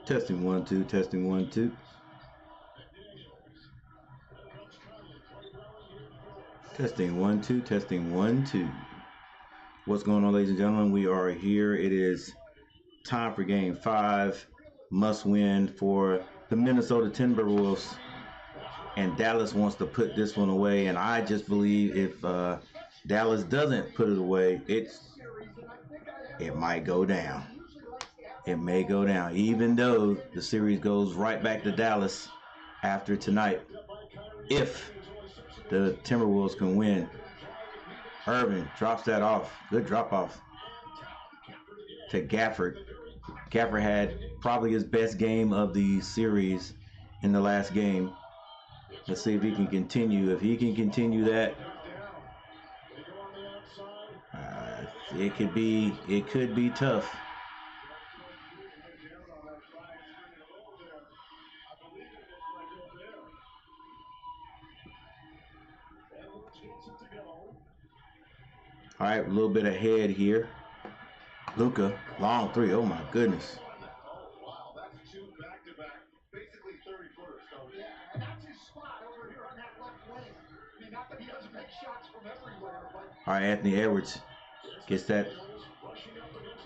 Testing 1 2, testing 1 2. Testing 1 2, testing 1 2. What's going on, ladies and gentlemen? We are here. It is time for game 5. Must win for the Minnesota Timberwolves. And Dallas wants to put this one away. And I just believe if Dallas doesn't put it away, it might go down. It may go down, even though the series goes right back to Dallas after tonight. If the Timberwolves can win. Irving drops that off. Good drop off to Gafford. Gafford had probably his best game of the series in the last game. Let's see if he can continue. If he can continue that, it could be tough. All right, a little bit ahead here. Luka, long three. Oh my goodness. Oh wow, that's two back-to-back, basically 30-footers. So yeah, and that's his spot over here on that left wing. I mean, not that he doesn't make shots from everywhere, but. All right, Anthony Edwards gets that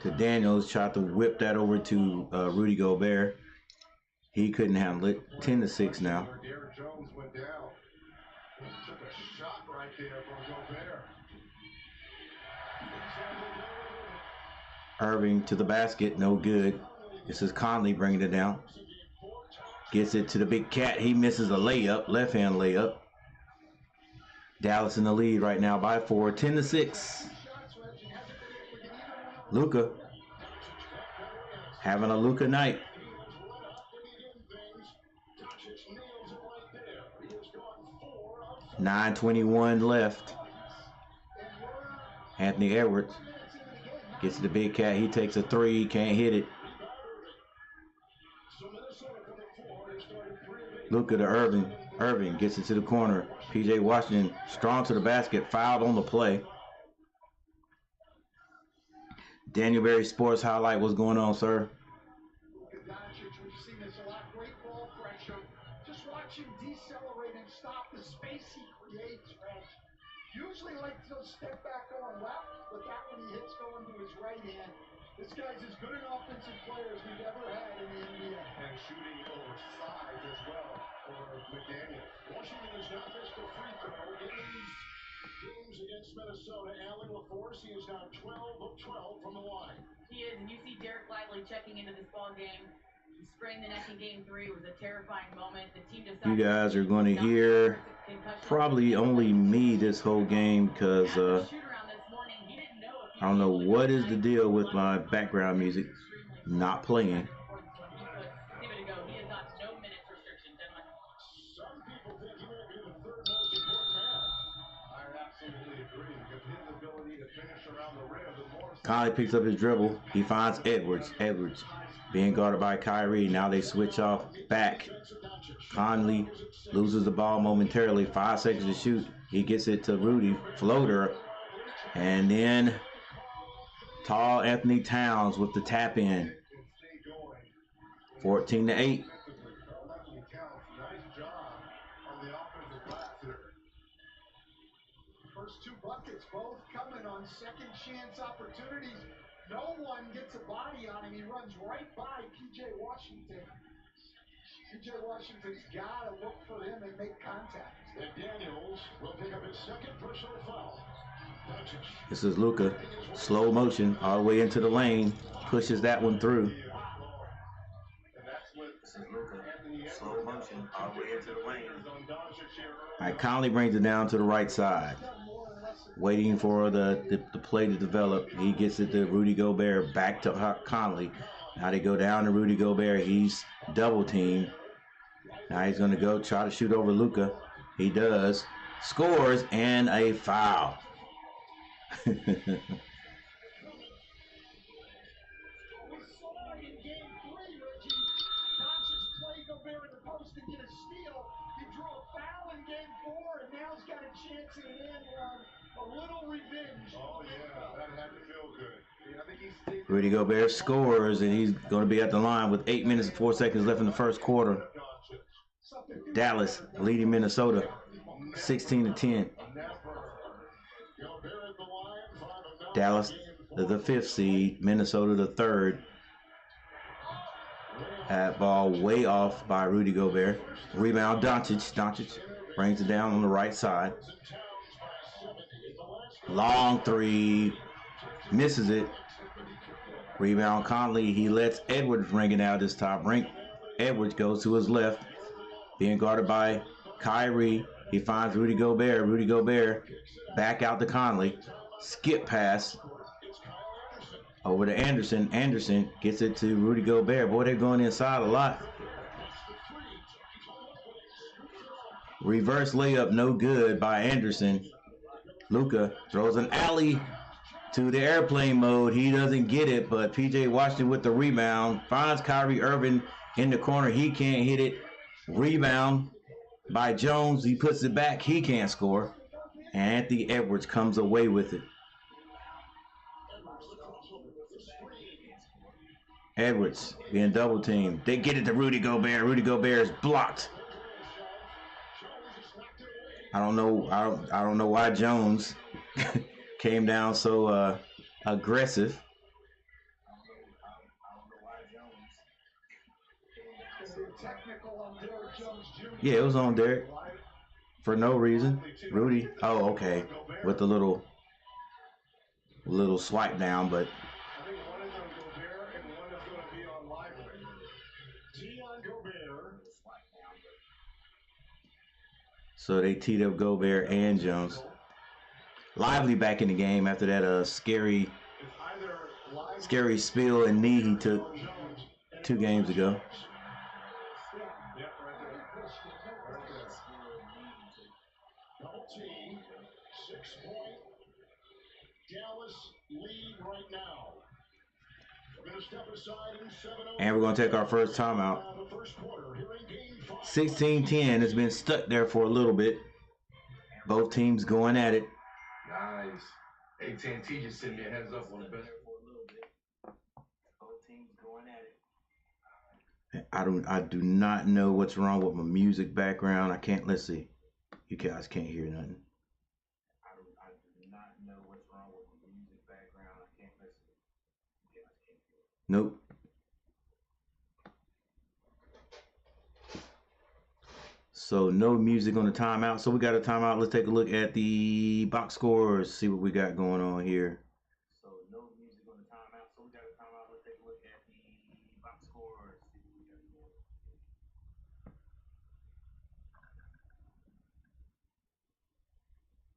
to Daniels. Tried to whip that over to Rudy Gobert. He couldn't handle it. 10-6 now. Derrick Jones went down. Took a shot right there from Gobert. Irving to the basket, no good. This is Conley bringing it down. Gets it to the big cat. He misses a layup, left-hand layup. Dallas in the lead right now by 4, 10-6. Luka having a Luka night. 9:21 left. Anthony Edwards gets to the big cat. He takes a three. Can't hit it. Luka to Irving. Irving gets it to the corner. P.J. Washington strong to the basket. Fouled on the play. Daniel Berry Sports Highlight. What's going on, sir? We've seen this a lot. Great ball pressure. Just watch him decelerate and stop the space he creates, Reg. Usually like to step back on left, but that one he hits going to his right hand. This guy's as good an offensive player as we've ever had in the NBA. And shooting oversized as well for McDaniel. Washington has not missed a free throw in these games against Minnesota. Allen LaForce, he is now 12 of 12 from the line. He is, and you see Derek Lively checking into this ball game. He sprained the neck in game 3. It was a terrifying moment. The team decided. You guys are going to hear probably only me this whole game because I don't know what is the deal with my background music not playing. Some people think he might be the third most important man. I absolutely agree because his ability to finish around the rim is more. Conley picks up his dribble. He finds Edwards. Edwards being guarded by Kyrie. Now they switch off back. Conley loses the ball momentarily. 5 seconds to shoot. He gets it to Rudy. Floater. And then tall Anthony Towns with the tap in. 14-8. Nice job on the offensive glass here. First 2 buckets, both coming on second chance opportunities. No one gets a body on him. He runs right by P.J. Washington. P.J. Washington's got to look for him and make contact. And Daniels will pick up his second personal foul. This is Luka. Slow motion all the way into the lane. Pushes that one through. This is Luka. Slow motion all the way into the lane. All right, Conley brings it down to the right side. Waiting for the play to develop. He gets it to Rudy Gobert. Back to Conley. Now they go down to Rudy Gobert. He's double teamed. Now he's going to go try to shoot over Luka. He does. Scores and a foul. We saw it in game 3, Reggie. Doncic played Gobert in the post and get a steal. He drew a foul in game 4, and now he's got a chance in an end run. A little revenge. Oh, yeah, that had to feel good. I think he's Rudy Gobert scores, and he's going to be at the line with 8 minutes and 4 seconds left in the first quarter. Dallas leading Minnesota 16-10. Dallas, the 5th seed. Minnesota, the 3rd. That ball way off by Rudy Gobert. Rebound, Doncic. Doncic brings it down on the right side. Long three. Misses it. Rebound, Conley. He lets Edwards ring it out this top. Edwards goes to his left. Being guarded by Kyrie. He finds Rudy Gobert. Rudy Gobert back out to Conley. Skip pass over to Anderson. Anderson gets it to Rudy Gobert. Boy, they're going inside a lot. Reverse layup, no good by Anderson. Luka throws an alley to the airplane mode. He doesn't get it, but PJ Washington with the rebound. Finds Kyrie Irving in the corner. He can't hit it. Rebound by Jones. He puts it back. He can't score. And Anthony Edwards comes away with it. Edwards being double teamed. They get it to Rudy Gobert. Rudy Gobert is blocked. I don't know why Jones came down so aggressive. Yeah, it was on Derek for no reason. Rudy, oh okay, with the little swipe down, but I think one is on Gobert and one is going to be on Lively. Dion Gobert. so they teed up Gobert and Jones. Lively back in the game after that scary spill and knee he took 2 games ago. Double team, 6-point Dallas lead right now. We're going to step aside in 7-0. And we're going to take our first timeout. 16-10 has been stuck there for a little bit. Both teams going at it. Nice. AT&T just sent me a heads up on the best. I do not know what's wrong with my music background. I can't, let's see. You guys can't hear nothing. I do not know what's wrong with my music background. I can't listen. You guys can't hear. Nope. So no music on the timeout. So we got a timeout. Let's take a look at the box scores. See what we got going on here. So no music on the timeout. So we got a timeout. Let's take a look at the box scores. See what we got going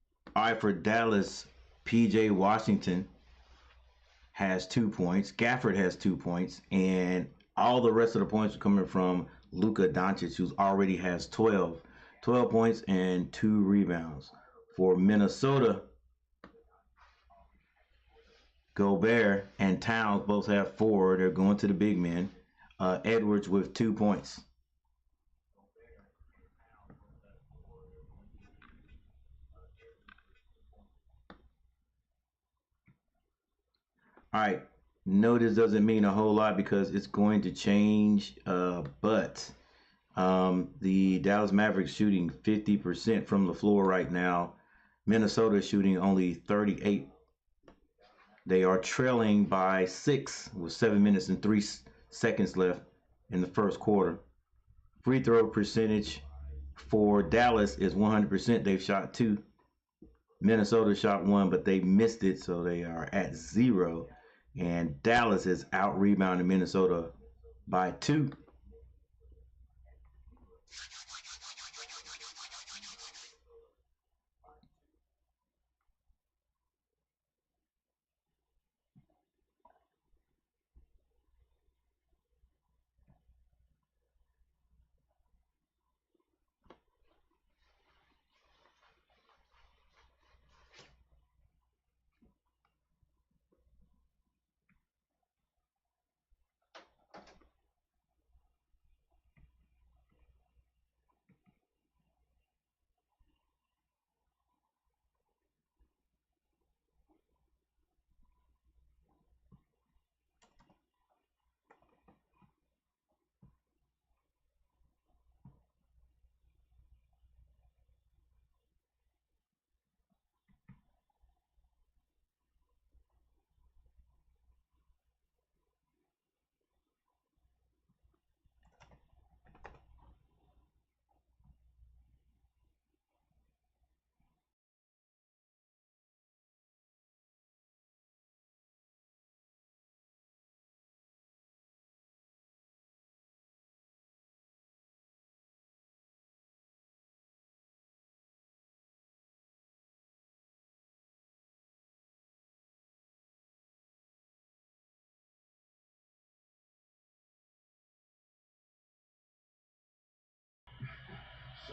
on. All right, for Dallas, PJ Washington has 2 points. Gafford has 2 points, and all the rest of the points are coming from Luka Doncic, who already has 12 points and 2 rebounds. For Minnesota, Gobert and Towns both have 4. They're going to the big men. Edwards with 2 points. All right. No, this doesn't mean a whole lot because it's going to change. But the Dallas Mavericks shooting 50% from the floor right now. Minnesota is shooting only 38. They are trailing by 6 with 7 minutes and 3 seconds left in the first quarter. Free throw percentage for Dallas is 100%. They've shot 2. Minnesota shot 1, but they missed it, so they are at 0. And Dallas is out rebounding Minnesota by 2.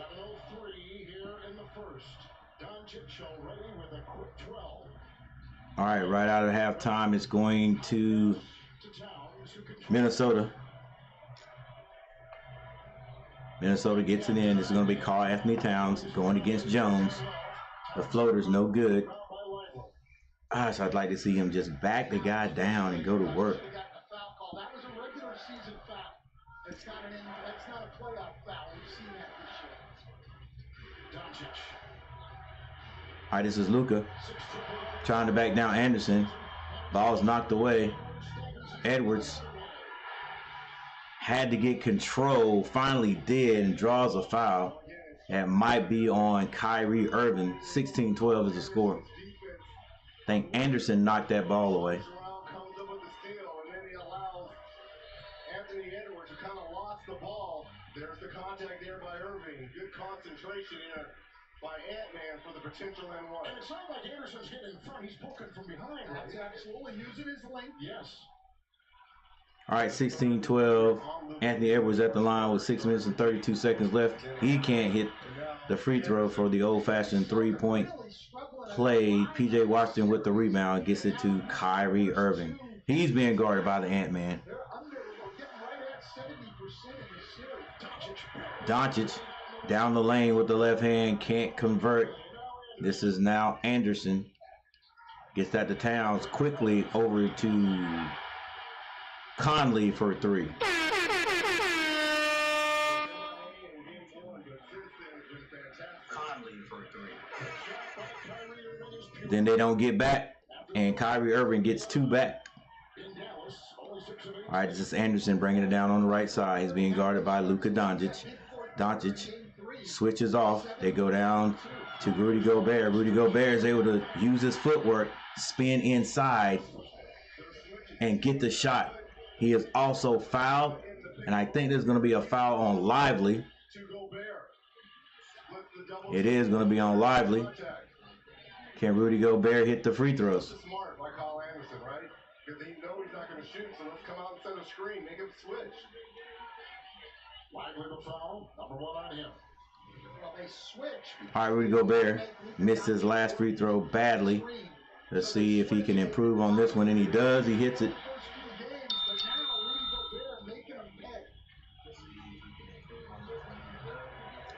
7:03 here in the first. Doncic already with a quick 12. All right, right out of halftime, it's going to Minnesota. Minnesota gets it in. This is going to be Karl-Anthony Towns going against Jones. The floater's no good. Gosh, I'd like to see him just back the guy down and go to work. That was a regular season foul. That's not a playoff foul. We've seen that this year. All right, this is Luka trying to back down Anderson. Ball's knocked away. Edwards had to get control, finally did, and draws a foul. That might be on Kyrie Irving. 16-12 is the score. I think Anderson knocked that ball away. Comes up with the steal, and then he allows Anthony Edwards, who kind of lost the ball. There's the contact there by Irving. Good concentration here by Ant-Man for the potential N1. And it's not like Anderson's getting in front. He's poking from behind. That's absolutely using his length. Yes. All right, 16-12. Anthony Edwards at the line with 6 minutes and 32 seconds left. He can't hit the free throw for the old-fashioned three-point play. P.J. Washington with the rebound gets it to Kyrie Irving. He's being guarded by the Ant-Man. Doncic down the lane with the left hand, can't convert. This is now Anderson. Gets that to Towns, quickly over to Conley for three. Then they don't get back, and Kyrie Irving gets two back. All right, this is Anderson bringing it down on the right side. He's being guarded by Luka Doncic. Doncic switches off. They go down to Rudy Gobert. Rudy Gobert is able to use his footwork, spin inside, and get the shot. He is also fouled, and I think there's going to be a foul on Lively. It is going to be on Lively. Can Rudy Gobert hit the free throws? Smart by Karl-Anthony, right? Because he knows he's not going to shoot, so let's come out and set a screen, make him switch. Lively the foul, number one on him. Well, they switch. All right, Rudy Gobert missed his last free throw badly. Let's see if he can improve on this one, and he does. He hits it.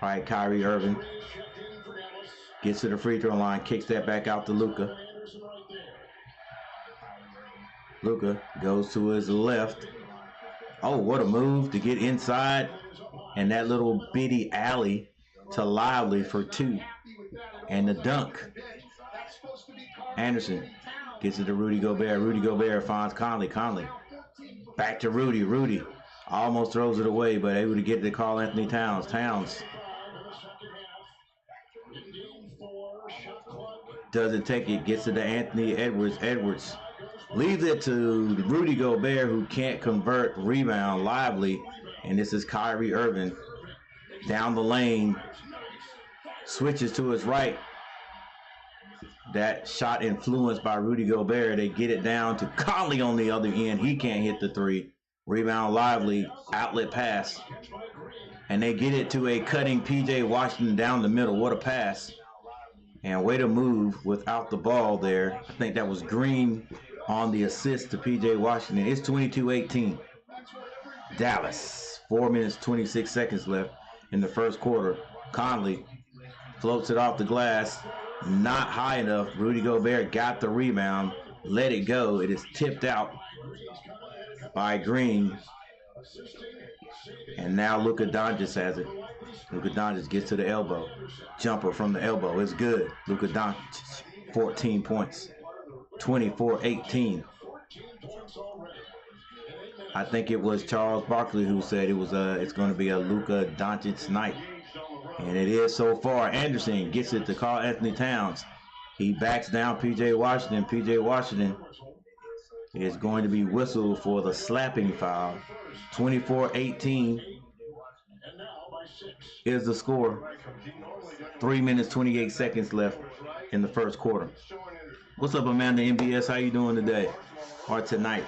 All right, Kyrie Irving gets to the free throw line, kicks that back out to Luka. Luka goes to his left. Oh, what a move to get inside. And that little bitty alley to Lively for two. And the dunk. Anderson gets it to Rudy Gobert. Rudy Gobert finds Conley. Conley back to Rudy. Rudy almost throws it away, but able to get it to Karl-Anthony Towns. Towns doesn't take it, gets it to Anthony Edwards. Edwards leaves it to Rudy Gobert, who can't convert. Rebound, Lively, and this is Kyrie Irving down the lane, switches to his right. That shot influenced by Rudy Gobert. They get it down to Conley on the other end. He can't hit the three. Rebound, Lively, outlet pass, and they get it to a cutting P.J. Washington down the middle. What a pass. And way to move without the ball there. I think that was Green on the assist to P.J. Washington. It's 22-18. Dallas. 4 minutes, 26 seconds left in the first quarter. Conley floats it off the glass. Not high enough. Rudy Gobert got the rebound. Let it go. It is tipped out by Green. And now Luka Doncic has it. Luka Doncic gets to the elbow. Jumper from the elbow. It's good. Luka Doncic, 14 points. 24-18. I think it was Charles Barkley who said it's going to be a Luka Doncic night. And it is so far. Anderson gets it to Karl-Anthony Towns. He backs down P.J. Washington. P.J. Washington is going to be whistled for the slapping foul. 24-18 is the score. 3 minutes, 28 seconds left in the first quarter. What's up, Amanda MBS? How you doing today or tonight?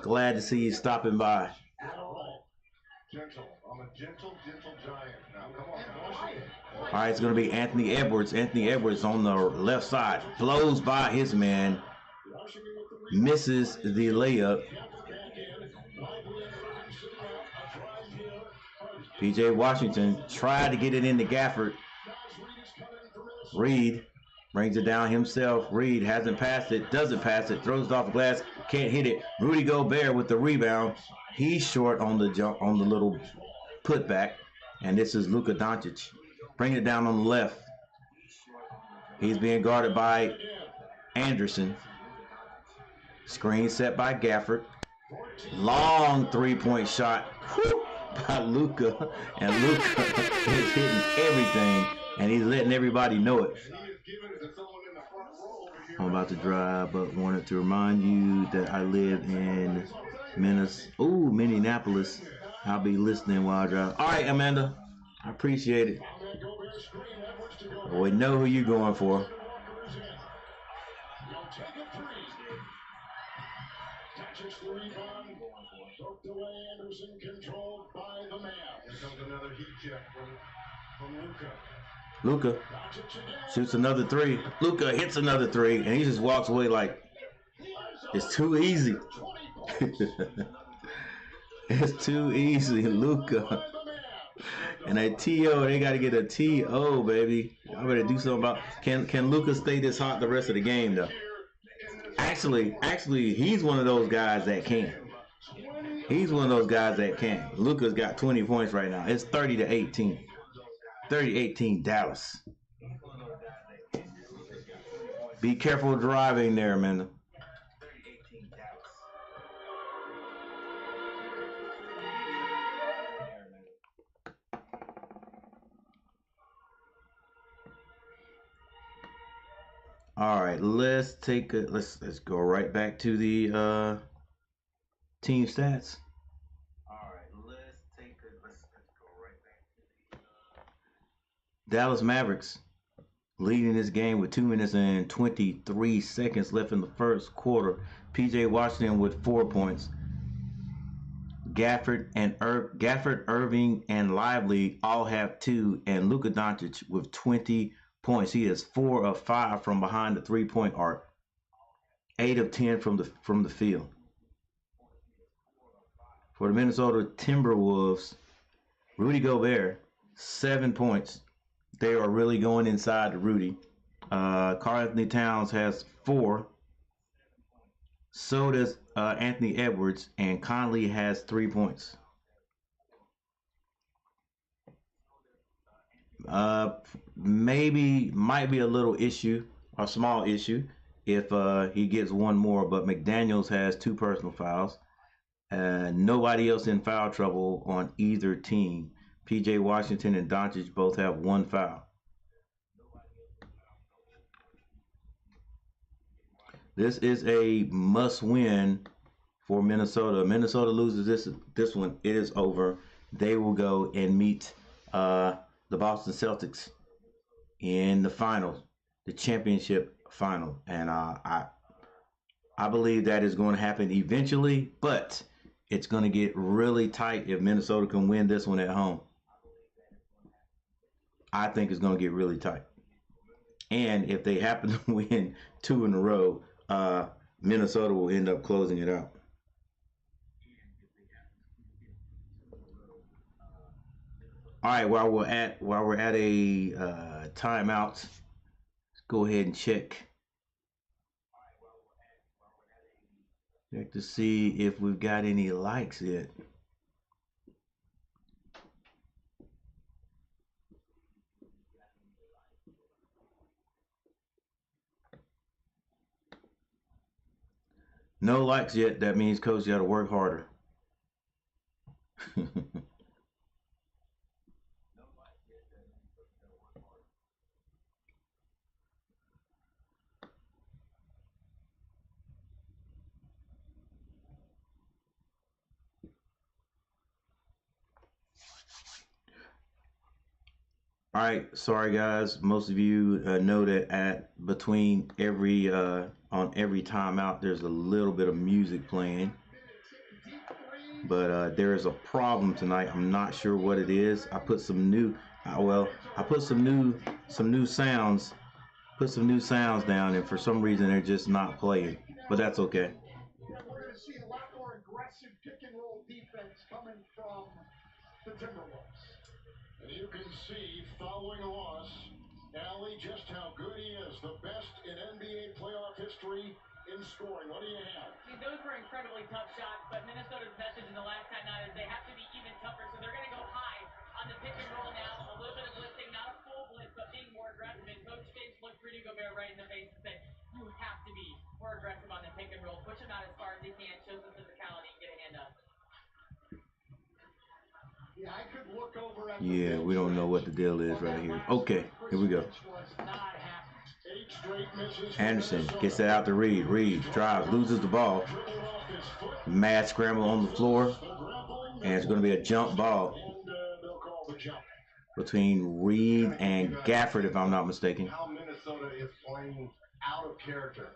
Glad to see you stopping by. Gentle. I'm a gentle giant. Now, come on. All right, it's going to be Anthony Edwards. Anthony Edwards on the left side. Blows by his man. Misses the layup. P.J. Washington tried to get it into Gafford. Reed brings it down himself. Reed hasn't passed it, doesn't pass it, throws it off the glass, can't hit it. Rudy Gobert with the rebound. He's short on the jump, on the little putback. And this is Luka Doncic. Bringing it down on the left. He's being guarded by Anderson. Screen set by Gafford. Long three-point shot by Luka. And Luka is hitting everything. And he's letting everybody know it. I'm about to drive, but wanted to remind you that I live in Minneapolis. I'll be listening while I drive. All right, Amanda. I appreciate it. We know who you're going for. Here comes another heat check from Luka. Luka shoots another three. Luka hits another three, and he just walks away like it's too easy. It's too easy, Luka. And a TO, they got to get a TO, baby. I better do something about. Can Luka stay this hot the rest of the game, though? Actually, he's one of those guys that can. He's one of those guys that can. Luka's got 20 points right now. It's 30-18. 30-18 Dallas. Be careful driving there, Amanda. All right, let's go right back to the team stats. Dallas Mavericks leading this game with 2 minutes and 23 seconds left in the first quarter. P.J. Washington with 4 points. Gafford, Irving, and Lively all have 2, and Luka Doncic with 20 points. He is 4 of 5 from behind the 3-point arc, 8 of 10 from the field. For the Minnesota Timberwolves, Rudy Gobert, 7 points. They are really going inside to Rudy. Karl-Anthony Towns has 4. So does Anthony Edwards, and Conley has 3 points. Might be a little issue, a small issue, if he gets one more, but McDaniels has 2 personal fouls. Nobody else in foul trouble on either team. P.J. Washington and Doncic both have 1 foul. This is a must-win for Minnesota. Minnesota loses this one, it is over. They will go and meet the Boston Celtics in the finals, the championship final, and I believe that is going to happen eventually, but it's going to get really tight if Minnesota can win this one at home. I think it's going to get really tight. And if they happen to win 2 in a row, Minnesota will end up closing it out. All right, while we're at a timeout, let's go ahead and check to see if we've got any likes yet. No likes yet. That means Coach got to work harder. All right, sorry guys. Most of you know that between every on every timeout, there's a little bit of music playing. but there is a problem tonight. I'm not sure what it is. I put some new, I put some new sounds, down, and for some reason they're just not playing. But that's okay. Yeah, we're going to see a lot more aggressive pick and roll defense coming from the Timberwolves. And you can see, following a loss, Allie, just how good he is. The best in NBA playoff history in scoring. What do you have? I mean, those were incredibly tough shots, but Minnesota's message in the last time out is they have to be even tougher, so they're going to go high on the pick and roll now. A little bit of blitzing, not a full blitz, but being more aggressive. And Coach Finch looked Rudy Gobert right in the face and said, you have to be more aggressive on the pick and roll. Push him out as far as he can, show some physicality, and get a hand up. Yeah, I could look over at Yeah, we don't know what the deal is right here. Okay, here we go. Anderson gets that out to Reed. Reed drives, loses the ball. Mad scramble on the floor. And it's going to be a jump ball between Reed and Gafford, if I'm not mistaken. How Minnesota is playing out of character.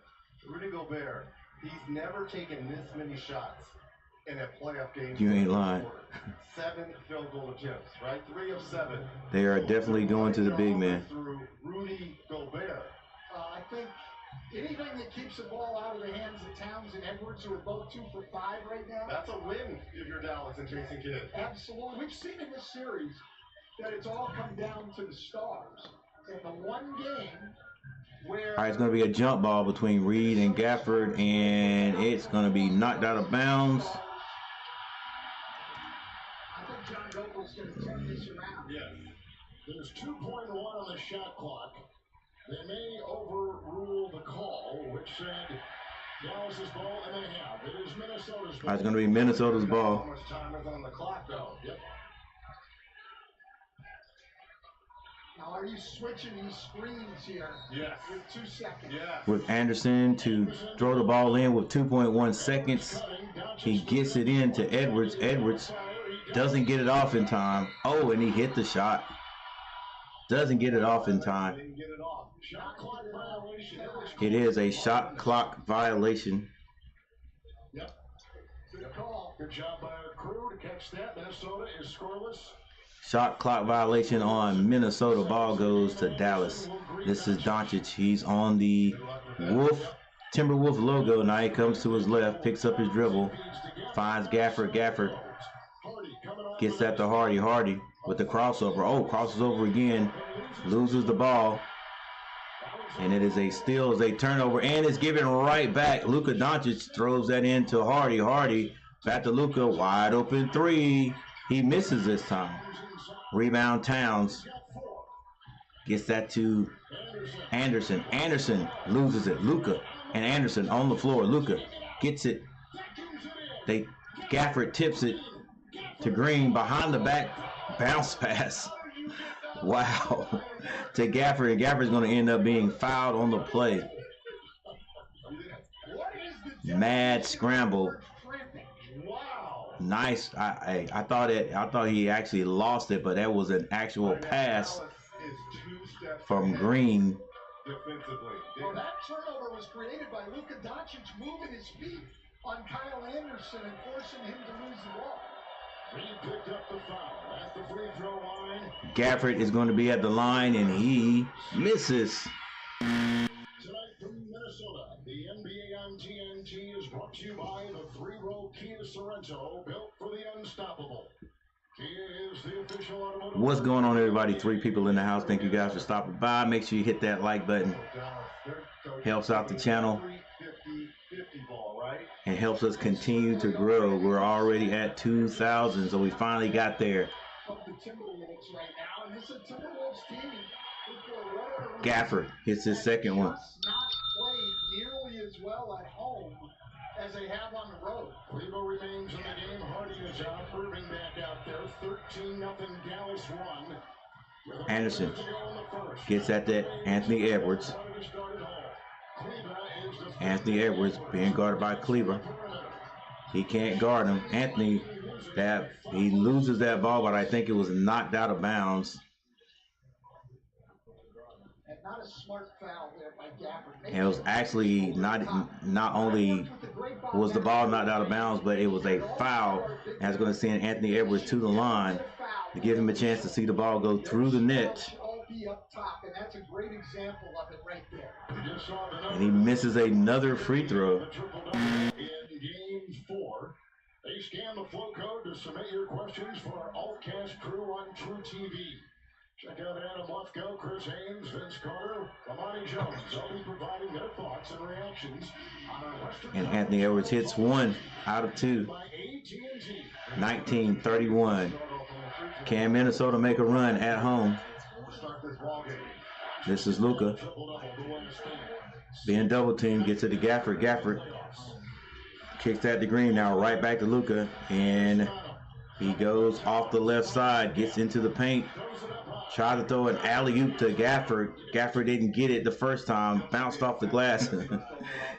Rudy Gobert, he's never taken this many shots in a playoff game. You ain't lying. 7 field goal attempts, right? 3 of 7. They are definitely going to the big man. Through Rudy Gobert. I think anything that keeps the ball out of the hands of Towns and Edwards, who are both 2 for 5 right now. That's a win if you're Dallas and Jason Kidd. Absolutely. We've seen in this series that it's all come down to the stars. And the one game where... All right, it's going to be a jump ball between Reed and Gafford, and it's going to be knocked out of bounds. I think John Gobel's going to turn this around. Yes. There's 2.1 on the shot clock. They may overrule the call, which said Dallas's ball, and they have. It is Minnesota's ball. It's going to be Minnesota's ball. How much time is on the clock, though? Yep. Now, are you switching these screens here? Yes. With 2 seconds. Yes. With Anderson to throw the ball in with 2.1 seconds. He gets it in to Edwards. Edwards doesn't get it off in time. Oh, and he hit the shot. Doesn't get it off in time. It is a shot clock violation. Yep. Good call. Good job by our crew to catch that. Minnesota is scoreless. Shot clock violation on Minnesota. Ball goes to Dallas. This is Doncic. He's on the Timberwolves logo. Now he comes to his left, picks up his dribble, finds Gafford. Gafford gets that to Hardy. Hardy with the crossover. Oh, crosses over again. Loses the ball. And it is a steal, as a turnover, and it's given right back. Luka Doncic throws that into Hardy. Hardy back to Luka. Wide open 3. He misses this time. Rebound Towns. Gets that to Anderson. Anderson loses it. Luka and Anderson on the floor. Luka gets it. Gafford tips it to Green behind the back bounce pass. Wow. To Gafford, and Gafford's going to end up being fouled on the play. Mad scramble. Nice. I thought he actually lost it, but that was an actual pass from Green. Well, that turnover was created by Luka Doncic moving his feet on Kyle Anderson and forcing him to lose the ball. He picked up the foul at the free throw line. Gafford is going to be at the line, and he misses. Tonight from Minnesota, the NBA on TNT is brought to you by the 3-row Kia Sorrento, built for the unstoppable. Kia is the official automotive. What's going on, everybody? 3 people in the house. Thank you guys for stopping by. Make sure you hit that like button. Helps out the channel. And helps us continue to grow. We're already at 2,000, so we finally got there. Gafford hits his second one. Not played nearly as well at home as they have on the road. Cleveland remains in the game. Hardy is out. Irving back out there. 13-0 Dallas 1. Anderson gets at that Anthony Edwards. Anthony Edwards being guarded by Cleaver. He can't guard him. Anthony, he loses that ball, but I think it was knocked out of bounds. At Not a smart foul there by Gafford. And it was actually not only was the ball knocked out of bounds, but it was a foul. And it's going to send Anthony Edwards to the line to give him a chance to see the ball go through the net. And that's a great example of it right there. And he misses another free throw. In game 4, they scan the flow code to submit your questions for our all-cast crew on True TV. Check out Adam Lefko, Chris Haynes, Vince Carter, Amani Jones. They'll be providing their thoughts and reactions on our Western. And Anthony Edwards hits 1 out of 2. 19-31. Can Minnesota make a run at home? This is Luka. Being double teamed, gets it to Gafford. Gafford kicks that to Green. Now right back to Luka. And he goes off the left side, gets into the paint. Tried to throw an alley-oop to Gafford. Gafford didn't get it the first time. Bounced off the glass.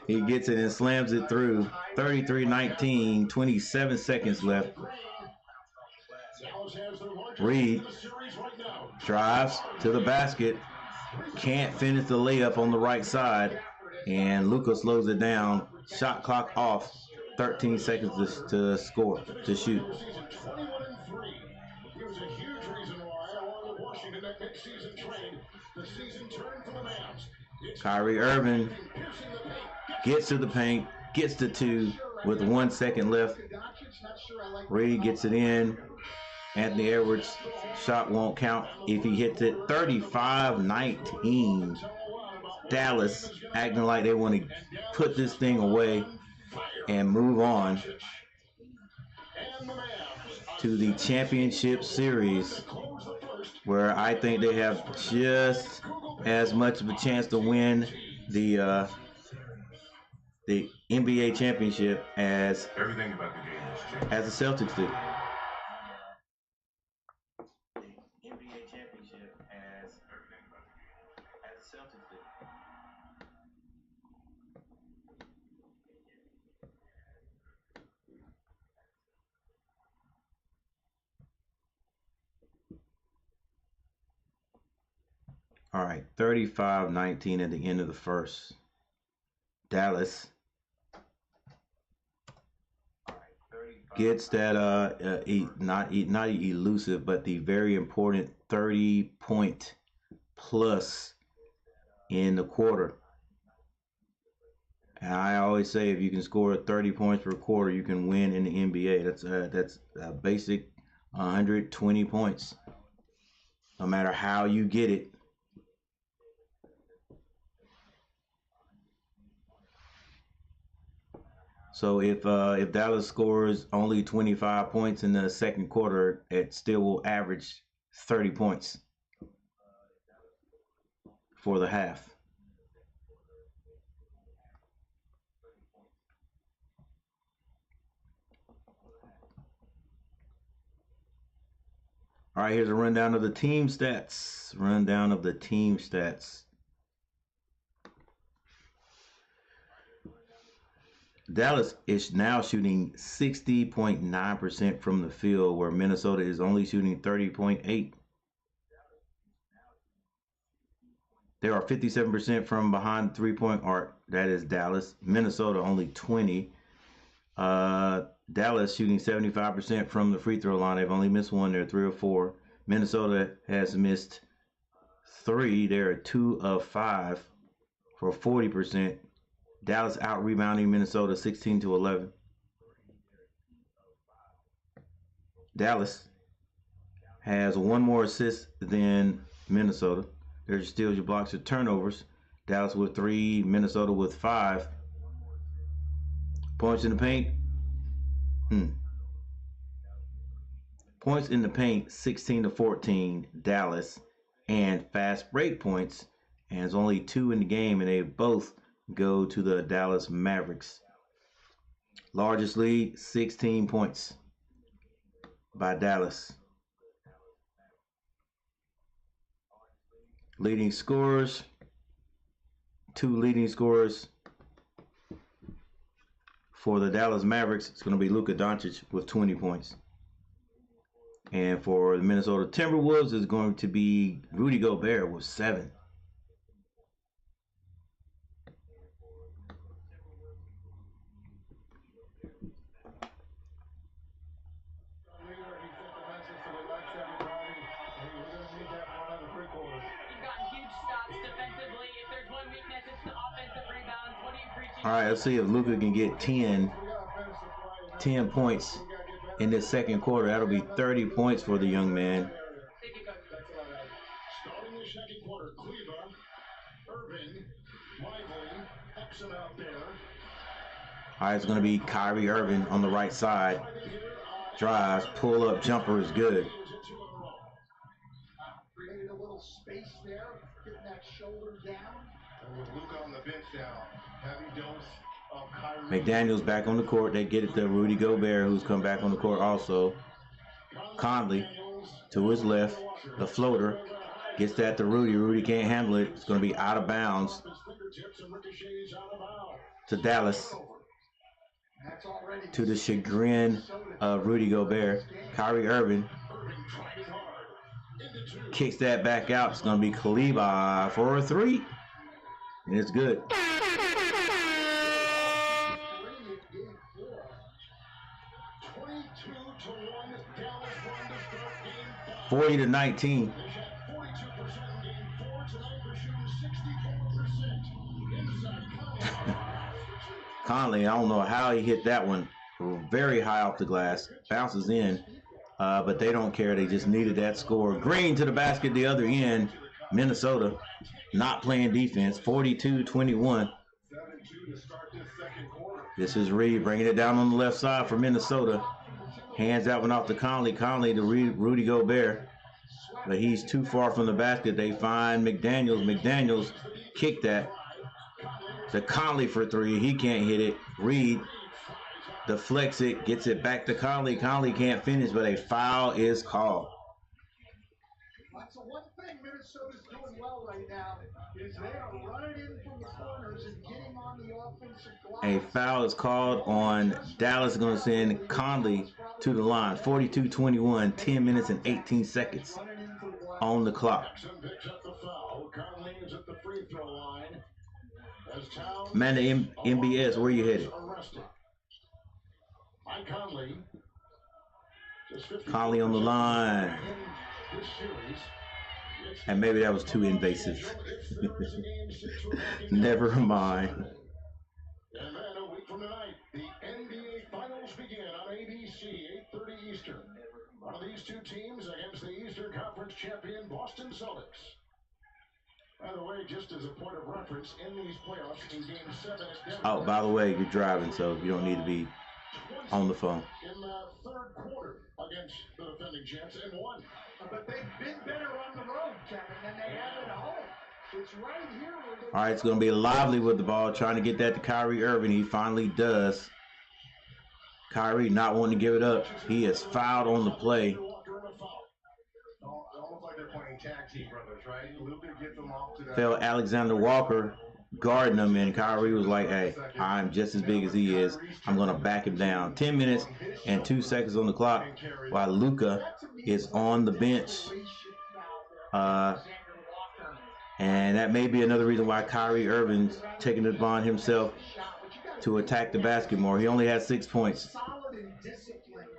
He gets it and slams it through. 33-19, 27 seconds left. Reed drives to the basket. Can't finish the layup on the right side. And Luka slows it down. Shot clock off. 13 seconds to score, to shoot. Kyrie Irving gets to the paint, gets to 2 with 1 second left. Reed gets it in. Anthony Edwards' shot won't count if he hits it. 35-19. Dallas acting like they want to put this thing away and move on to the championship series, where I think they have just as much of a chance to win the NBA championship as Everything about the game has changed. the Celtics do. The NBA championship as the Celtics do. All right, 35-19 at the end of the first. Dallas gets that not elusive, but the very important 30-point plus in the quarter. And I always say, if you can score 30 points per quarter, you can win in the NBA. That's a basic 120 points, no matter how you get it. So if Dallas scores only 25 points in the second quarter, it still will average 30 points for the half. All right, here's a rundown of the team stats. Dallas is now shooting 60.9% from the field, where Minnesota is only shooting 30.8%. They are 57% from behind three-point arc. That is Dallas. Minnesota only 20%. Dallas shooting 75% from the free throw line. They've only missed 1. They're 3 of 4. Minnesota has missed 3. They're 2 of 5 for 40%. Dallas out rebounding Minnesota 16-11. Dallas has 1 more assist than Minnesota. There's steals, your blocks, your turnovers. Dallas with 3, Minnesota with 5. Points in the paint. Points in the paint, 16-14, Dallas. And fast break points, and there's only 2 in the game, and they both go to the Dallas Mavericks. Largest lead, 16 points by Dallas. Leading scorers, 2 leading scorers for the Dallas Mavericks. It's going to be Luka Doncic with 20 points. And for the Minnesota Timberwolves, it's going to be Rudy Gobert with 7. All right, let's see if Luka can get 10 points in this second quarter. That'll be 30 points for the young man. Starting the second quarter, Cleaver, Irving, Lively, Exum out there. All right, it's going to be Kyrie Irving on the right side. Drives, pull up, jumper is good. Created a little space there, getting that shoulder down. And with Luka on the bench now, heavy dose of Kyrie. McDaniels back on the court. They get it to Rudy Gobert, who's come back on the court also. Conley to his left, the floater. Gets that to Rudy. Rudy can't handle it. It's going to be out of bounds to Dallas. To the chagrin of Rudy Gobert. Kyrie Irving kicks that back out. It's going to be Kaliba for a three. And it's good. 40-19. Conley, I don't know how he hit that one. Very high off the glass. Bounces in. But they don't care. They just needed that score. Green to the basket the other end. Minnesota not playing defense. 42-21. This is Reed bringing it down on the left side for Minnesota. Hands that one off to Conley. Conley to Rudy Gobert. But he's too far from the basket. They find McDaniels. McDaniels kicked that to Conley for three. He can't hit it. Reed deflects it, gets it back to Conley. Conley can't finish, but a foul is called. That's the one thing Minnesota's doing well right now is they are running in from the corners and getting on the offensive glass. A foul is called on Dallas. Going to send Conley to the line. 42-21, 10 minutes and 18 seconds on the clock. Amanda MBS, where you headed? Conley on the line. And maybe that was too invasive. Never mind. And then a week from tonight, the NBA Finals begin on ABC, 8:30 Eastern. One of these two teams against the Eastern Conference champion Boston Celtics. By the way, just as a point of reference, in these playoffs in Game 7 at Denver. Oh, by the way, you're driving, so you don't need to be on the phone. In the third quarter against the defending champs and won. But they've been better on the road, Kevin, than they have at home. It's right here where they... All right, it's going to be Lively with the ball, trying to get that to Kyrie Irving. He finally does. Kyrie not wanting to give it up. He is fouled on the play. Almost like they're playing tag team brothers, right? Luka gets them off to that. Fell Alexander Walker guarding him, and Kyrie was like, hey, I'm just as big as he is. I'm going to back him down. 10 minutes and 2 seconds on the clock while Luka is on the bench. And that may be another reason why Kyrie Irving's taking it upon himself to attack the basket more. He only had 6 points. Solid and disciplined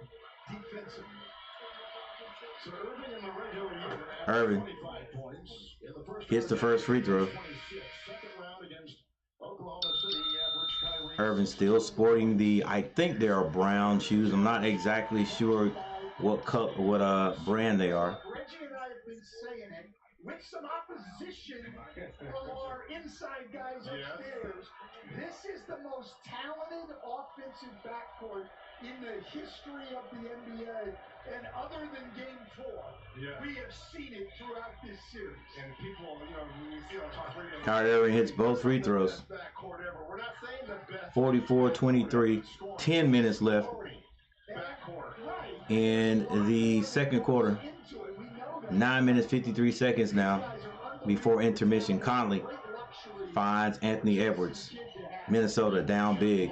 defensively. So Irving in the regular year Irving 25 points. In the first hits the first free throw. 26. Second round against Oklahoma City, average Kyrie. Irving still sporting the, I think they are brown shoes. I'm not exactly sure what brand they are. Reggie and I have been saying it with some opposition from our inside guys upstairs. This is the most talented offensive backcourt in the history of the NBA. And other than Game 4, we have seen it throughout this series. And people, when you see on talk radio, Kyrie Irving hits both free throws. backcourt ever. We're not saying the best. 44-23, 10 minutes left Backcourt. in the second quarter. 9 minutes, 53 seconds now before intermission. Conley finds Anthony Edwards. Minnesota down big.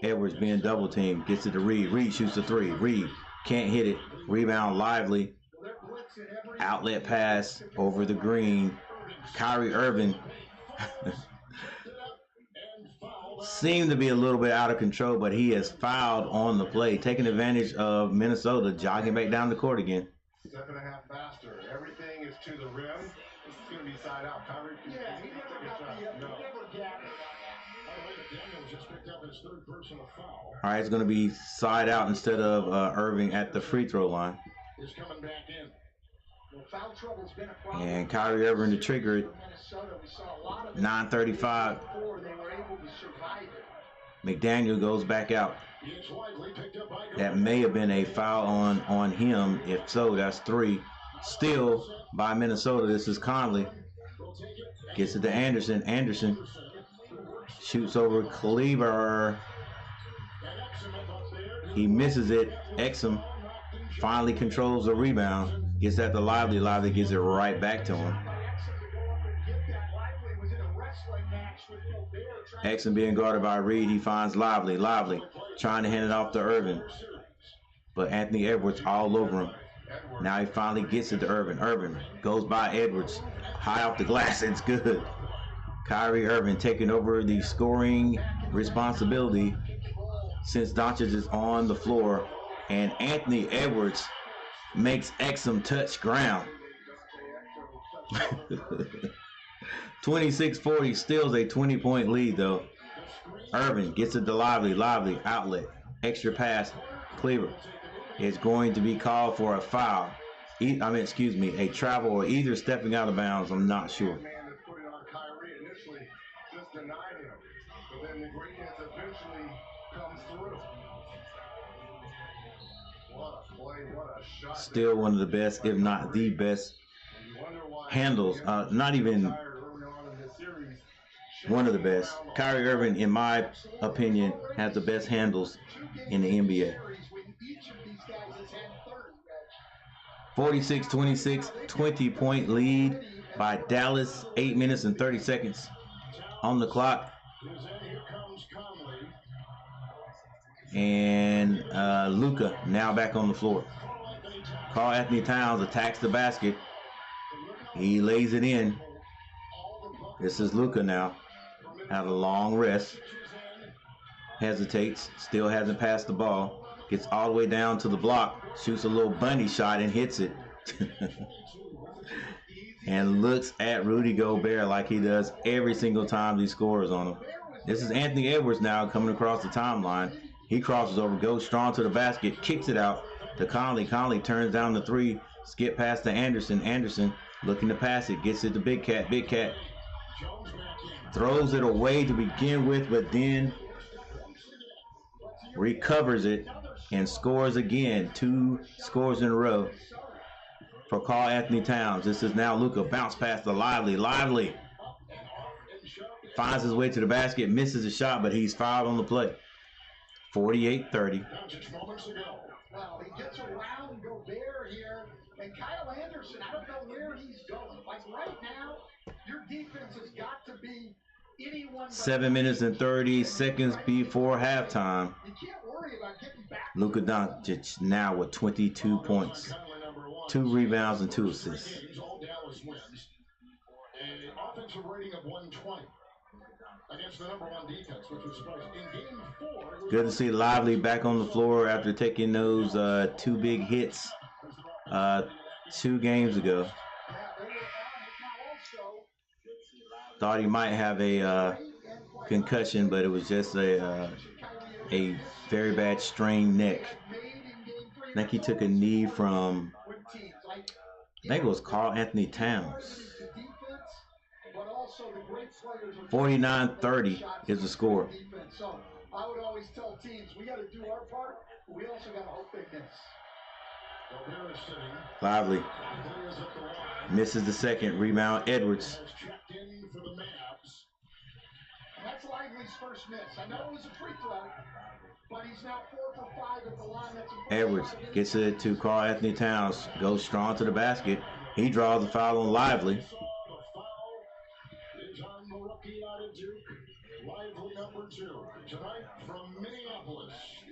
Edwards being double teamed. Gets it to Reed. Reed shoots the three. Reed can't hit it. Rebound Lively. Outlet pass over the green. Kyrie Irving seemed to be a little bit out of control, but he is fouled on the play, taking advantage of Minnesota jogging back down the court again. Step and a half faster. Everything is to the rim. This is going to be side out. Kyrie, Yeah, he never got the never gathered on that. By the way, McDaniels All right, it's going to be side out instead of Irving at the free throw line. Is coming back in. Well, foul trouble's been a problem. And Kyrie Irving to trigger it. 9:35. They were able to survive it. McDaniel goes back out. That may have been a foul on him. If so, that's 3. Still by Minnesota. This is Conley. Gets it to Anderson. Anderson shoots over Cleaver. He misses it. Exum finally controls the rebound. Gets that to Lively. Lively gives it right back to him. Exum being guarded by Reed. He finds Lively. Lively trying to hand it off to Irvin. But Anthony Edwards all over him. Now he finally gets it to Irvin. Irvin goes by Edwards. High off the glass. It's good. Kyrie Irving taking over the scoring responsibility since Doncic is on the floor. And Anthony Edwards makes Exum touch ground. 26-40, steals a 20-point lead though. Irvin gets it to Lively. Lively outlet. Extra pass. Cleaver is going to be called for a foul. A travel or either stepping out of bounds. I'm not sure. Still one of the best, if not the best, handles. Not even one of the best. Kyrie Irving, in my opinion, has the best handles in the NBA. 46-26, 20-point lead by Dallas. 8 minutes and 30 seconds on the clock. And Luka now back on the floor. Karl-Anthony Towns attacks the basket. He lays it in. This is Luka now. Had a long rest. Hesitates. Still hasn't passed the ball. Gets all the way down to the block. Shoots a little bunny shot and hits it. And looks at Rudy Gobert like he does every single time he scores on him. This is Anthony Edwards now coming across the timeline. He crosses over, goes strong to the basket, kicks it out to Conley. Conley turns down the 3. Skip past to Anderson. Anderson looking to pass it. Gets it to Big Cat. Big Cat throws it away to begin with, but then recovers it and scores again. 2 scores in a row for Karl-Anthony Towns. This is now Luka. Bounce past the Lively. Lively finds his way to the basket, misses a shot, but he's fouled on the play. 48-30. Well, he gets around Gobert here, and Kyle Anderson, I don't know where he's going. Like right now, your defense has got to be anyone. 7 minutes and 30 seconds before halftime. You can't worry about getting back. Luka Doncic now with 22 points, 2 rebounds, and 2 assists. An offensive rating of 120 against the #1 defense, which was supposed in game 4. Good to see Lively back on the floor after taking those 2 big hits 2 games ago. Thought he might have a concussion, but it was just a very bad strained neck. I think he took a knee from, I think it was Karl-Anthony Towns. 49-30 is the score. So I would always tell teams, we got to do our part, but we also got to hope they miss. Lively misses the second. Rebound, Edwards. And that's Lively's first miss. I know it was a free throw, but he's now 4 for 5 at the line. That's Edwards gets it to Karl-Anthony Towns. Goes strong to the basket. He draws the foul on Lively.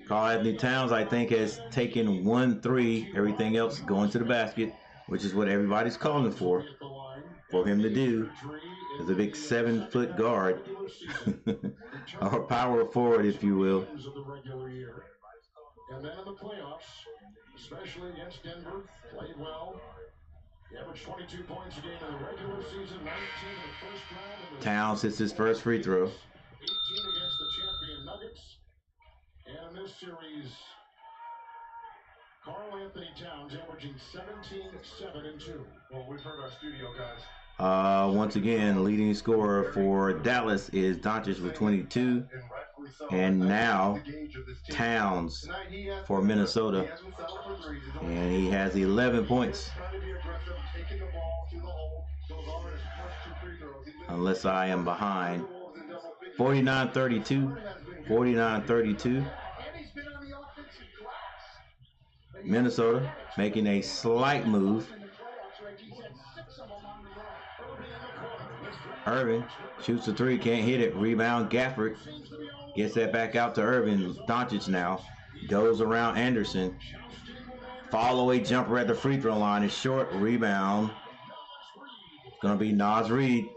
Karl-Anthony Towns, I think, has taken 1 3. Everything else going to the basket, which is what everybody's calling for him to do. As a big 7-foot guard, or power forward, if you will. And then in the playoffs, especially against Denver, played well. He averaged 22 points a game in the regular season, 19 in the first round. Towns hits his first free throw. 18 against the champion Nuggets. Karl-Anthony Towns averaging 17, 7, and 2. Well, we've heard our studio guys. Once again, leading scorer for Dallas is Doncic with 22. And now Towns for Minnesota. And he has 11 points. Unless I am behind. 49-32. 49-32. Minnesota making a slight move. Irving shoots a three, can't hit it. Rebound, Gafford gets that back out to Irving. Doncic now goes around Anderson. Fall away jumper at the free throw line is short. Rebound. It's going to be Naz Reid.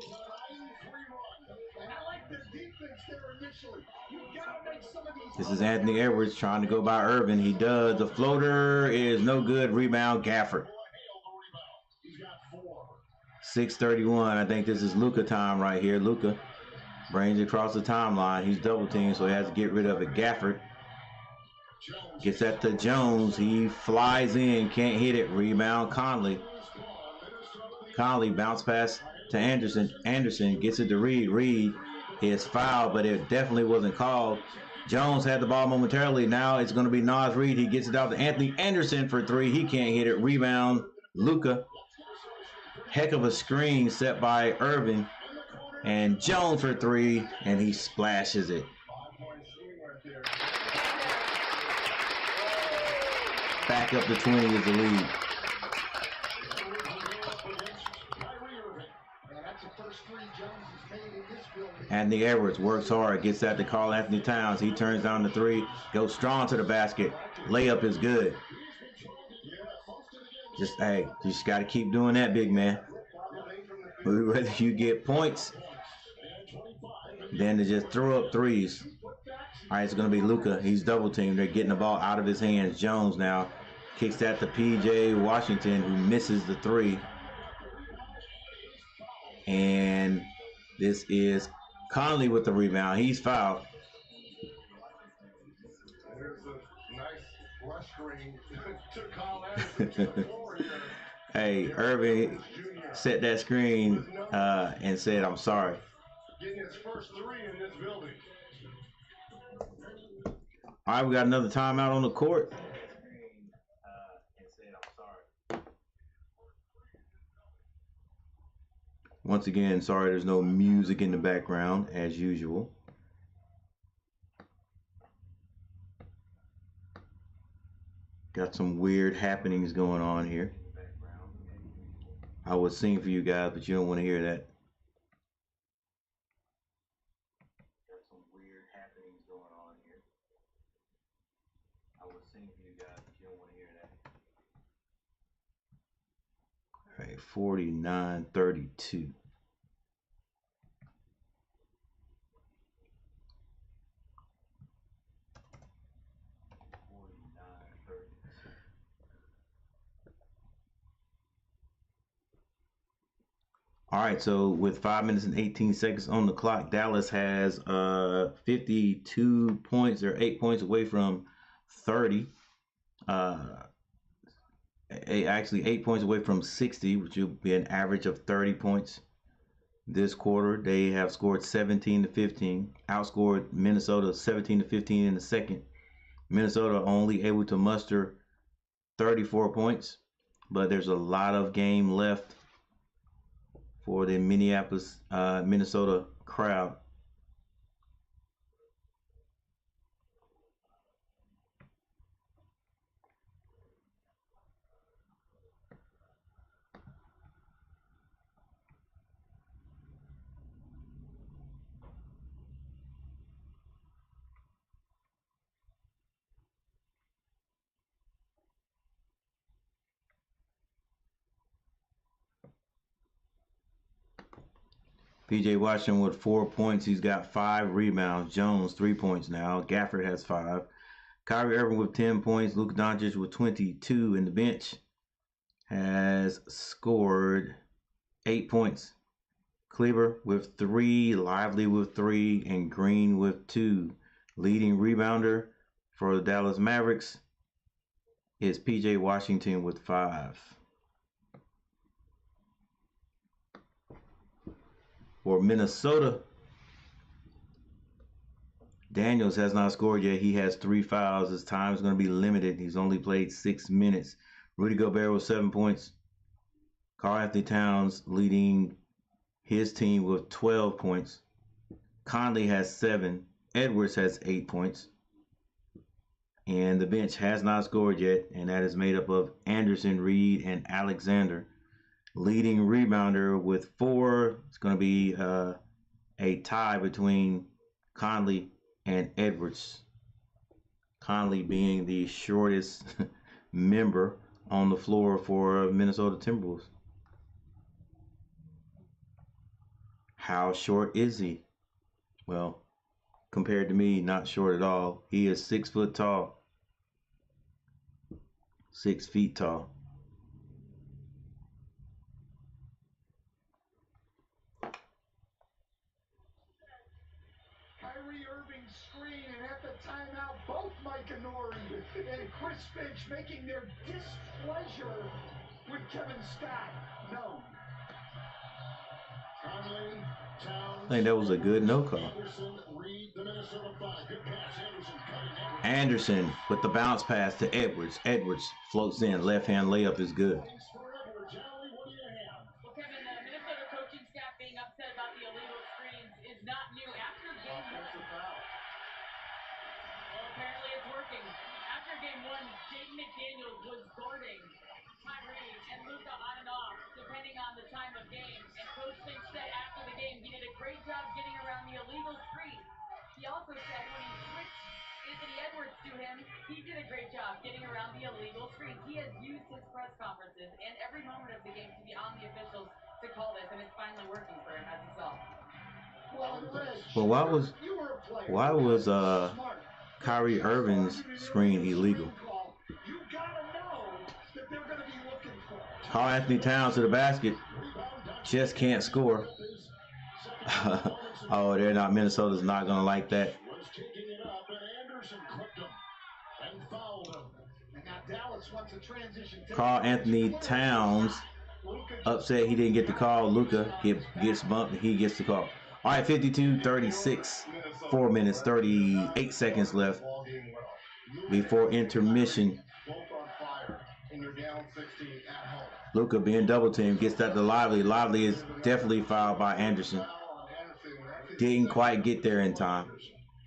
This is Anthony Edwards trying to go by Irving. He does. The floater is no good. Rebound, Gafford. 6:31. I think this is Luka time right here. Luka brings it across the timeline. He's double teamed, so he has to get rid of it. Gafford gets that to Jones. He flies in, can't hit it. Rebound, Conley. Conley bounce pass to Anderson. Anderson gets it to Reed. Reed is fouled, but it definitely wasn't called. Jones had the ball momentarily. Now it's going to be Naz Reid. He gets it out to Anthony Anderson for three. He can't hit it. Rebound, Luka. Heck of a screen set by Irving. And Jones for three, and he splashes it. Back up to 20 is the lead. Anthony Edwards works hard, gets that to Karl-Anthony Towns. He turns down the three, goes strong to the basket. Layup is good. Just got to keep doing that, big man. Whether you get points, than to just throw up threes. All right, it's going to be Luka. He's double teamed. They're getting the ball out of his hands. Jones now kicks that to P.J. Washington, who misses the three. And this is Conley with the rebound. He's fouled. There's a nice flush screen to Karl-Anthony. Hey, Irving set that screen and said, "I'm sorry." Getting his first three in this building. All right, we got another timeout on the court. Once again, sorry there's no music in the background as usual. Got some weird happenings going on here. I would sing for you guys, but you don't want to hear that. Got some weird happenings going on here. I would sing for you guys, but you don't want to hear that. All right, 49-32. All right, so with 5 minutes and 18 seconds on the clock, Dallas has 52 points. They're 8 points away from 30. Actually 8 points away from 60, which will be an average of 30 points this quarter. They have scored 17-15, outscored Minnesota 17-15 in the second. Minnesota only able to muster 34 points, but there's a lot of game left for the Minneapolis, Minnesota crowd. P.J. Washington with 4 points. He's got 5 rebounds. Jones, 3 points now. Gafford has 5. Kyrie Irving with 10 points. Luka Doncic with 22. And the bench has scored 8 points. Kleber with 3. Lively with 3. And Green with 2. Leading rebounder for the Dallas Mavericks is P.J. Washington with 5. For Minnesota, Daniels has not scored yet. He has 3 fouls. His time is going to be limited. He's only played 6 minutes. Rudy Gobert with 7 points. Karl-Anthony Towns leading his team with 12 points. Conley has 7. Edwards has 8 points. And the bench has not scored yet, and that is made up of Anderson, Reed, and Alexander. Leading rebounder with 4. It's going to be a tie between Conley and Edwards. Conley being the shortest member on the floor for Minnesota Timberwolves. How short is he? Well, compared to me, not short at all. He is 6 foot tall. 6 feet tall. Kyrie Irving screen, and at the timeout, both Mike Inori and Chris Finch making their displeasure with Kevin Scott known. I think that was a good no call. Anderson with the bounce pass to Edwards. Edwards floats in. Left hand layup is good. Well, Kevin, the Minnesota coaching staff being upset about the illegal screens is not new. After game 1, well, apparently it's working. After game 1, Jaden McDaniels was guarding Kyrie and Luka on and off, depending on the time of game. And Coach Finch said after the game he did a great job getting around the illegal screen. He also said when he switched Anthony Edwards to him, he did a great job getting around the illegal screen. He has used his press conferences and every moment of the game to be on the officials to call this, and it's finally working for him, as he saw. Well, why was Kyrie Irving's screen illegal? Karl-Anthony Towns to the basket. Just can't score. Oh, they're not. Minnesota's not going to like that. Karl-Anthony Towns upset he didn't get the call. Luka gets bumped. He gets the call. All right, 52-36. 4 minutes, 38 seconds left before intermission. Luka being double teamed gets that to Lively. Lively is definitely fouled by Anderson. Didn't quite get there in time.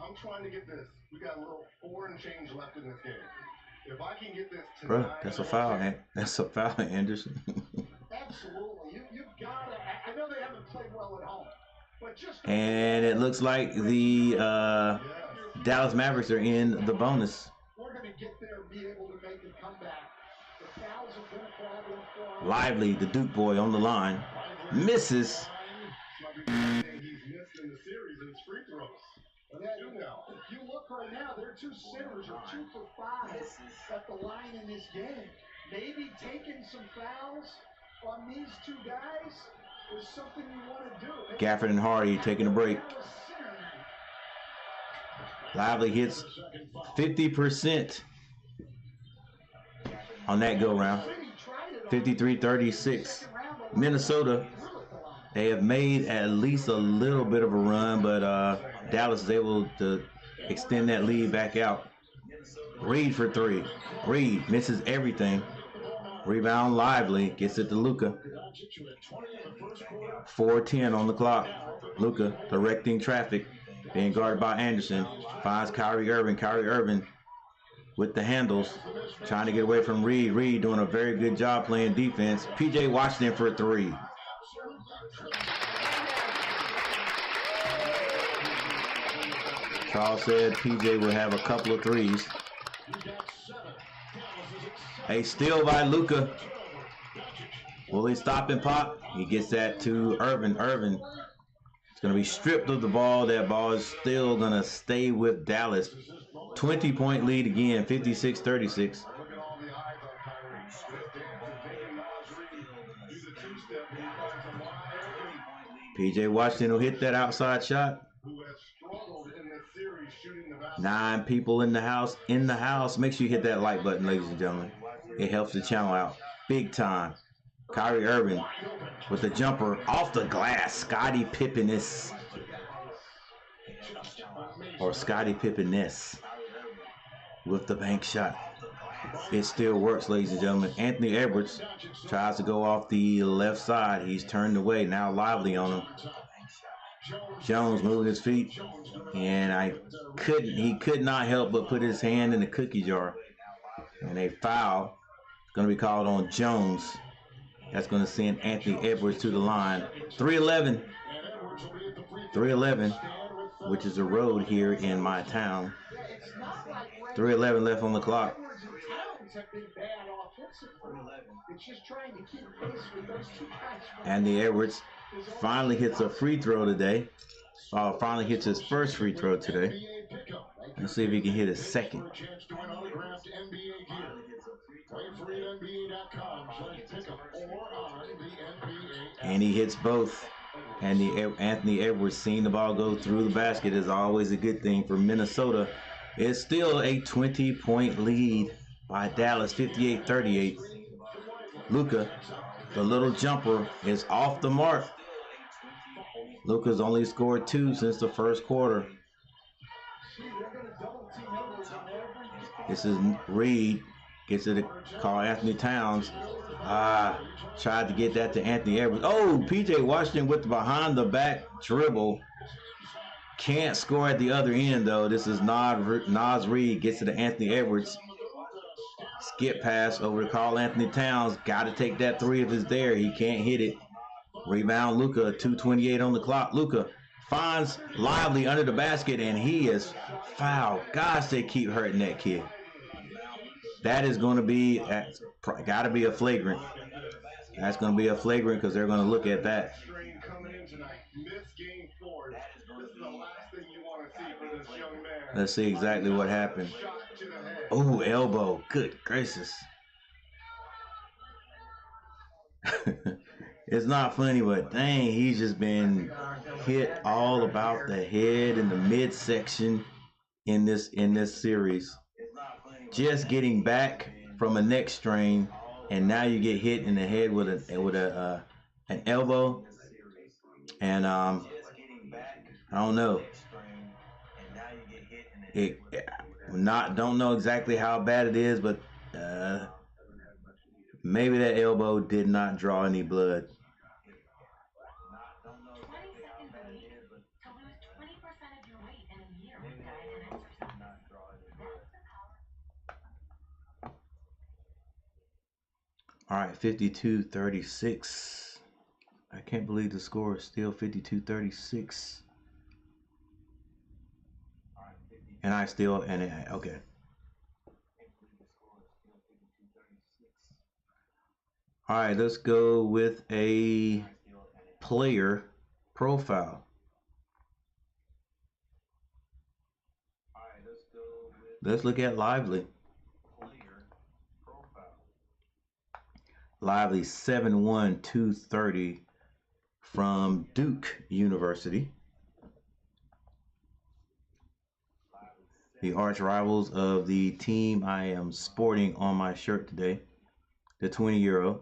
I'm trying to get this. We got a little 4 and change left in this game. If I can get this tonight, bro, that's a foul. That's a foul, Anderson. Absolutely. You've got to. I know they haven't played well at home, but just. And it looks like the Dallas Mavericks are in the bonus. We're going to get there and be able to make a comeback. The fouls have been a problem for. Lively, the Duke boy, on the line, misses. He's missed in the series in his free throws. If you look right now, their 2 sitters are 2 for 5 at the line in this game. Maybe taking some fouls on these 2 guys is something you want to do. Gafford and Hardy taking a break. Lively hits 50% on that go round. 53-36. Minnesota, they have made at least a little bit of a run, but Dallas is able to extend that lead back out. Reed for 3. Reed misses everything. Rebound Lively, gets it to Luka. 4:10 on the clock. Luka directing traffic, being guarded by Anderson. Finds Kyrie Irving. Kyrie Irving with the handles, trying to get away from Reed. Reed doing a very good job playing defense. P.J. Washington for 3. Charles said P.J. will have a couple of threes. A steal by Luka. Will he stop and pop? He gets that to Irvin. Irvin is going to be stripped of the ball. That ball is still going to stay with Dallas. 20-point lead again, 56-36. P.J. Washington will hit that outside shot. Who has struggled in this series shooting the basket. 9 people in the house. Make sure you hit that like button, ladies and gentlemen. It helps the channel out big time. Kyrie Irving with the jumper off the glass. Scottie Pippen-ness. Or Scottie Pippen-ness with the bank shot. It still works, ladies and gentlemen. Anthony Edwards tries to go off the left side. He's turned away. Now Lively on him. Jones moving his feet. And he could not help but put his hand in the cookie jar. And a foul is going to be called on Jones. That's going to send Anthony Edwards to the line. 3:11. 3:11, which is a road here in my town. 3:11 left on the clock. Anthony Edwards finally hits a free throw today. Finally hits his first free throw today. Let's see if he can hit his second. And he hits both. And Anthony Edwards seeing the ball go through the basket is always a good thing for Minnesota. It's still a 20-point lead by Dallas, 58-38. Luka, the little jumper, is off the mark. Luka's only scored 2 since the first quarter. This is Reed. Gets it to Karl-Anthony Towns. Tried to get that to Anthony Edwards. Oh, P.J. Washington with the behind-the-back dribble. Can't score at the other end, though. This is Naz Reid. Gets it to Anthony Edwards. Skip pass over to Karl-Anthony Towns. Got to take that 3 if it's there. He can't hit it. Rebound, Luka. 2:28 on the clock. Luka finds Lively under the basket, and he is fouled. Gosh, they keep hurting that kid. That is going to be, got to be a flagrant. That's going to be a flagrant because they're going to look at that. Let's see exactly what happened. Oh, elbow. Good gracious. It's not funny, but dang, he's just been hit all about the head and the midsection in this series. Just getting back from a neck strain, and now you get hit in the head with an elbow, and I don't know. Don't know exactly how bad it is, but maybe that elbow did not draw any blood. All right, 52-36. I can't believe the score is still 52-36. Okay. All right, let's go with a player profile. Let's look at Lively. Lively 7'1", 230 from Duke University. The arch rivals of the team I am sporting on my shirt today, the 20-year-old.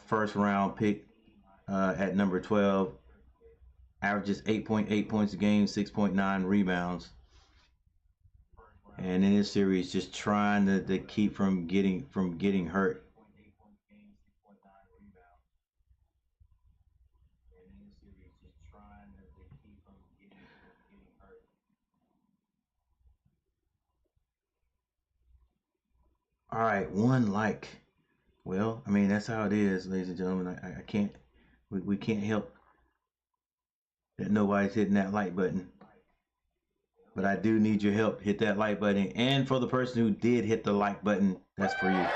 First round pick at number 12. Averages 8.8 points a game, 6.9 rebounds. And in this series, just trying to keep from getting hurt. All right, 1 like. Well, I mean, that's how it is, ladies and gentlemen. I can't, we can't help that nobody's hitting that like button. But I do need your help. Hit that like button. And for the person who did hit the like button, that's for you.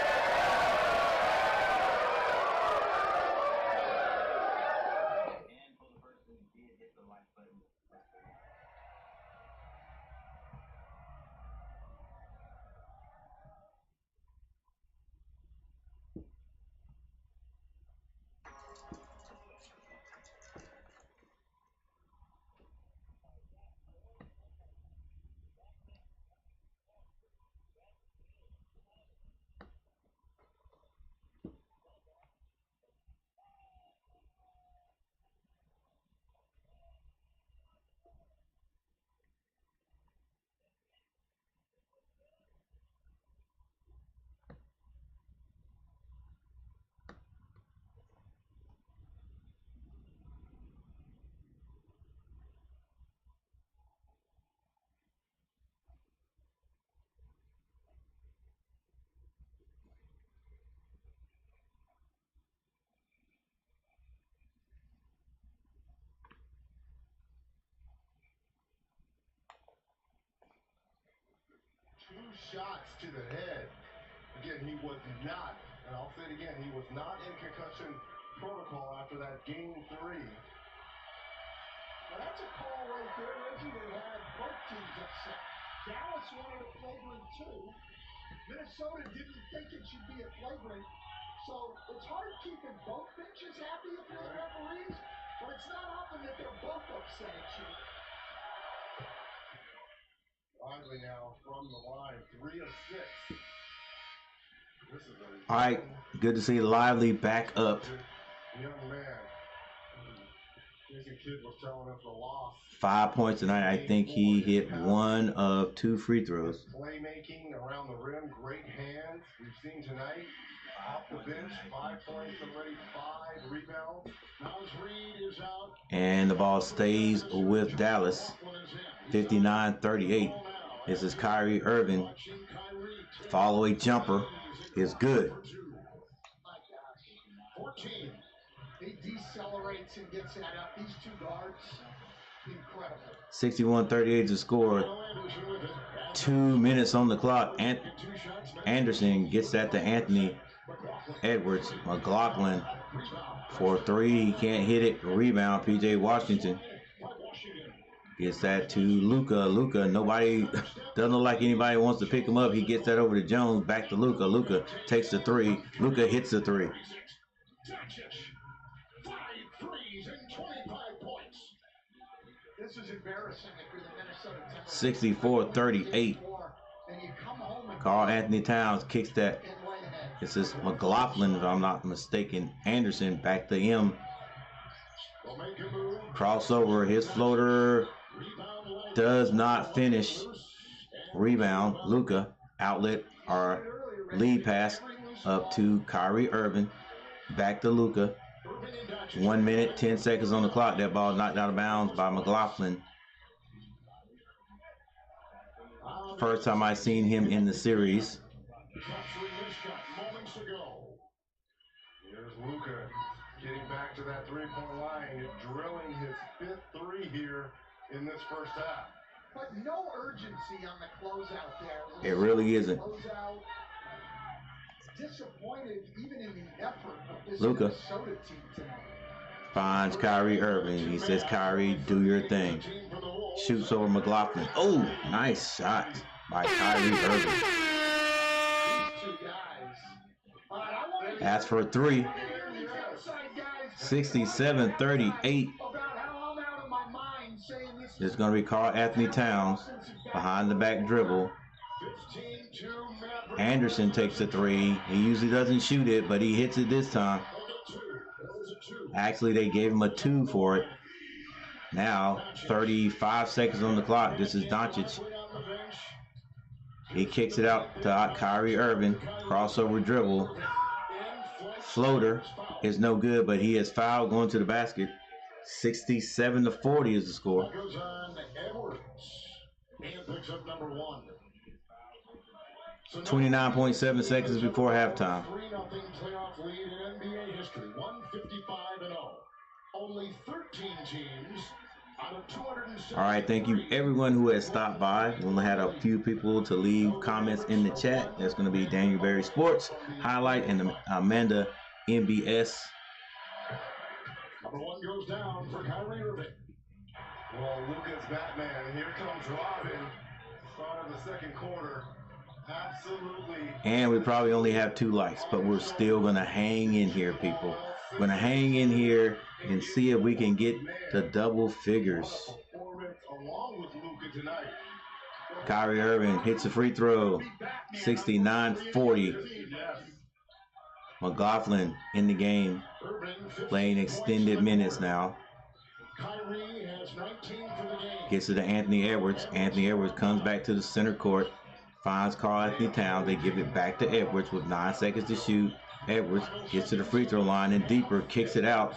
shots to the head. Again, he was not, and I'll say it again, he was not in concussion protocol after that game 3. Well, that's a call right there, Reggie, that had both teams upset. Dallas wanted a flagrant too. Minnesota didn't think it should be a flagrant. So it's hard keeping both benches happy if you're the referees, but it's not often that they're both upset at you. Lively now from the line, 3 of 6. This is a All right, good to see Lively back up. young man. Jason Kidd was telling us the loss. 5 points tonight. I think he hit 1 of 2 free throws. Playmaking around the rim, great hands. We've seen tonight off the bench, 5 points already, 5 rebounds. Miles Reed is out. And the ball stays with Dallas. 59-38. This is Kyrie Irving. Follow-away jumper is good. My gosh. 14. He decelerates and gets that up. These two guards, incredible. 61-38 to score. 2 minutes on the clock. Anderson gets that to Anthony Edwards. McLaughlin for 3. He can't hit it. Rebound. PJ Washington gets that to Luka. Luka, nobody, doesn't look like anybody wants to pick him up. He gets that over to Jones. Back to Luka. Luka takes the 3. Luka hits the 3. 5 threes and 25 points. This is embarrassing if you're the Minnesota Timberwolves. 64-38. Karl-Anthony Towns kicks that. This is McLaughlin, if I'm not mistaken. Anderson back to him. Crossover. His floater does not finish. Rebound. Luka. Outlet or lead pass up to Kyrie Irving. Back to Luka. 1 minute, 10 seconds on the clock. That ball knocked out of bounds by McLaughlin. First time I seen him in the series. Here's Luka getting back to that 3-point line, drilling his 5th 3 here in this first half. But no urgency on the closeout there. It really isn't. Closeout. Disappointed even in the effort of this Luka Minnesota team tonight. finds Kyrie Irving. He says, Kyrie, do your thing. Shoots over McLaughlin. Oh, nice shot by Kyrie Irving. These two guys. All right, I want to As for 3, hear these outside guys 67-38. about how I'm out of my mind saying this is It's going to be Karl-Anthony Towns behind the back dribble. 15-2 Mavericks. Anderson takes the 3. He usually doesn't shoot it, but he hits it this time. Actually, they gave him a 2 for it. Now, 35 seconds on the clock. This is Doncic. He kicks it out to Kyrie Irving. Crossover dribble. Floater is no good, but he is fouled going to the basket. 67-40 is the score. Goes on Edwards and picks up number 1. 29.7 seconds before halftime. 3-0 playoff lead in NBA history, 155-0. Only 13 teams out of 206. All right, thank you everyone who has stopped by. We only had a few people to leave comments in the chat. That's going to be Daniel Berry Sports Highlight and Amanda MBS. Number 1 goes down for Kyrie Irving. Well, Luka's Batman. Here comes Robin. Start of the second quarter. Absolutely. And we probably only have 2 likes, but we're still going to hang in here, people. We're going to hang in here and see if we can get to double figures. Along with Luka tonight. Kyrie Irving hits a free throw. 69-40. McLaughlin in the game, playing extended minutes now. Kyrie has 19 for the game. Gets it to Anthony Edwards. Anthony Edwards comes back to the center court. Finds Karl-Anthony Towns. They give it back to Edwards with 9 seconds to shoot. Edwards gets to the free throw line and deeper, kicks it out.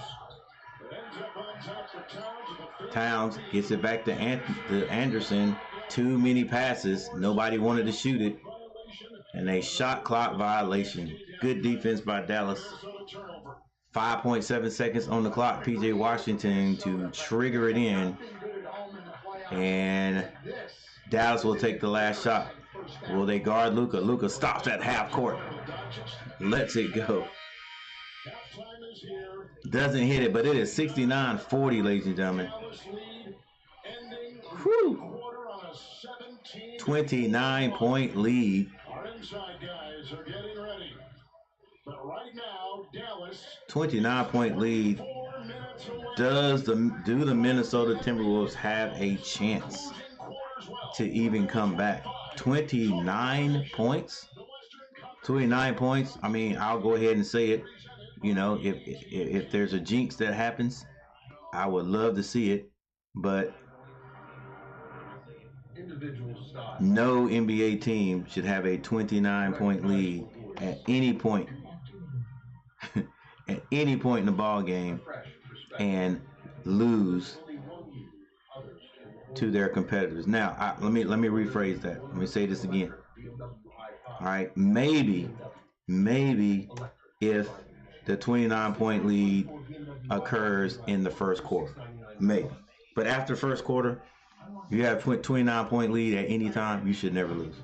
Towns gets it back to Anderson. Too many passes. Nobody wanted to shoot it. And a shot clock violation. Good defense by Dallas. 5.7 seconds on the clock. PJ Washington to trigger it in. And Dallas will take the last shot. Will they guard Luka? Luka stops at half court. Lets it go. Doesn't hit it, but it is 69-40, ladies and gentlemen. Whew. 29-point lead. Our inside guys are getting ready. But right now, Dallas 29-point lead. Do the Minnesota Timberwolves have a chance to even come back? 29 points? 29 points. I mean, I'll go ahead and say it. You know, if there's a jinx that happens, I would love to see it. But no NBA team should have a 29-point lead at any point. At any point in the ball game and lose to their competitors. Now, let me rephrase that. Let me say this again. All right, maybe if the 29-point lead occurs in the first quarter, maybe. But after first quarter, you have 29-point lead at any time, you should never lose.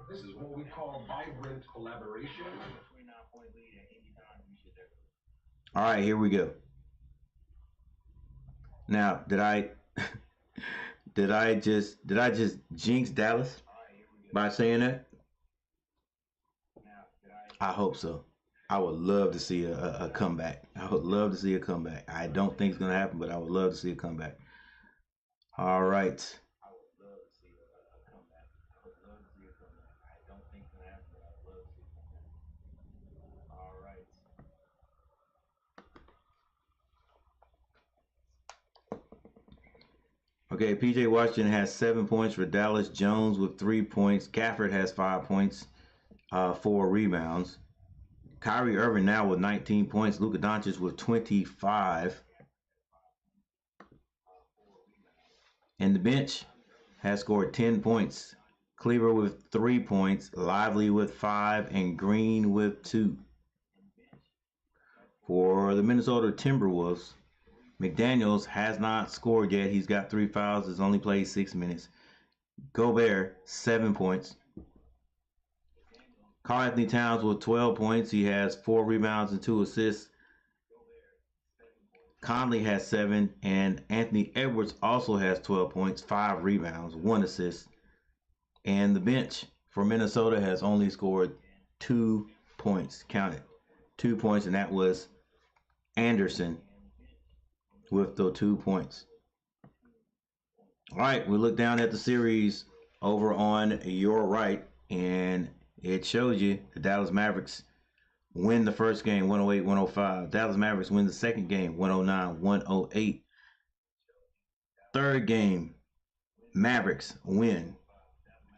This is what we call vibrant collaboration. All right, here we go. Now, did I just jinx Dallas by saying that? I hope so. I would love to see a comeback. I would love to see a comeback. I don't think it's going to happen, but I would love to see a comeback. All right. Okay, PJ Washington has 7 points for Dallas. Jones with 3 points. Gafford has 5 points, 4 rebounds. Kyrie Irving now with 19 points. Luka Doncic with 25. And the bench has scored 10 points. Cleaver with 3 points. Lively with 5. And Green with 2. For the Minnesota Timberwolves, McDaniels has not scored yet. He's got 3 fouls. Has only played 6 minutes. Gobert, 7 points. Karl-Anthony Towns with 12 points. He has 4 rebounds and 2 assists. Conley has 7. And Anthony Edwards also has 12 points, 5 rebounds, 1 assist. And the bench for Minnesota has only scored 2 points. Count it. 2 points, and that was Anderson with the 2 points. All right, we look down at the series over on your right, and it shows you the Dallas Mavericks win the first game 108-105. Dallas Mavericks win the second game 109-108. Third game, Mavericks win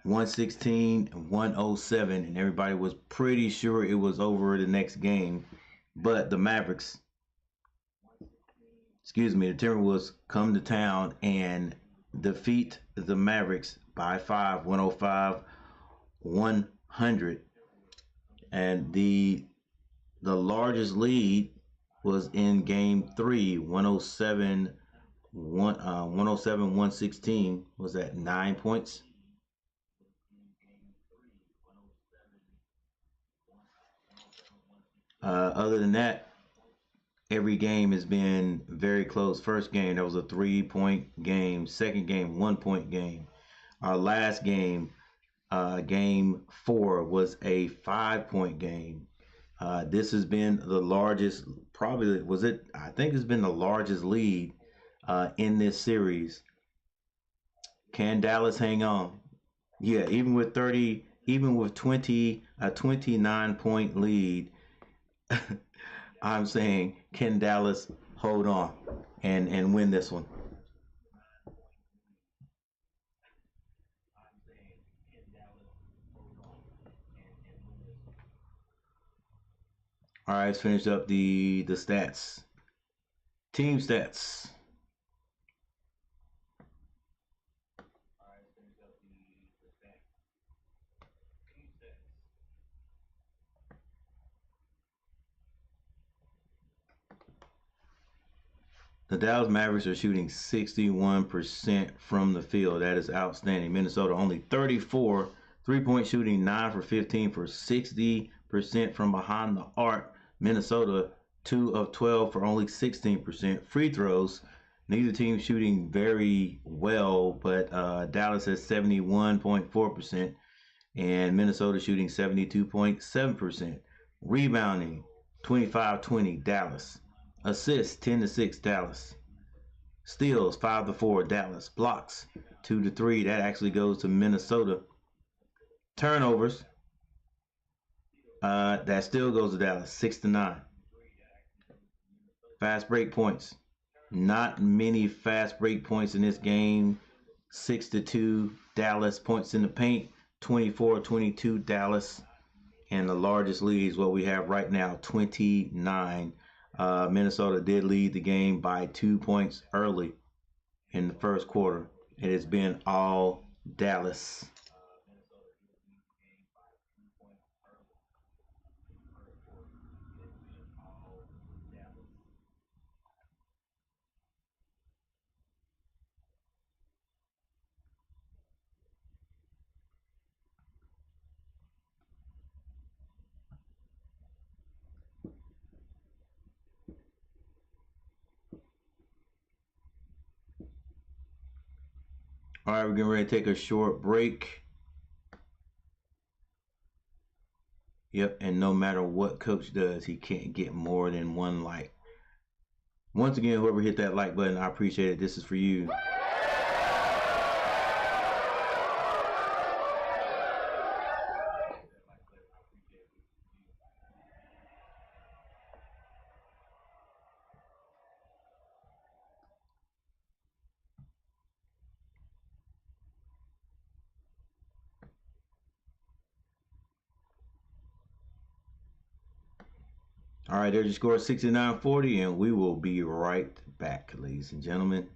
116-107, and everybody was pretty sure it was over the next game, but the Timberwolves come to town and defeat the Mavericks by 5, 105-100. And the largest lead was in game 3, 107-116. Was that 9 points? Other than that, every game has been very close. First game, that was a 3-point game. Second game, 1-point game. Our last game, game 4, was a 5-point game. This has been the largest, I think it's been the largest lead in this series. Can Dallas hang on? Yeah, even with a 29-point lead, I'm saying, can Dallas hold on and win this one? All right, let's finish up the stats. Team stats. The Dallas Mavericks are shooting 61% from the field. That is outstanding. Minnesota only 34. 3-point shooting, 9 for 15 for 60% from behind the arc. Minnesota 2 of 12 for only 16%. Free throws, neither team shooting very well, but Dallas has 71.4% and Minnesota shooting 72.7%. Rebounding, 25-20 Dallas. Assists, 10-6 Dallas. Steals, 5-4 Dallas. Blocks, 2-3. That actually goes to Minnesota. Turnovers, that still goes to Dallas, 6-9. Fast break points, not many fast break points in this game. 6-2 Dallas. Points in the paint, 24-22 Dallas. And the largest lead is what we have right now, 29. Minnesota did lead the game by 2 points early in the first quarter. It has been all Dallas. All right, we're getting ready to take a short break. Yep, and no matter what coach does, he can't get more than one like. Once again, whoever hit that like button, I appreciate it. This is for you. All right, there's your score, 69-40, and we will be right back, ladies and gentlemen.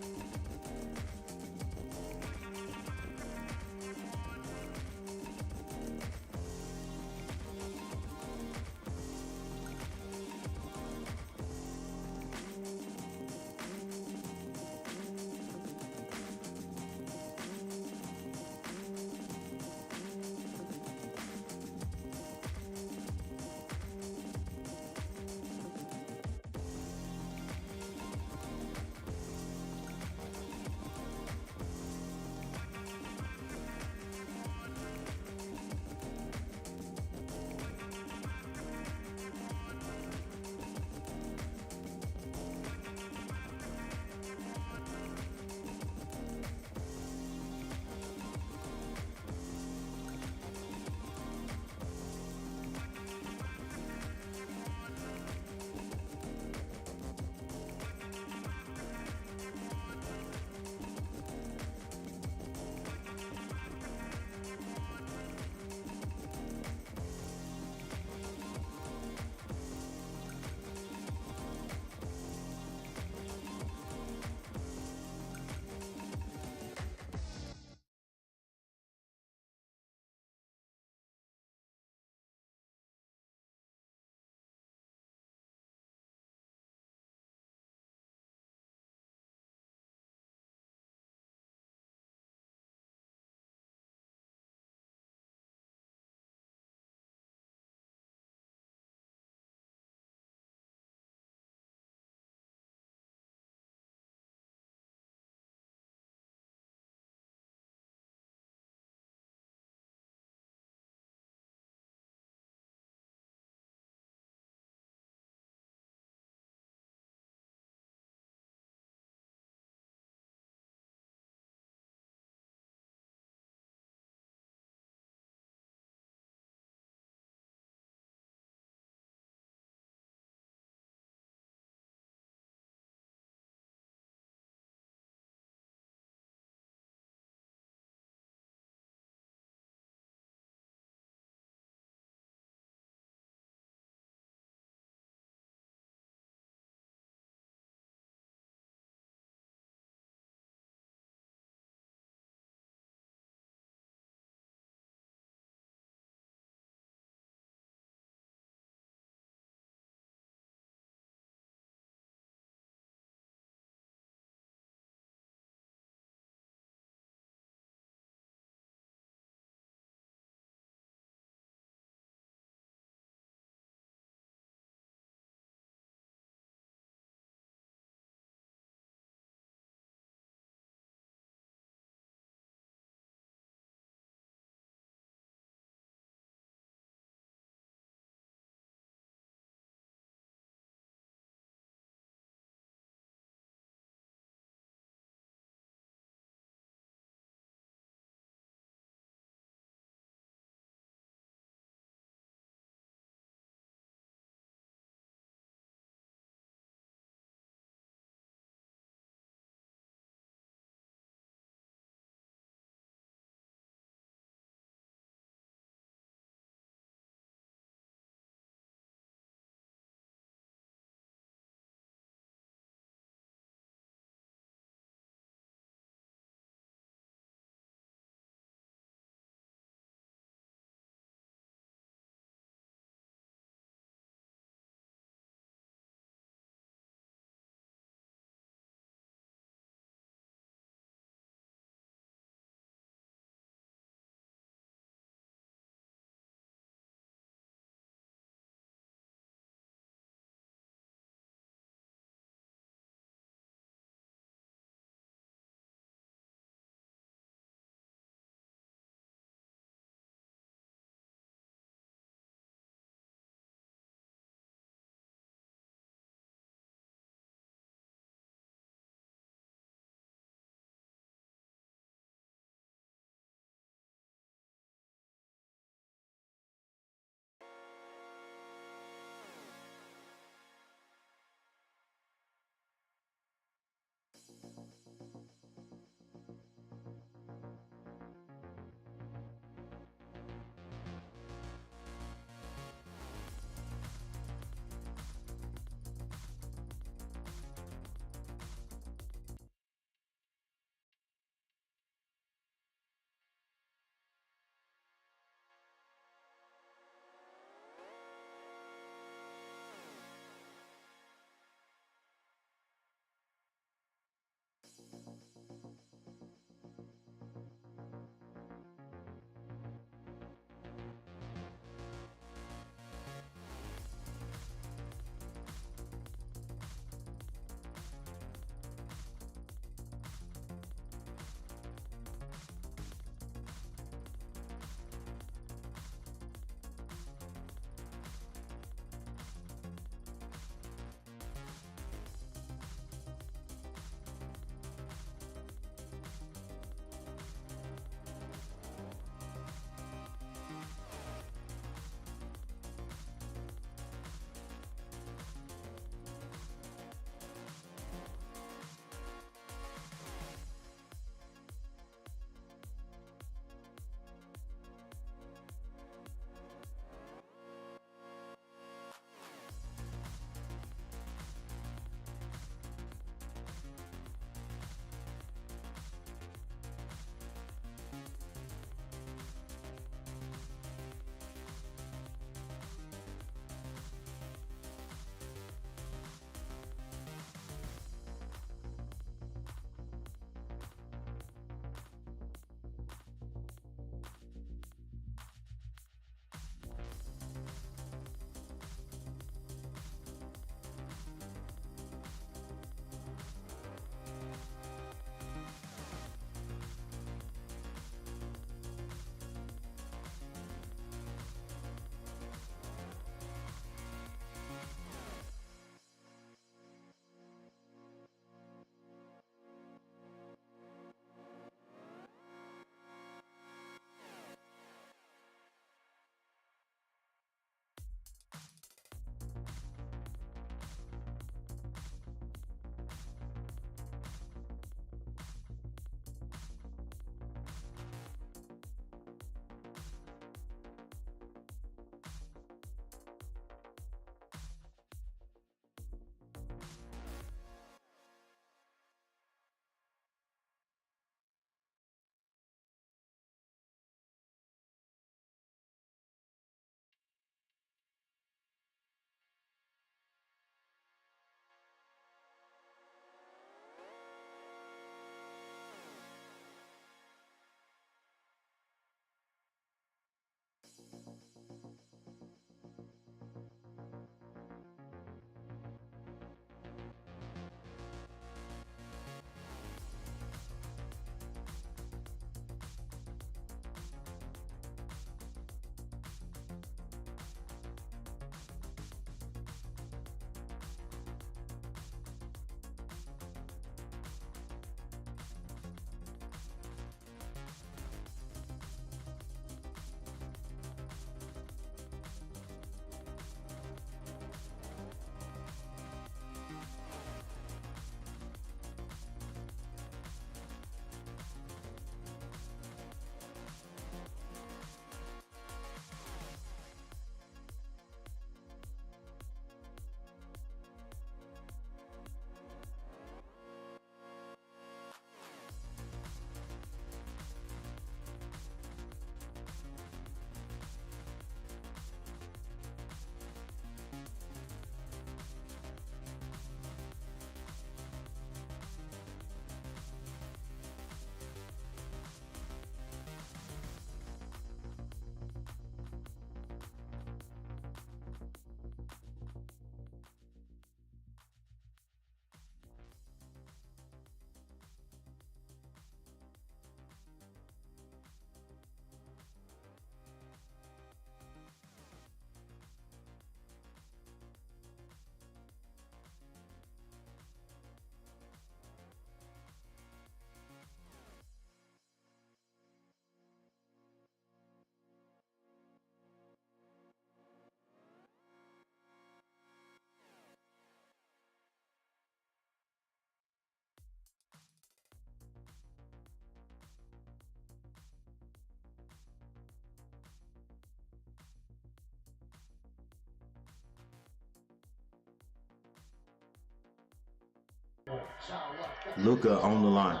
Luka on the line.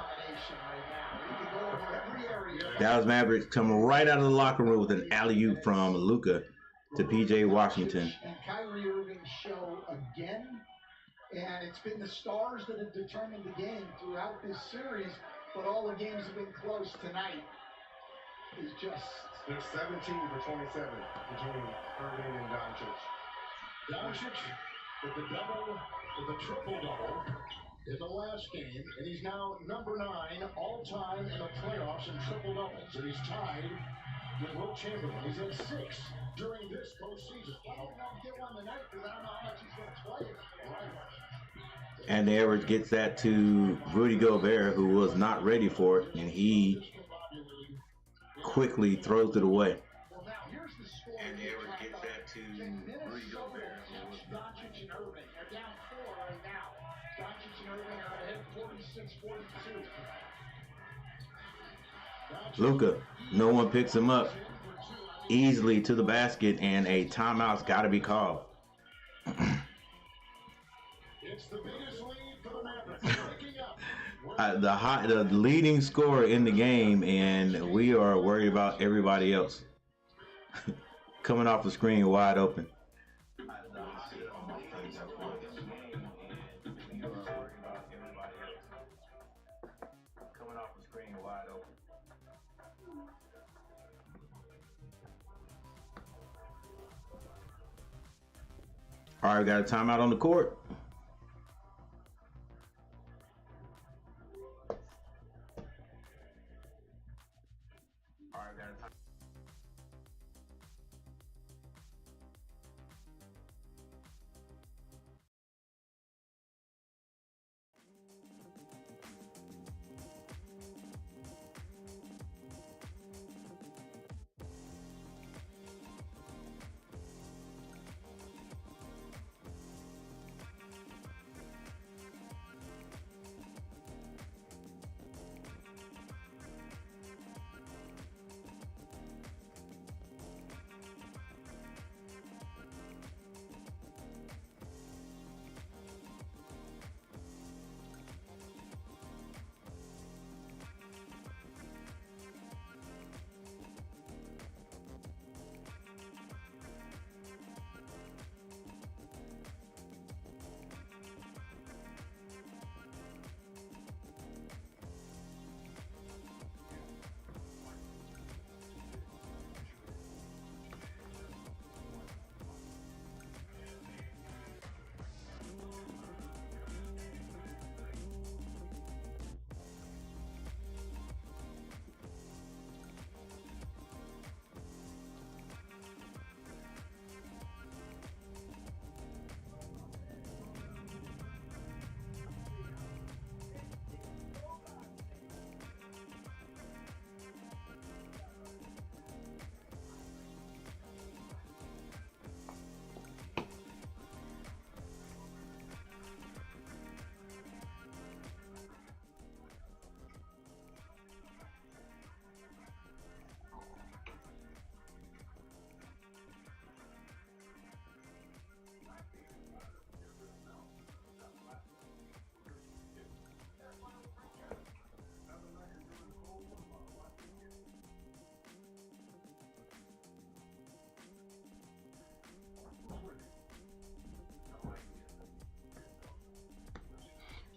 Dallas Mavericks come right out of the locker room with an alley-oop from Luka to P.J. Washington. And Kyrie Irving's show again. And it's been the stars that have determined the game throughout this series, but all the games have been close. Tonight is just... They're 17 for 27 between Irving and Doncic. Doncic with the triple-double in the last game, and he's now number 9 all-time in the playoffs in triple-doubles, and he's tied with Will Chamberlain. He's at 6 during this postseason. I don't know if he'll get one tonight because I don't know how much he's going to play. Right. And Edwards gets that to Rudy Gobert, who was not ready for it, and he quickly throws it away. Well, now here's the score. And Edwards gets that to Rudy Gobert. Doncic and Irving are down 4 right now. Doncic and Irving are ahead 46-42. Luka, no one picks him up easily to the basket, and a timeout's got to be called. It's the biggest lead for the Mavericks. The leading scorer in the game, and we are worried about everybody else. Coming off the screen wide open. All right, got a timeout on the court.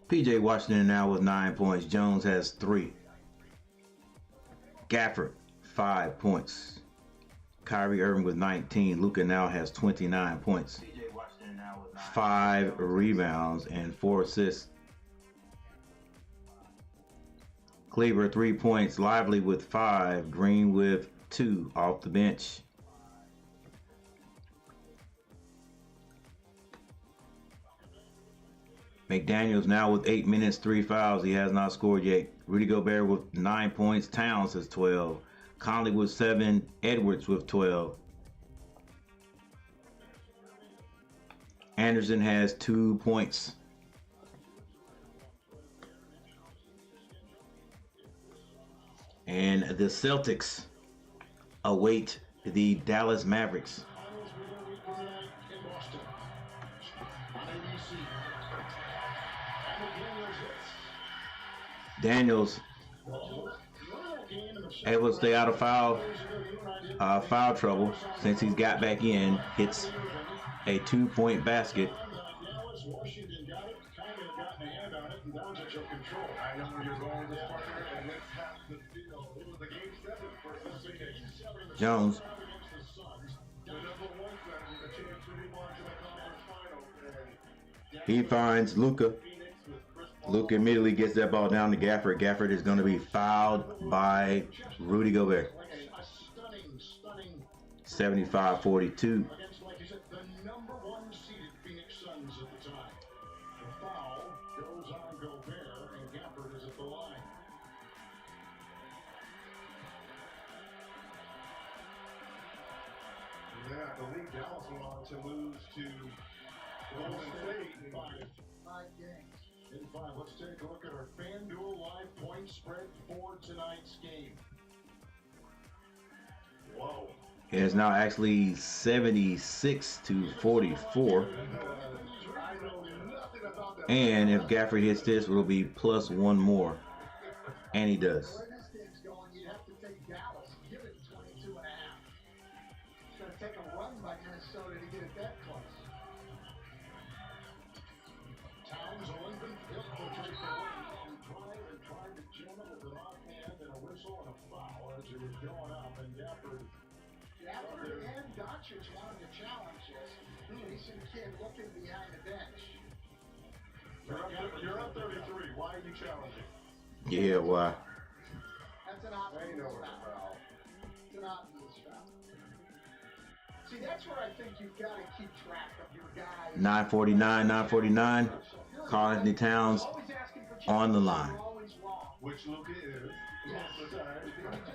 P.J. Washington now with 9 points. Jones has 3. Gafford, 5 points. Kyrie Irving with 19. Luka now has 29 points. 5 rebounds and 4 assists. Kleber, 3 points. Lively with 5. Green with 2 off the bench. McDaniels now with 8 minutes, 3 fouls. He has not scored yet. Rudy Gobert with 9 points. Towns has 12. Conley with 7. Edwards with 12. Anderson has 2 points. And the Celtics await the Dallas Mavericks. Daniels able to stay out of foul trouble since he's got back in. Hits a 2-point basket. Washington got it, kind of got a hand on it, and now it's your control. I know where you're going with this partner, and let's have the deal. It was the game 7 versus Phoenix. Jones. The number 1 fan with a chance to move on to the conference final. He finds Luka. Luka immediately gets that ball down to Gafford. Gafford is going to be fouled by Rudy Gobert. 75-42. Yeah, I believe Dallas went on to lose to Golden State in 5 games. In 5, let's take a look at our FanDuel live point spread for tonight's game. Whoa. It is now actually 76-44. And if Gafford hits this, it'll be plus 1 more. And he does. Take a run by Minnesota to get it that close. Towns on the field for Drake and tried to jam it with an offhand and a whistle and a foul as it was going up, and Gafford and Doncic wanted to challenge this. Decent kid looking behind the bench. You're up 33. Why are you challenging? Yeah, why? That's an obvious foul. It's an obvious foul. See, that's where I think you've got to keep track of your guys. 9:49. Karl-Anthony Towns on the line. Which Luka is.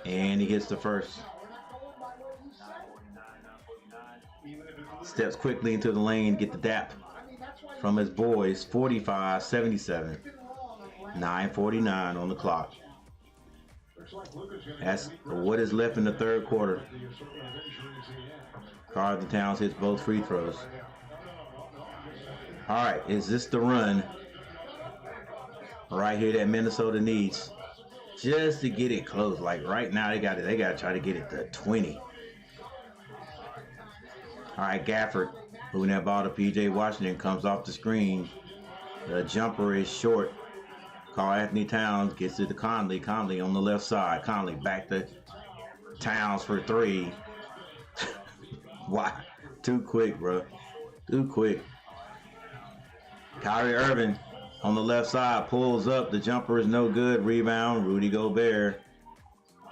And he gets the first. Steps quickly into the lane, get the dap from his boys. 45-77. 9:49 on the clock. That's what is left in the third quarter. Karl-Anthony Towns hits both free throws. All right, is this the run right here that Minnesota needs just to get it close? Like right now, they got to try to get it to 20. All right, Gafford moving that ball to P.J. Washington, comes off the screen. The jumper is short. Karl-Anthony Towns gets it to Conley. Conley on the left side. Conley back to Towns for 3. Why? Too quick, bro. Too quick. Kyrie Irving on the left side pulls up. The jumper is no good. Rebound. Rudy Gobert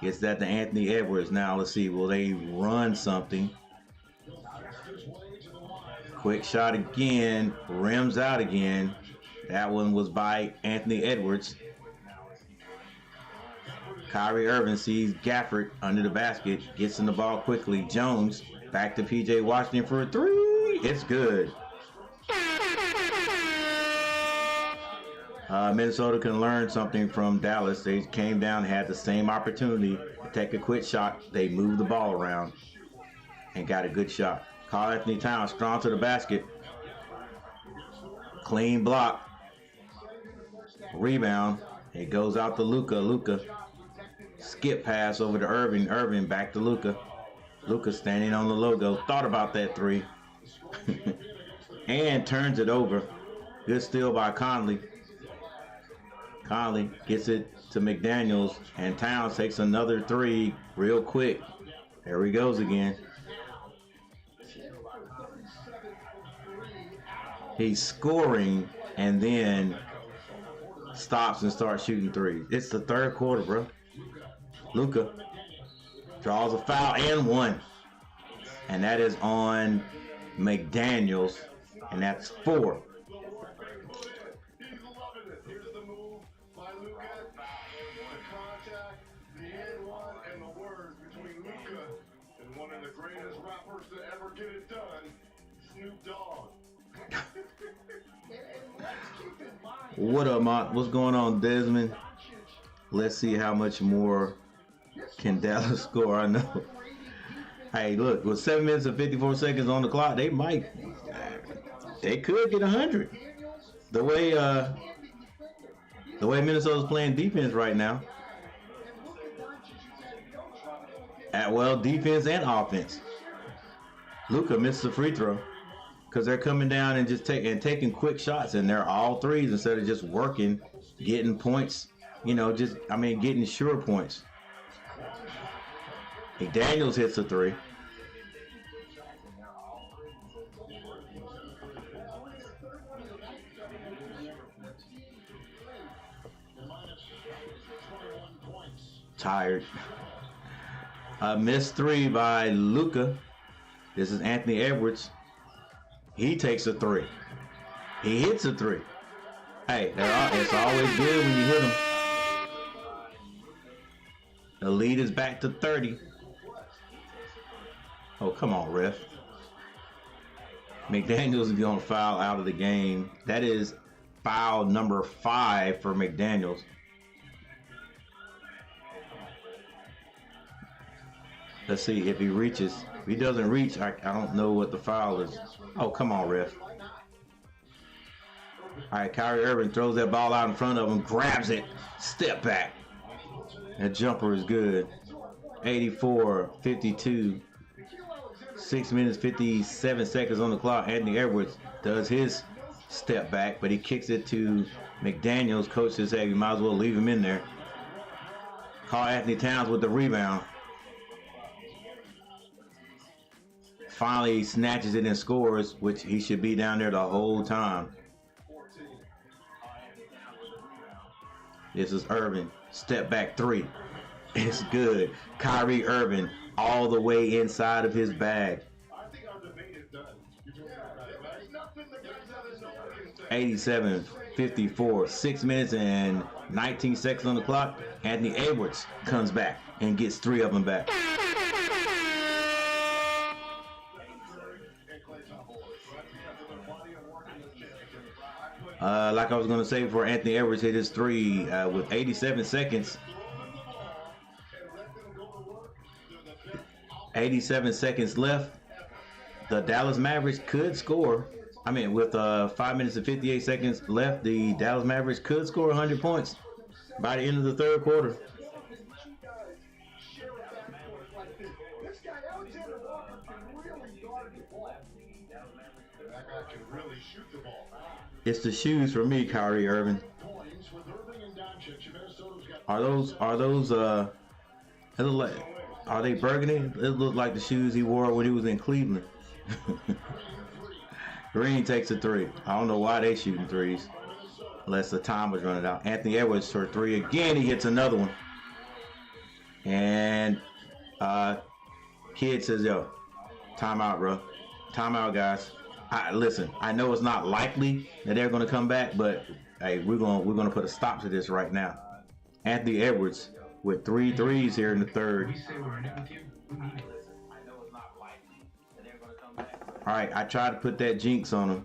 gets that to Anthony Edwards. Now let's see. Will they run something? Quick shot again. Rims out again. That one was by Anthony Edwards. Kyrie Irving sees Gafford under the basket. Gets in the ball quickly. Jones back to P.J. Washington for a 3. It's good. Minnesota can learn something from Dallas. They came down, had the same opportunity to take a quick shot. They moved the ball around and got a good shot. Karl-Anthony Towns strong to the basket. Clean block. Rebound. It goes out to Luka. Luka. Skip pass over to Irving. Irving back to Luka. Luka standing on the logo. Thought about that 3. And turns it over. Good steal by Conley. Conley gets it to McDaniels. And Towns takes another 3 real quick. There he goes again. He's scoring and then stops and starts shooting 3s. It's the third quarter, bro. Luka draws a foul and 1. And that is on McDaniels. And that's 4. He's loving it. Here's the move by Luka. The contact, the N1, and the words between Luka and one of the greatest rappers to ever get it done, Snoop Dogg. What up, Mont? What's going on, Desmond? Let's see how much more can Dallas score. I know. Hey, look, with 7 minutes and 54 seconds on the clock, they could get 100. The way The way Minnesota's playing defense right now. Well, defense and offense. Luka missed the free throw because they're coming down and just taking quick shots, and they're all threes instead of just working, getting points. You know, getting sure points. McDaniels hits a three. Tired. A missed three by Luka. This is Anthony Edwards. He takes a three. He hits a three. Hey, it's always good when you hit them. The lead is back to 30. Oh, come on, ref. McDaniels is going to foul out of the game. That is foul number 5 for McDaniels. Let's see if he reaches. If he doesn't reach, I don't know what the foul is. Oh, come on, ref. All right, Kyrie Irving throws that ball out in front of him, grabs it, step back. That jumper is good. 84-52. 6 minutes, 57 seconds on the clock. Anthony Edwards does his step back, but he kicks it to McDaniels. Coach says, hey, you might as well leave him in there. Karl-Anthony Towns with the rebound. Finally, he snatches it and scores, which he should be down there the whole time. This is Irving. Step back three. It's good. Kyrie Irving all the way inside of his bag. 87-54. 6 minutes and 19 seconds on the clock. Anthony Edwards comes back and gets 3 of them back. Like I was going to say, before Anthony Edwards hit his 3 with 87 seconds. 87 seconds left. The Dallas Mavericks could score. I mean, with 5 minutes and 58 seconds left, the Dallas Mavericks could score 100 points by the end of the third quarter. It's the shoes for me, Kyrie Irving. Are they burgundy? It looks like the shoes he wore when he was in Cleveland. Green takes a 3. I don't know why they shooting 3s unless the time was running out. Anthony Edwards for 3 again. He hits another one. And kid says, yo, timeout, bro. Timeout, guys. Listen, I know it's not likely that they're going to come back, but hey, we're going to put a stop to this right now. Anthony Edwards with 3 threes here in the third. All right, I tried to put that jinx on him.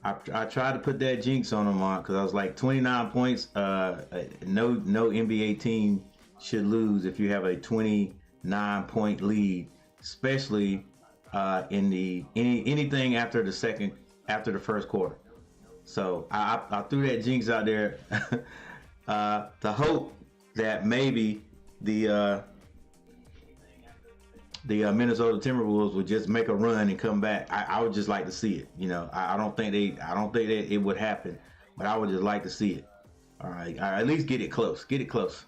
I tried to put that jinx on him because I was like 29 points. No NBA team should lose if you have a 29-point lead, especially in anything after the first quarter. So I threw that jinx out there to hope that maybe the Minnesota Timberwolves would just make a run and come back. I would just like to see it. You know, I don't think that it would happen, but I would just like to see it. All right, at least get it close. Get it close.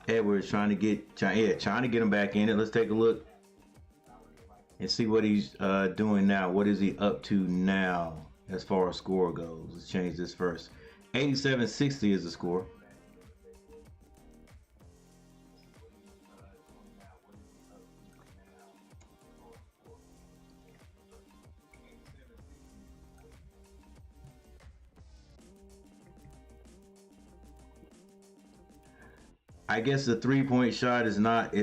Edwards trying to get him back in it. Let's take a look and see what he's doing now. What is he up to now as far as score goes? Let's change this first. 87-60 is the score. I guess the 3-point shot is not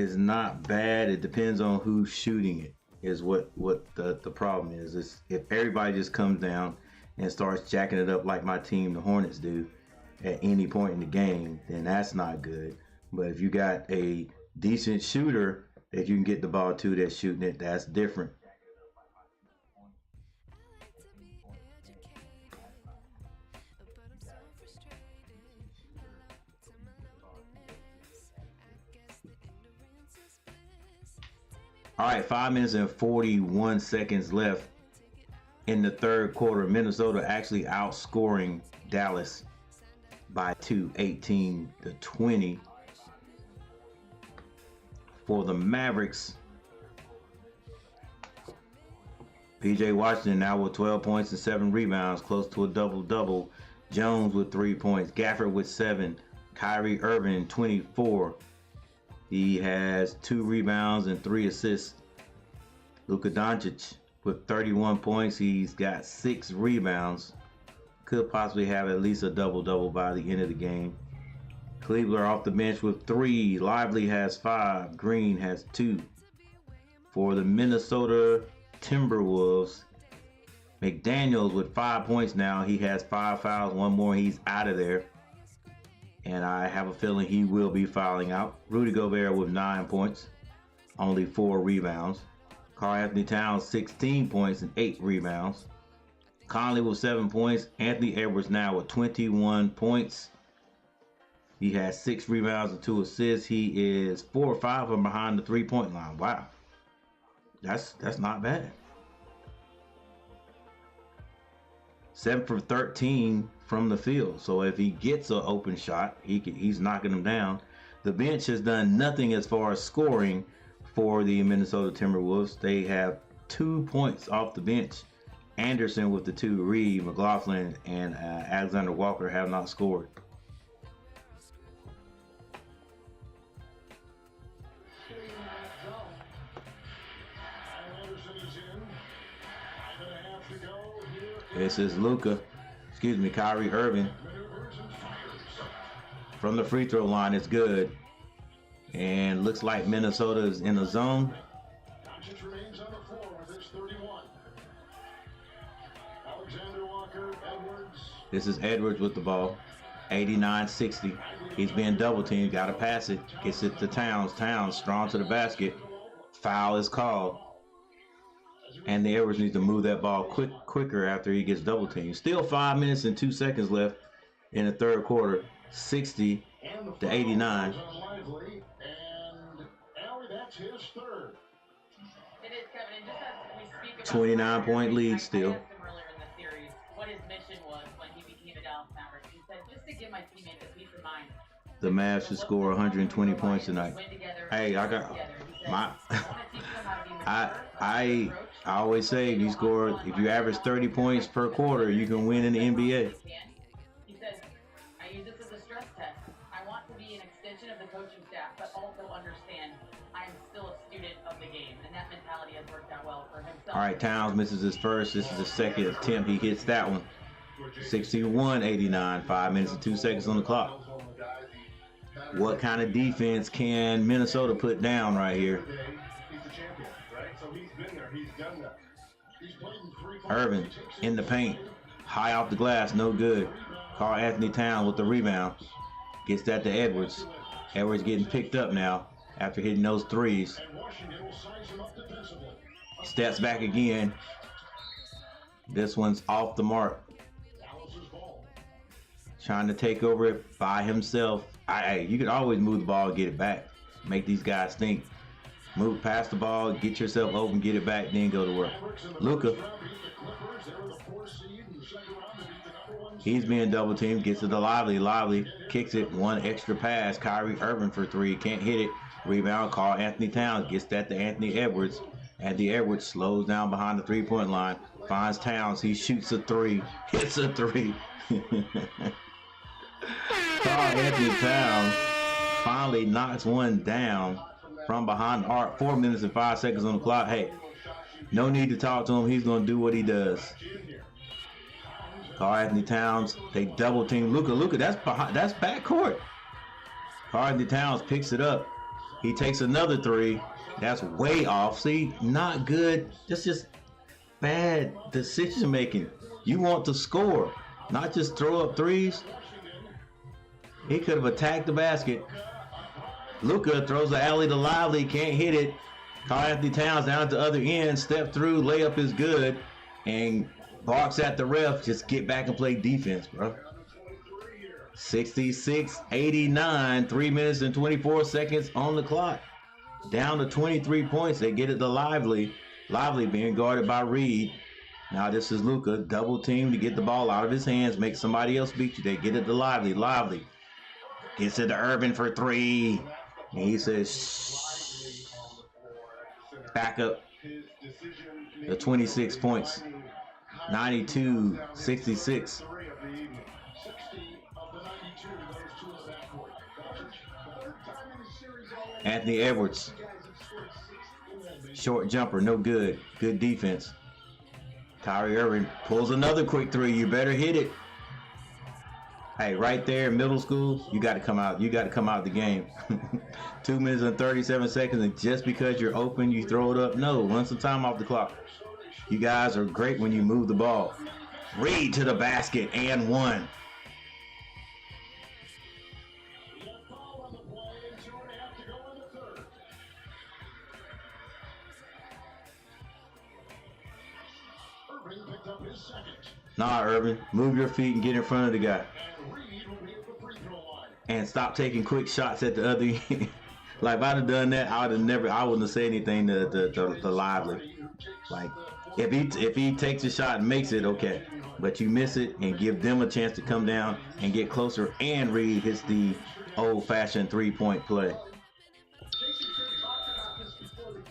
bad. It depends on who's shooting it. Is what the problem is. If everybody just comes down and starts jacking it up like my team, the Hornets, do at any point in the game, then that's not good. But if you got a decent shooter that you can get the ball to that's shooting it, that's different. All right, 5 minutes and 41 seconds left in the third quarter. Minnesota actually outscoring Dallas by 2, 18-20. For the Mavericks, PJ Washington now with 12 points and 7 rebounds, close to a double-double. Jones with 3 points, Gafford with 7, Kyrie Irving 24. He has 2 rebounds and 3 assists. Luka Doncic with 31 points. He's got 6 rebounds. Could possibly have at least a double-double by the end of the game. Cleveland off the bench with 3. Lively has 5. Green has 2. For the Minnesota Timberwolves, McDaniels with 5 points now. He has 5 fouls. 1 more, he's out of there. And I have a feeling he will be fouling out. Rudy Gobert with 9 points, only 4 rebounds. Karl-Anthony Towns 16 points and 8 rebounds. Conley with 7 points. Anthony Edwards now with 21 points. He has 6 rebounds and 2 assists. He is 4 or 5 from behind the 3-point line. Wow, that's not bad. 7 for 13 from the field. So if he gets an open shot, he's knocking them down. The bench has done nothing as far as scoring for the Minnesota Timberwolves. They have 2 points off the bench. Anderson with the 2, Reed, McLaughlin, and Alexander Walker have not scored. This is Kyrie Irving. From the free throw line, it's good. And looks like Minnesota is in the zone. This is Edwards with the ball. 89-60. He's being double teamed. Got to pass it. Gets it to Towns. Towns strong to the basket. Foul is called. And the Edwards needs to move that ball quicker after he gets double teamed. Still 5 minutes and 2 seconds left in the third quarter. 60-89. 29-point lead still. What his mission was when he became a Dallas Maverick. He said, just to give my teammates a peace of mind. The Mavs should score 120 points tonight. Hey, I got my. I always say if you average 30 points per quarter, you can win in the NBA. He said, I use this as a stress test. I want to be an extension of the coaching staff, but also understand I am still a student of the game, and that mentality has worked out well for himself. All right, Towns misses his first. This is the second attempt. He hits that one. 61-89. 5 minutes and 2 seconds on the clock. What kind of defense can Minnesota put down right here? Irving in the paint. High off the glass, no good. Karl-Anthony Towns with the rebound. Gets that to Edwards. Edwards getting picked up now after hitting those threes. Steps back again. This one's off the mark. Trying to take over it by himself. You can always move the ball and get it back. Make these guys think. Move past the ball, get yourself open, get it back, then go to work. Luka. He's being double teamed, gets it to Lively. Lively kicks it, 1 extra pass. Kyrie Irving for 3, can't hit it. Rebound, Karl-Anthony Towns gets that to Anthony Edwards. Anthony Edwards slows down behind the 3-point line. Finds Towns, he shoots a 3, hits a 3. Karl-Anthony Towns finally knocks one down from behind the arc. 4 minutes and 5 seconds on the clock. Hey, no need to talk to him. He's going to do what he does. Karl-Anthony Towns, they double team Luka. Luka, that's backcourt. Karl-Anthony Towns picks it up. He takes another 3. That's way off. See, not good. Just bad decision making. You want to score, not just throw up threes. He could have attacked the basket. Luka throws the alley to Lively, can't hit it. Karl-Anthony Towns down at the other end, step through, layup is good, and barks at the ref. Just get back and play defense, bro. 66-89, 3 minutes and 24 seconds on the clock. Down to 23 points. They get it to Lively. Lively being guarded by Reed. Now this is Luka. Double team to get the ball out of his hands. Make somebody else beat you. They get it to Lively. Lively gets it to Irvin for three. And he says, shh. Back up the 26 points. 92-66. Anthony Edwards. Short jumper, no good. Good defense. Kyrie Irving pulls another quick three. You better hit it. Hey, right there, middle school, you got to come out. You got to come out the game. 2 minutes and 37 seconds, and just because you're open, you throw it up. No, run some time off the clock. You guys are great when you move the ball. Reed to the basket and one. Nah, Irvin, move your feet and get in front of the guy. And stop taking quick shots at the other end. Like, if I'd have done that, I wouldn't have said anything to Lively. Like, if he takes a shot and makes it, okay. But you miss it and give them a chance to come down and get closer, and Reed hits the old-fashioned three-point play.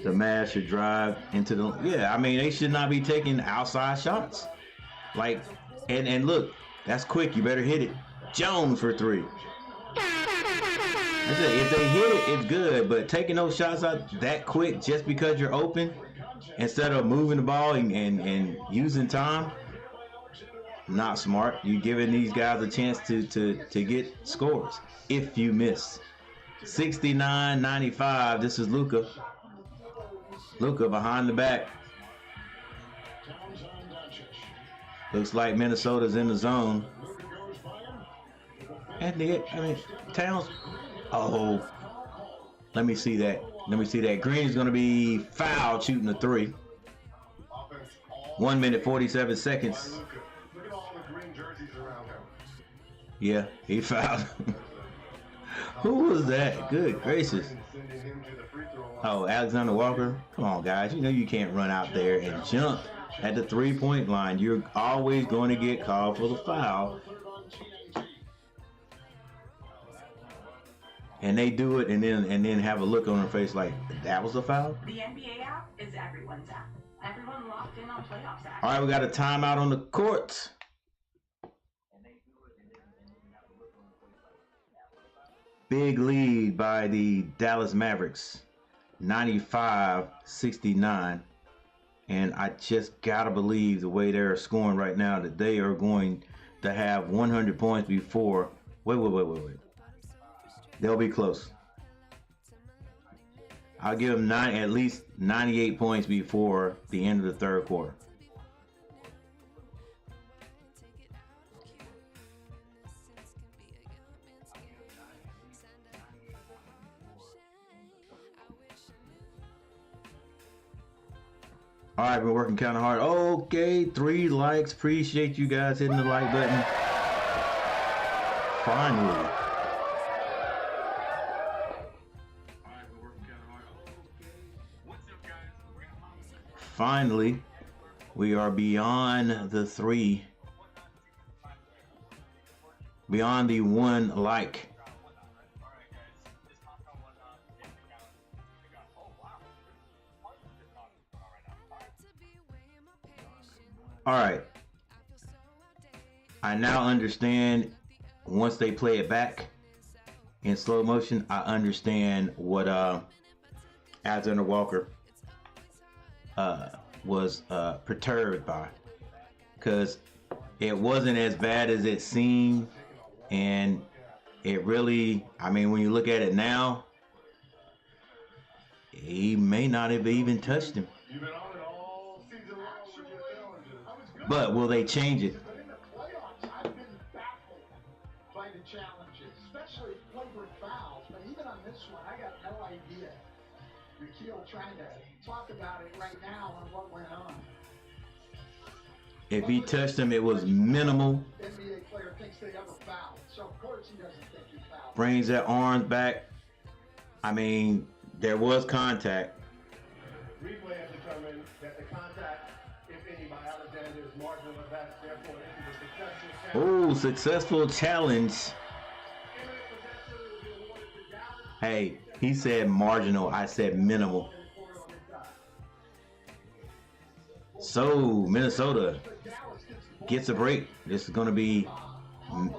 The Mavs should drive into the... Yeah, I mean, they should not be taking outside shots. Like, and look, that's quick. You better hit it. Jones for three. If they hit it, it's good. But taking those shots out that quick just because you're open, instead of moving the ball and using time, not smart. You're giving these guys a chance to get scores if you miss. 69-95. This is Luka. Luka behind the back. Looks like Minnesota's in the zone. Towns. Oh, let me see that. Green's going to be fouled shooting the three. 1 minute, 47 seconds. Yeah, he fouled. Who was that? Good gracious. Oh, Alexander Walker. Come on, guys. You know you can't run out there and jump at the three-point line. You're always going to get called for the foul. And they do it and then have a look on their face like, that was a foul? The NBA app is everyone's app. Everyone locked in on playoffs action. All right, we got a timeout on the court. Big lead by the Dallas Mavericks. 95-69. And I just gotta believe the way they're scoring right now that they are going to have 100 points before. Wait. They'll be close. I'll give them at least 98 points before the end of the third quarter. All right, been working kind of hard. Okay, 3 likes. Appreciate you guys hitting the like button. Finally. Finally, we are beyond the 3. Beyond the 1 like. All right. I now understand once they play it back in slow motion, I understand what Alexander Walker was perturbed by, because it wasn't as bad as it seemed, and it really, I mean, when you look at it now, he may not have even touched him. But will they change it? But in the playoffs, I've been baffled by the challenges, especially flagrant fouls. But even on this one, I got no idea. Nikhil trying to talk about it right now on what went on. If he touched him, it was minimal. NBA player thinks they ever fouled, so of course he doesn't think he fouled. Brings that arms back. I mean, There was contact. Replay has determined that the contact, if any, by Alexander is marginal at best. Therefore, this is a successful challenge. Oh, successful challenge. Hey, he said marginal. I said minimal. So, Minnesota gets a break. This is going to be,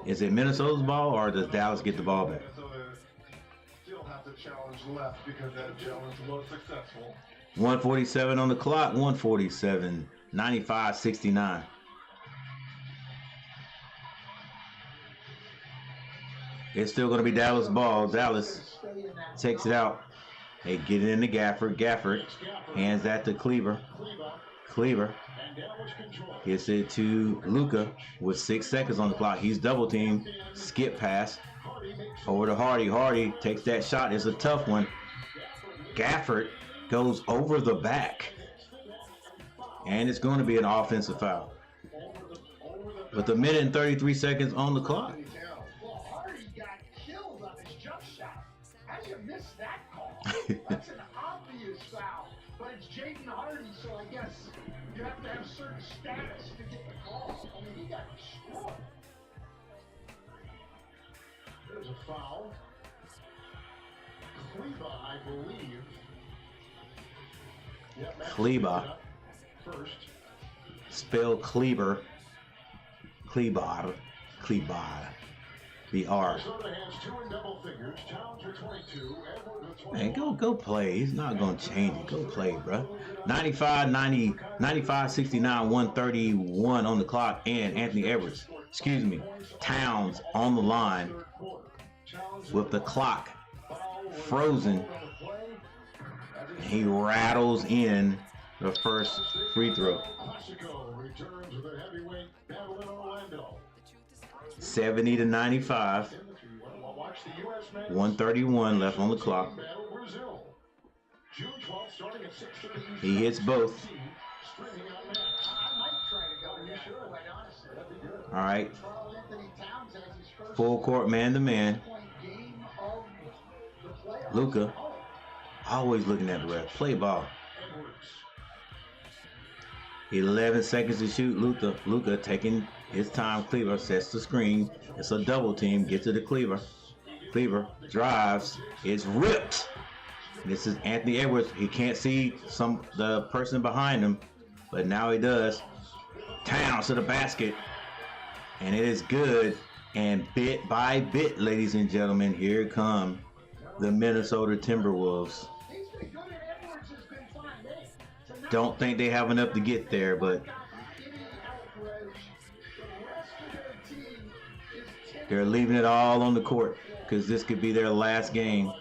is it Minnesota's ball or does Dallas get the ball back? Still have the challenge left because that challenge was successful. 147 on the clock, 147, 95-69. It's still going to be Dallas ball. Dallas takes it out. They get it into Gafford. Gafford hands that to Kleber. Kleber gets it to Luka with 6 seconds on the clock. He's double teamed. Skip pass over to Hardy. Hardy takes that shot. It's a tough one. Gafford goes over the back. And it's going to be an offensive foul. With a minute and 33 seconds on the clock. Well, Hardy got killed on his jump shot. How do you miss that call? That's an obvious foul. But it's Jaden Hardy, so I guess you have to have certain status to get the call. I mean, he got destroyed. There's a foul. Kleber, I believe. Yep, Kleber. First. Spell Kleber. Kleber. Kleber. The R. Man, go play. He's not going to change it. Go play, bro. 95-69, 131 on the clock. And Anthony Edwards, Towns on the line with the clock frozen. He rattles in the first free throw. 70-95. 131 left on the clock. He hits both. All right. Full court man to man. Luka. Always looking at the ref. Play ball. 11 seconds to shoot. Luka taking his time. Kleber sets the screen. It's a double team. Gets to the Kleber. Kleber drives. It's ripped. This is Anthony Edwards. He can't see the person behind him, but now he does. Towns to the basket. And it is good. And bit by bit, ladies and gentlemen, here come the Minnesota Timberwolves. Don't think they have enough to get there, but they're leaving it all on the court because this could be their last game. All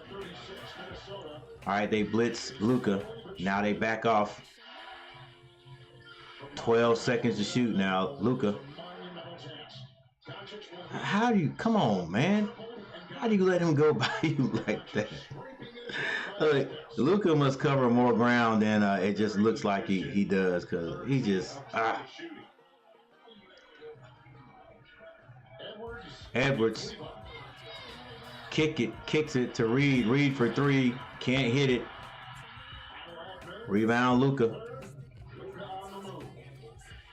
right, they blitz Luka. Now they back off. 12 seconds to shoot now. Luka. How do you, come on, man. How do you let him go by you like that? Luka must cover more ground than it just looks like he does, because he just Edwards kicks it to Reed. Reed for three, can't hit it. Rebound Luka.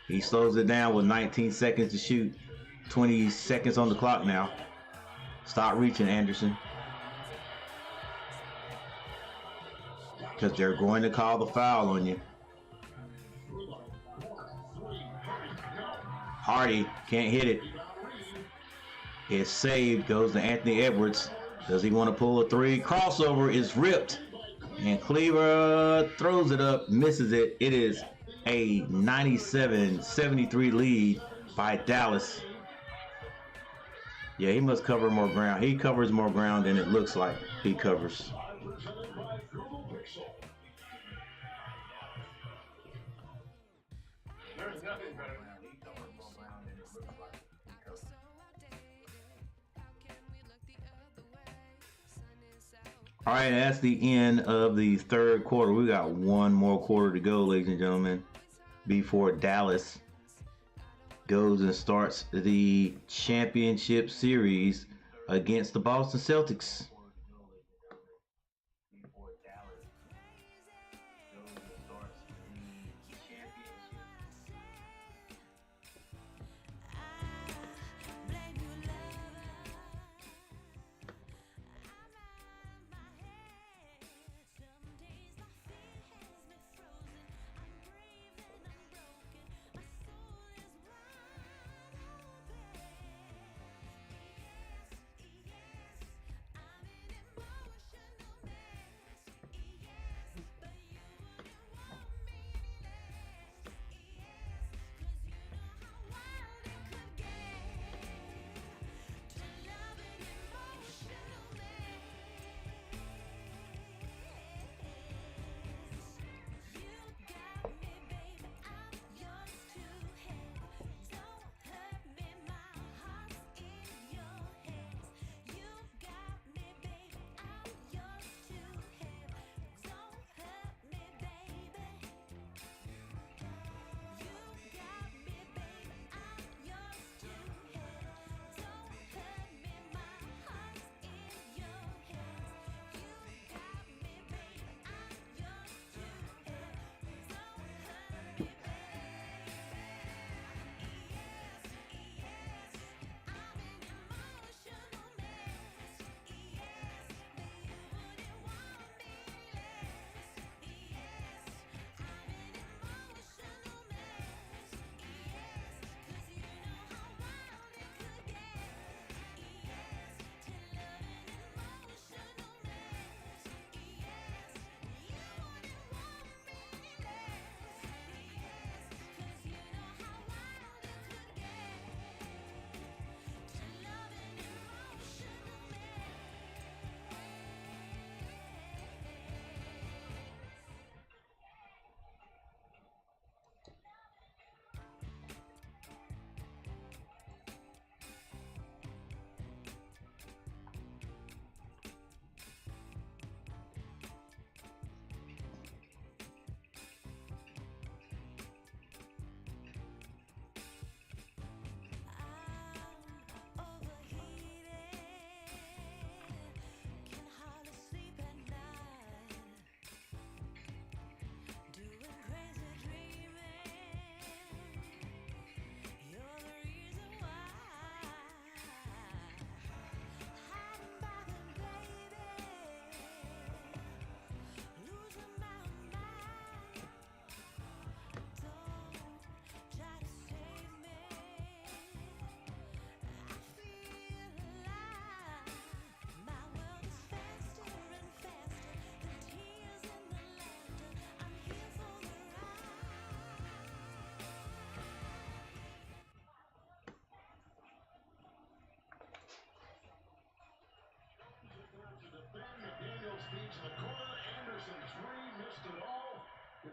He slows it down with 19 seconds to shoot. 20 seconds on the clock now. Stop reaching, Anderson. Because they're going to call the foul on you. Hardy can't hit it. It's saved. Goes to Anthony Edwards. Does he want to pull a three? Crossover is ripped. And Kleber throws it up. Misses it. It is a 97-73 lead by Dallas. Yeah, he must cover more ground. He covers more ground than it looks like he covers. All right, that's the end of the third quarter. We got one more quarter to go, ladies and gentlemen, before Dallas goes and starts the championship series against the Boston Celtics.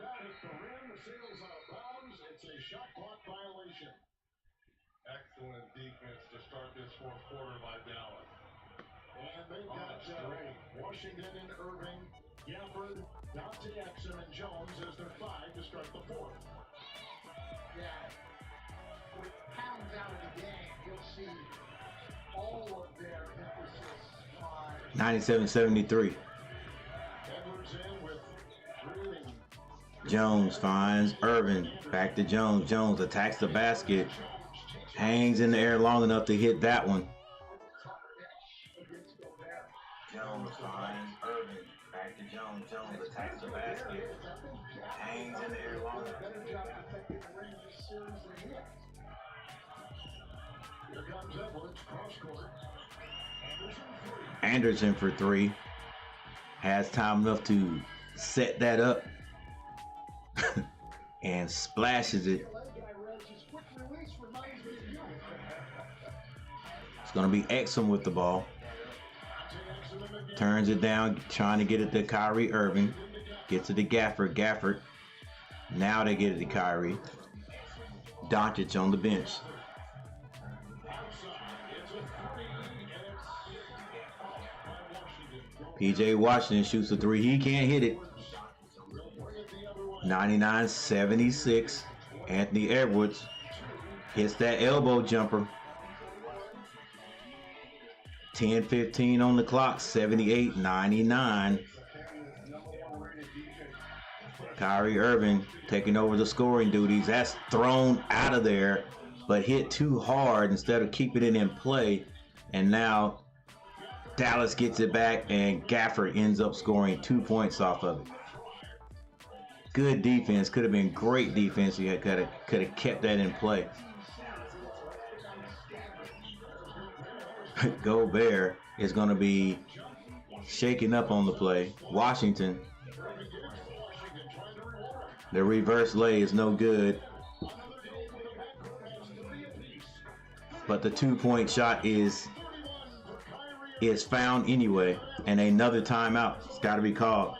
That hit the rim. The sails out of bounds. It's a shot clock violation. Excellent defense to start this fourth quarter by Dallas. And they've got Washington and Irving, Gafford, Dante Exum, and Jones as their 5 to start the fourth. Yeah. With pounds out of the game, you'll see all of their emphasis on 97-73. Edwards in with Green. Jones finds Irvin. Back to Jones. Jones attacks the basket. Hangs in the air long enough to hit that one. Jones finds Irvin. Back to Jones. Jones attacks the basket. Hangs in the air long enough. Here comes Edwards, cross court. Anderson for 3. Has time enough to set that up. And splashes it. It's going to be Exum with the ball. Turns it down, trying to get it to Kyrie Irving. Gets it to Gafford. Gafford. Now they get it to Kyrie. Doncic on the bench. PJ Washington shoots a 3. He can't hit it. 99-76. Anthony Edwards hits that elbow jumper. 10:15 on the clock. 78-99. Kyrie Irving taking over the scoring duties. That's thrown out of there, but hit too hard instead of keeping it in play. And now Dallas gets it back, and Gafford ends up scoring 2 points off of it. Good defense. Could have been great defense. You could have kept that in play. Gobert is going to be shaking up on the play. Washington. The reverse lay is no good. But the 2-point shot is found anyway. And another timeout's got to be called.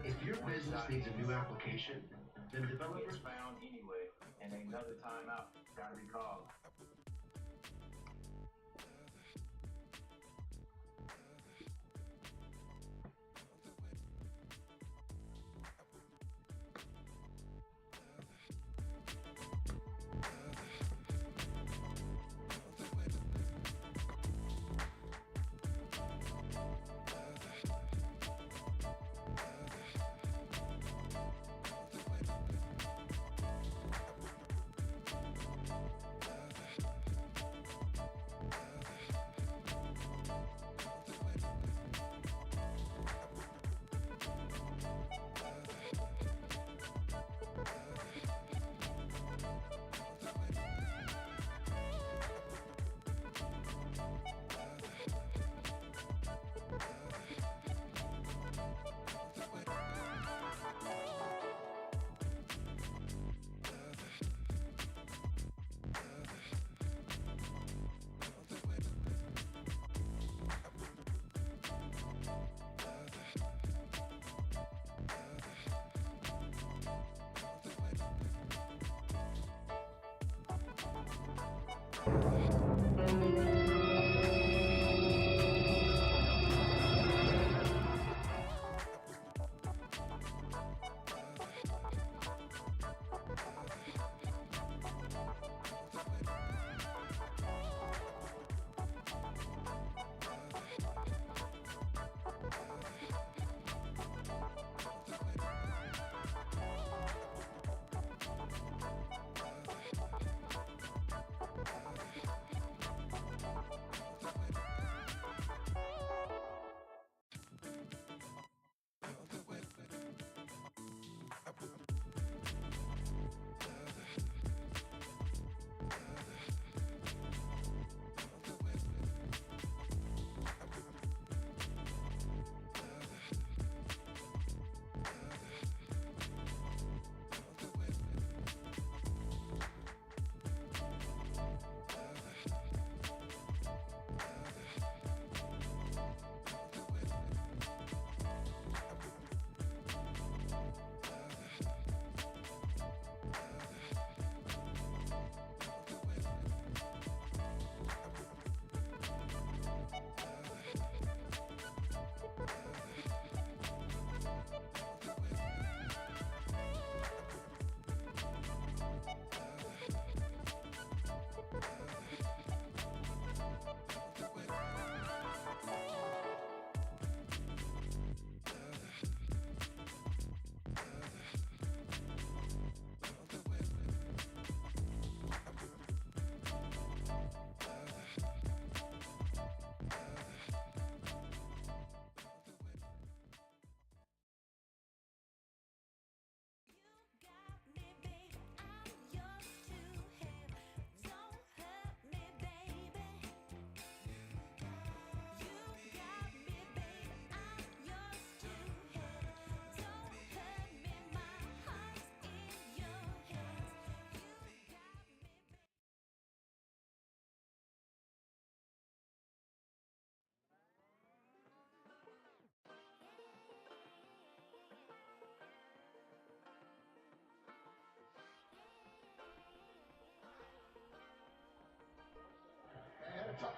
If your business needs a new application, then developers found anyway, and another timeout got to be called.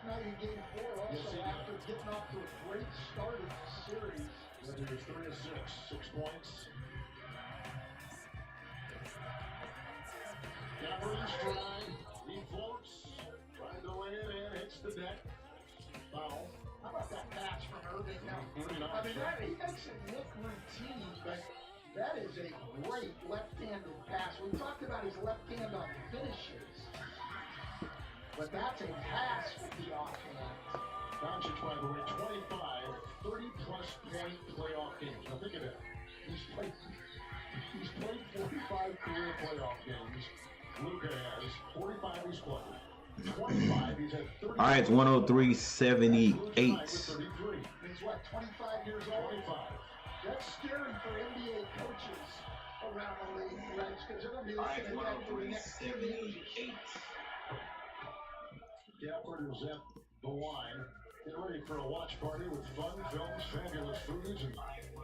night in game 4 also after getting off to a great start of the series. He was 3 of 6 points. Gafford's try, he floats, trying to lay it in, hits the deck. Foul. How about that pass from Irving? Now, I mean, he makes it look routine, but that is a great left-handed pass. We talked about his left hand on finishes, but that's a pass with the offhand. Doncic, by the way, 25, 30-plus point playoff games. Now think of that. He's played 45 career playoff games. Luka has 45 he's played. 25, he's had 30. All right, it's 103-78. He's what, 25 years old? 25. That's scary for NBA coaches around the league, right? Because they're going to be All right, looking at that for the next 2 years. 103-78. Gafford is at the line. Get ready for a watch party with fun films, fabulous foods, and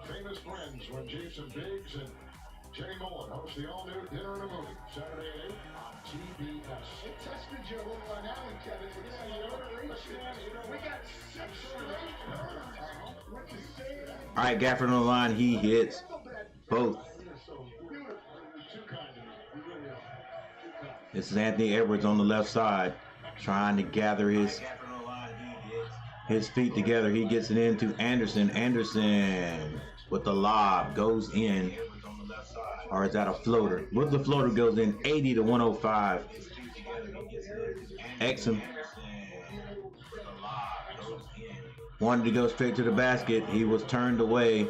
famous friends when Jason Biggs and Jenny Mullen host the all-new Dinner and a Movie, Saturday at 8 on TBS. They tested you a little on that one, Kevin. We got 6 straight with the same. All right, Gafford on the line. He hits both. This is Anthony Edwards on the left side, trying to gather his feet together. He gets it into Anderson. Anderson with the lob goes in. Or is that a floater? With the floater goes in 80-105. Exum wanted to go straight to the basket. He was turned away.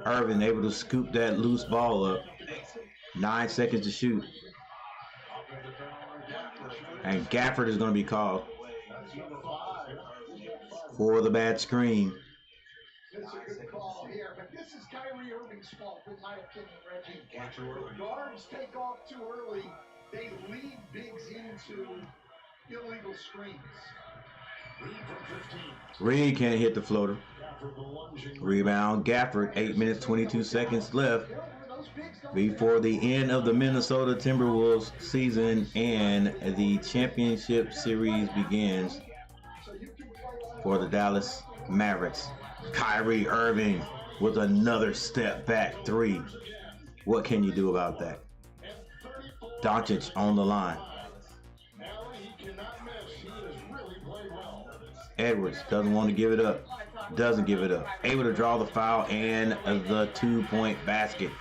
Irvin able to scoop that loose ball up. 9 seconds to shoot. And Gafford is going to be called for the bad screen. This is a good call here, but this is Kyrie Irving's fault, in my opinion, Reggie. Guards take off too early. They lead bigs into illegal screens. Reed can't hit the floater. Rebound, Gafford. 8 minutes, 22 seconds left before the end of the Minnesota Timberwolves season and the championship series begins for the Dallas Mavericks. Kyrie Irving with another step back 3. What can you do about that? Doncic on the line. Edwards doesn't want to give it up. Doesn't give it up. Able to draw the foul and the 2-point basket.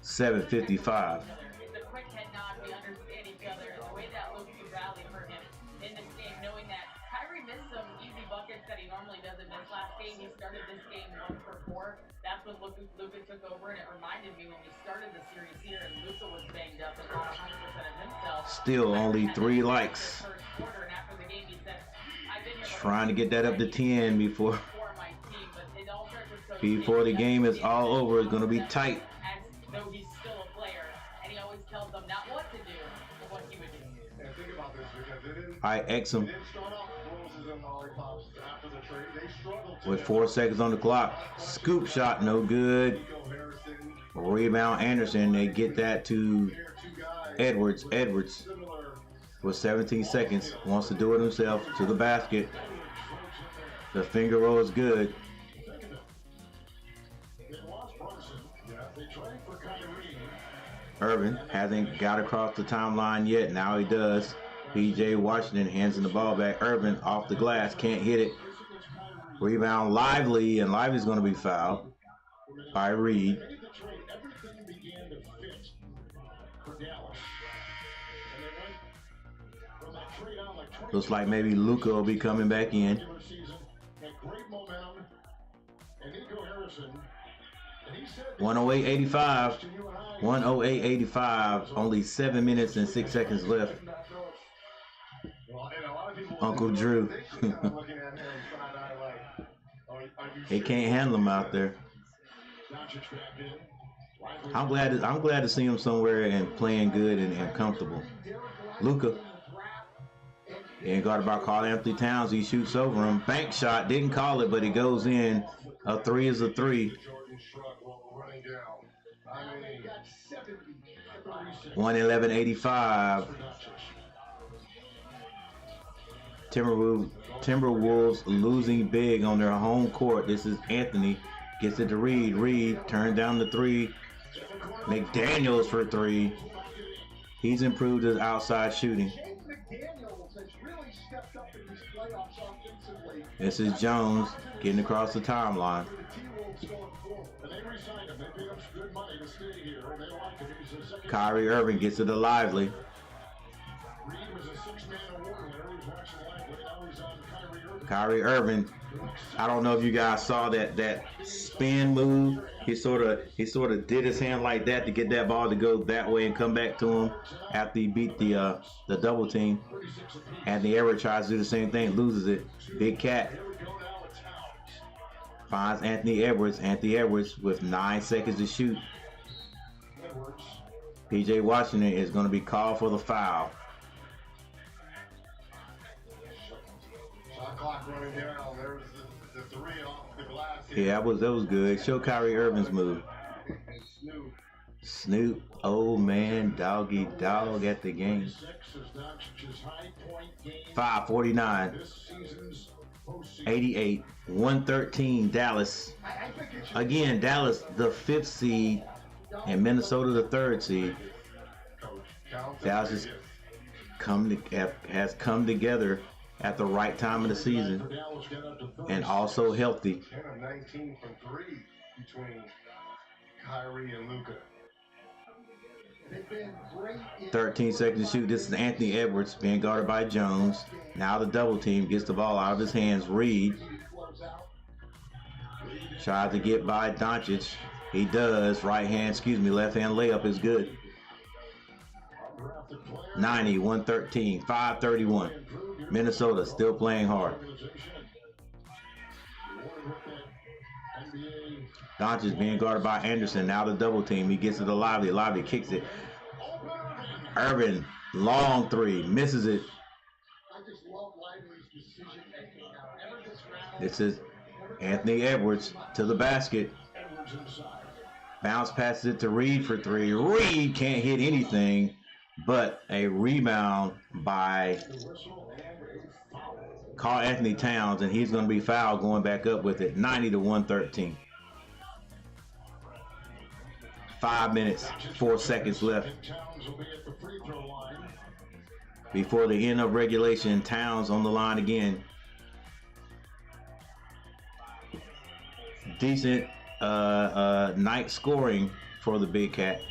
7:55. He started this game 1 for 4. That's when Luka took over, and it reminded me when we started the series here, and Luka was banged up and not 100% of himself. Still only 3 likes. Trying to get that up to 10 before the game is all over. It's going to be tight. As though he's still a player, and he always tells them not what to do, but what he would do. Yeah, think about this because they didn't. All right, Exum. They didn't start off roses and lollipops after the trade. They struggled With 4 seconds on the clock. Scoop shot, no good. Rebound, Anderson. They get that to Edwards. Edwards with 17 seconds. Wants to do it himself to the basket. The finger roll is good. Irvin hasn't got across the timeline yet. Now he does. PJ Washington hands in the ball back. Irvin off the glass. Can't hit it. Rebound, Lively. And Lively's going to be fouled by Reed. Looks like maybe Luka will be coming back in. 108.85. 108.85. Only 7 minutes and 6 seconds left. Uncle Drew. They can't handle him out there. I'm glad to see him somewhere and playing good and comfortable. Luka. And guarded by Karl-Anthony Towns. He shoots over him. Bank shot. Didn't call it, but it goes in. A 3 is a 3. 111.85. Timberwolves losing big on their home court. This is Anthony. Gets it to Reed. Reed turns down the three. McDaniels for three. He's improved his outside shooting. This is Jones getting across the timeline. Kyrie Irving gets it to Lively. Kyrie Irving, I don't know if you guys saw that spin move. He sort of did his hand like that to get that ball to go that way and come back to him after he beat the double team. Anthony Edwards tries to do the same thing, loses it. Big Cat finds Anthony Edwards. Anthony Edwards with 9 seconds to shoot. PJ Washington is going to be called for the foul. Shot clock running down. There's the three off the glass. Yeah, that was good. Show Kyrie Irving's move. Snoop, old man, doggy dog at the game. 5:49, 88, 113. Dallas. Again, Dallas, the 5th seed, and Minnesota, the 3rd seed. Dallas has come together at the right time of the season, and also healthy. 10 of 19 from 3 between Kyrie and Luka. 13 seconds to shoot. This is Anthony Edwards being guarded by Jones. Now the double team gets the ball out of his hands. Reed tries to get by Doncic. He does. Left hand layup is good. 90, 113, 5:31. Minnesota still playing hard. Doncic being guarded by Anderson. Now the double team. He gets it to Lively. Lively kicks it. Irvin, long three. Misses it. This is Anthony Edwards to the basket. Bounce passes it to Reed for three. Reed can't hit anything, but a rebound by Karl-Anthony Towns, and he's going to be fouled going back up with it. 90 to 113. 5 minutes, 4 seconds left before the end of regulation. Towns on the line again. Decent night scoring for the Big Cat.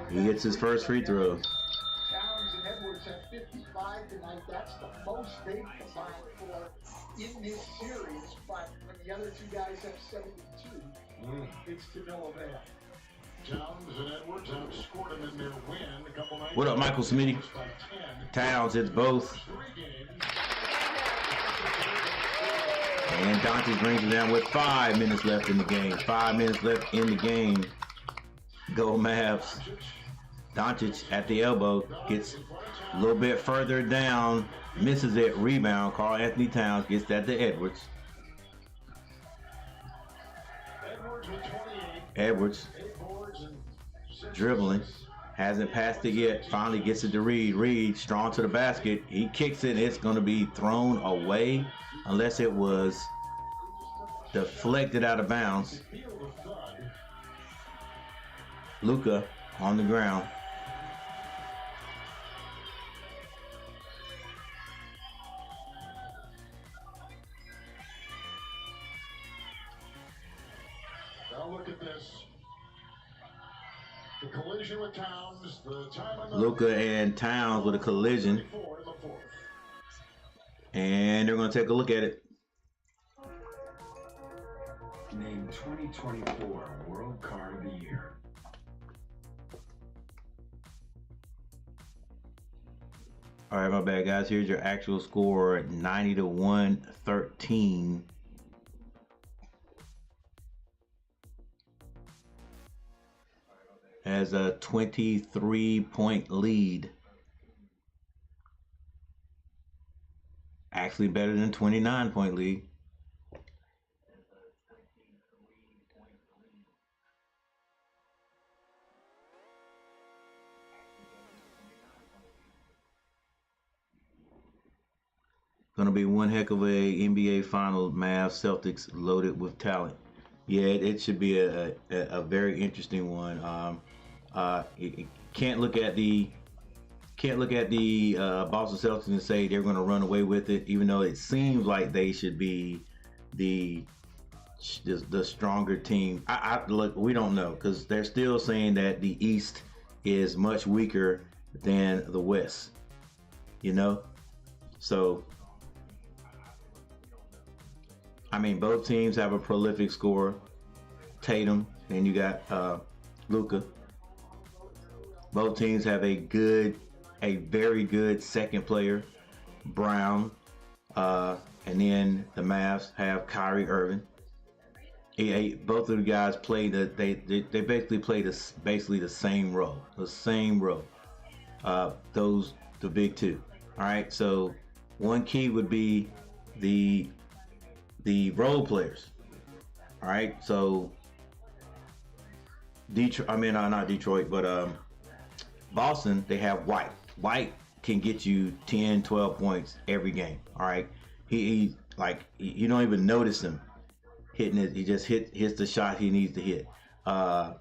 He gets his first free throw. Towns and Edwards have 55 tonight. That's the most they've combined for in this series. But when the other two guys have 72, it's to no avail. Towns and Edwards outscored him in their win a couple nights. What up, Michael Smitty? Towns hits both. And Doncic brings it down with 5 minutes left in the game. 5 minutes left in the game. Go Mavs. Doncic at the elbow. Gets a little bit further down. Misses it. Rebound. Karl-Anthony Towns gets that to Edwards. Edwards dribbling. Hasn't passed it yet. Finally gets it to Reed. Reed strong to the basket. He kicks it. It's going to be thrown away unless it was deflected out of bounds. Luka on the ground. Now look at this. The collision with Towns. The time on the Luka and Towns with a collision. And they're going to take a look at it. Named 2024 World Card of the Year. All right, my bad, guys. Here's your actual score: 90 to 113. Has a 23-point lead. Actually better than 29-point lead. Gonna be one heck of a NBA final. Mavs Celtics loaded with talent. Yeah, it should be a very interesting one. Can't look at the Boston Celtics and say they're going to run away with it, even though it seems like they should be the stronger team. Look, we don't know because they're still saying that the East is much weaker than the West. You know, so I mean, both teams have a prolific scorer, Tatum, and you got Luka. Both teams have a very good second player, Brown, and then the Mavs have Kyrie Irving. Both of the guys play they basically play basically the same role. Those the big two. All right, so one key would be the role players. All right, so not Detroit, but Boston, they have White. White can get you 10, 12 points every game. All right, he like you don't even notice him hitting it. He just hits the shot he needs to hit. I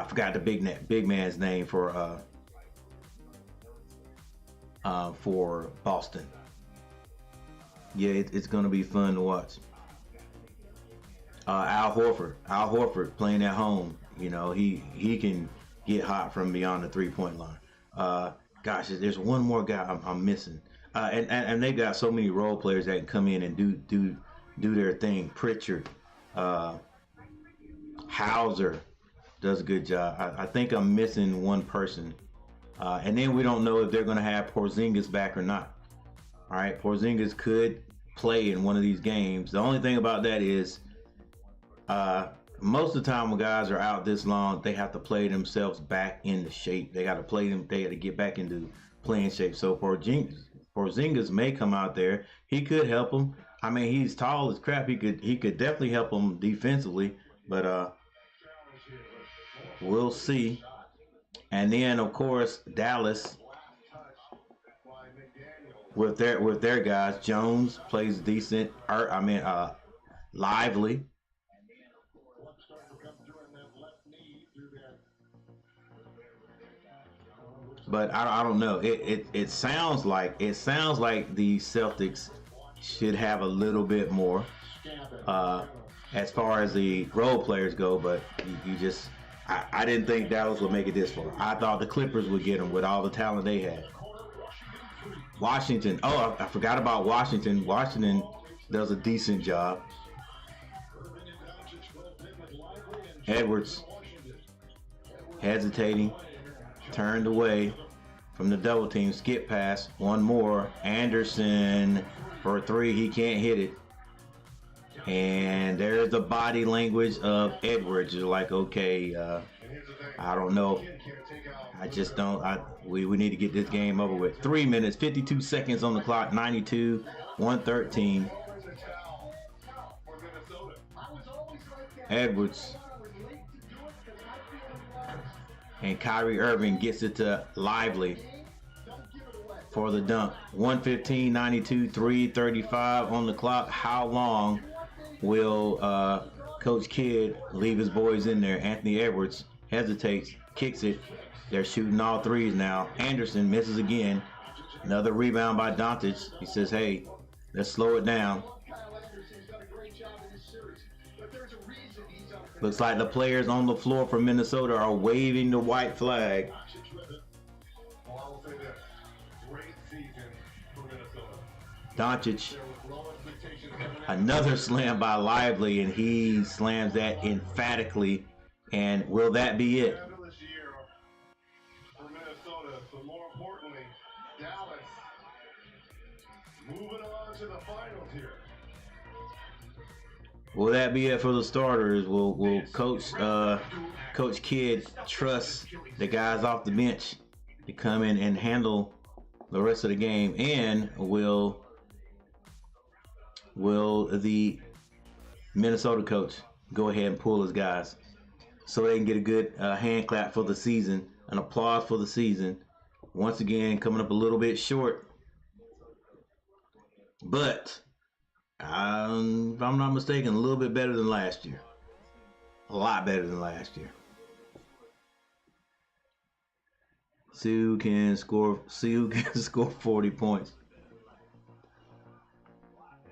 forgot the big man's name for Boston. Yeah, it's gonna be fun to watch. Al Horford playing at home. You know, he can get hot from beyond the 3-point line. Gosh, there's one more guy I'm missing. And they got so many role players that can come in and do their thing. Pritchard, Hauser does a good job. I think I'm missing one person. And then we don't know if they're going to have Porzingis back or not. All right, Porzingis could play in one of these games. The only thing about that is most of the time when guys are out this long, they have to play themselves back into shape. They got to get back into playing shape. So Porzingis may come out there. He could help them. I mean, he's tall as crap. He could definitely help them defensively, but we'll see. And then of course Dallas with their guys. Jones plays decent. Lively. But I don't know. It sounds like the Celtics should have a little bit more as far as the role players go. But I didn't think Dallas would make it this far. I thought the Clippers would get them with all the talent they had. Washington. Oh, I forgot about Washington. Washington does a decent job. Edwards hesitating, turned away from the double team, skip pass, one more. Anderson for a three, he can't hit it. And there's the body language of Edwards. You're like, okay, I don't know. I just don't. We need to get this game over with. 3 minutes, 52 seconds on the clock, 92, 113. Edwards. And Kyrie Irving gets it to Lively for the dunk. 115, 92, 3:35 on the clock. How long will Coach Kidd leave his boys in there? Anthony Edwards hesitates, kicks it. They're shooting all threes now. Anderson misses again. Another rebound by Doncic. He says, hey, let's slow it down. Looks like the players on the floor for Minnesota are waving the white flag. Doncic, another slam by Lively, and he slams that emphatically. And will that be it? More importantly, Dallas moving on to the finals here. Will that be it for the starters? Will Coach Kidd trust the guys off the bench to come in and handle the rest of the game? And will the Minnesota coach go ahead and pull his guys so they can get a good hand clap for the season, an applause for the season? Once again, coming up a little bit short But if I'm not mistaken, a little bit better than last year. A lot better than last year. See who can score 40 points.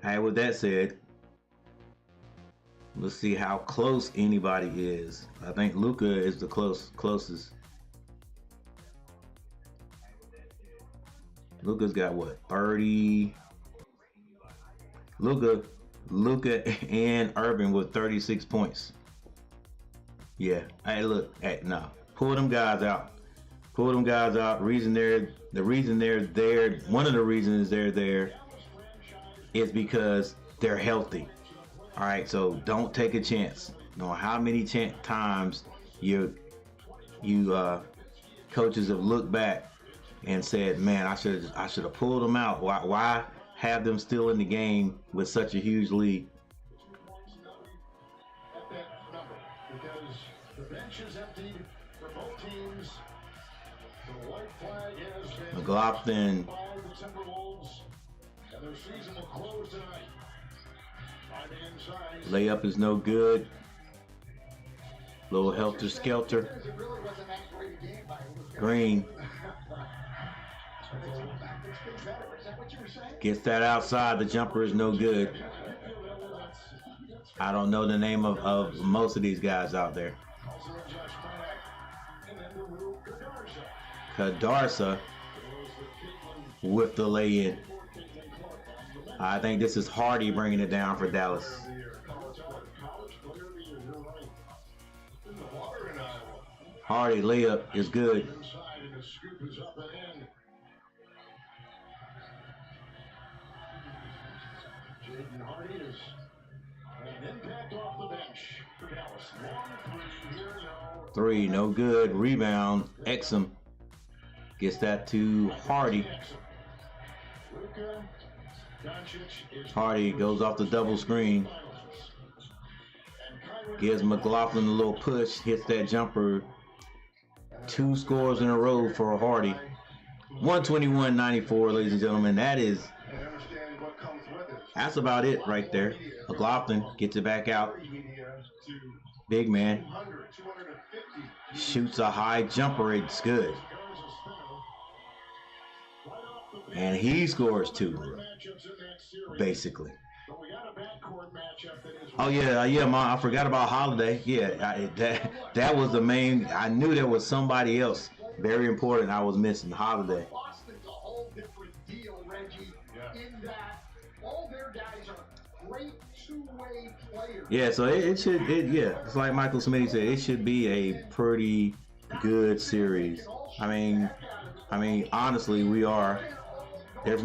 Hey, with that said, let's see how close anybody is. I think Luka is the closest. Luka's got what, 30? Luka and Urban with 36 points. Yeah. Hey, look. Hey, no. Pull them guys out. Pull them guys out. The reason they're there. One of the reasons they're there is because they're healthy. All right. So don't take a chance. No matter how many times you coaches have looked back and said, "Man, I should have pulled them out. Why have them still in the game with such a huge lead?" Because the bench is emptied for both teams. The white flag has been McLaughlin. by the Timberwolves, and their season will close tonight. By the inside. Layup is no good. Little helter skelter. It really wasn't that great a game by Green Is that what you were saying? gets that outside. The jumper is no good. I don't know the name of most of these guys out there. Kadarsa with the lay-in. I think this is Hardy bringing it down for Dallas. Hardy layup is good. Jaden Hardy is an impact off the bench for Dallas. Long three here, no. Three, no good. Rebound. Exum gets that to Hardy. Luka Doncic is Hardy goes off the double screen. Gives McLaughlin a little push. Hits that jumper. 2 scores in a row for Hardy. 121-94, ladies and gentlemen. That's about it right there. McLaughlin gets it back out. Big man. Shoots a high jumper. It's good. And he scores 2, basically. Oh yeah, I forgot about Holiday. Yeah, that was the main. I knew there was somebody else very important I was missing. Holiday. Boston's a whole different deal, Reggie, in that all their guys are great two-way players. Yeah, so it's like Michael Smitty said, it should be a pretty good series. I mean, honestly, we are. There's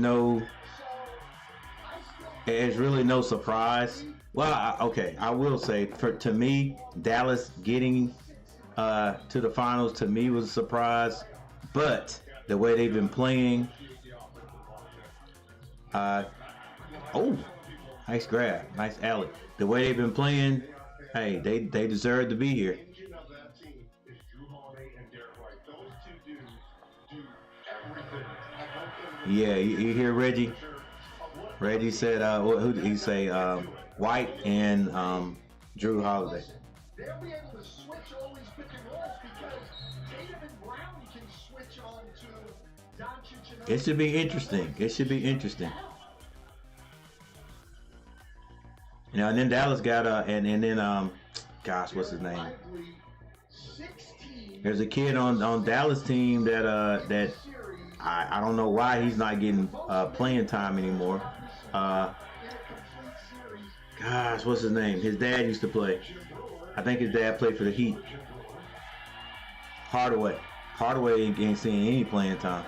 really no surprise. Well, I will say, to me, Dallas getting to the finals to me was a surprise. But the way they've been playing, nice grab, nice alley. The way they've been playing, hey, they deserve to be here. Yeah, you hear Reggie? Reggie said, who did he say? White and Drew Holiday. They'll be able to switch all these pick and rolls because Tatum and Brown can switch on to Doncic and It should be interesting. It should be interesting. You know, and then Dallas got and then gosh, what's his name? There's a kid on Dallas team that I don't know why he's not getting playing time anymore. Gosh, what's his name? His dad used to play. I think his dad played for the Heat. Hardaway. Hardaway ain't seeing any playing time.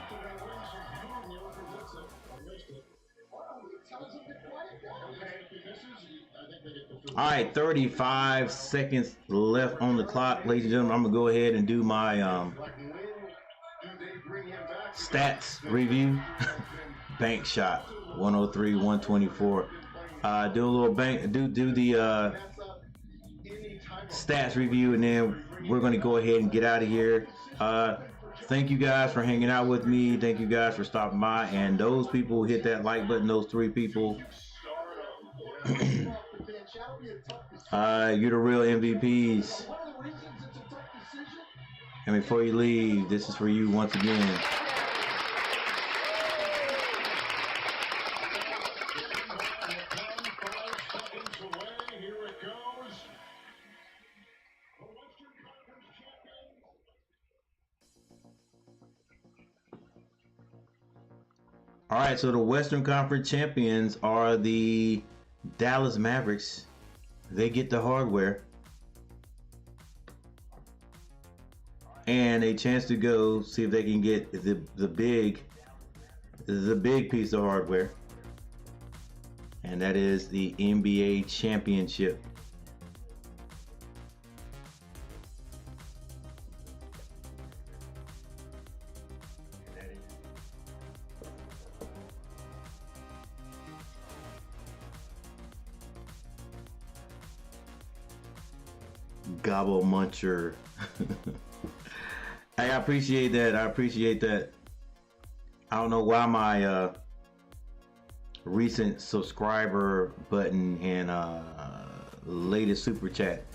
All right, 35 seconds left on the clock, ladies and gentlemen. I'm gonna go ahead and do my stats review. Bank shot 103, 124. Do a little bank. Do the stats review, and then we're gonna go ahead and get out of here. Thank you guys for hanging out with me. Thank you guys for stopping by. And those people who hit that like button, those 3 people, you're the real MVPs. And before you leave, this is for you once again. All right, so the Western Conference champions are the Dallas Mavericks. They get the hardware and a chance to go see if they can get the big piece of hardware, and that is the NBA championship. Gobble muncher. Hey, I appreciate that. I appreciate that. I don't know why my recent subscriber button and latest super chat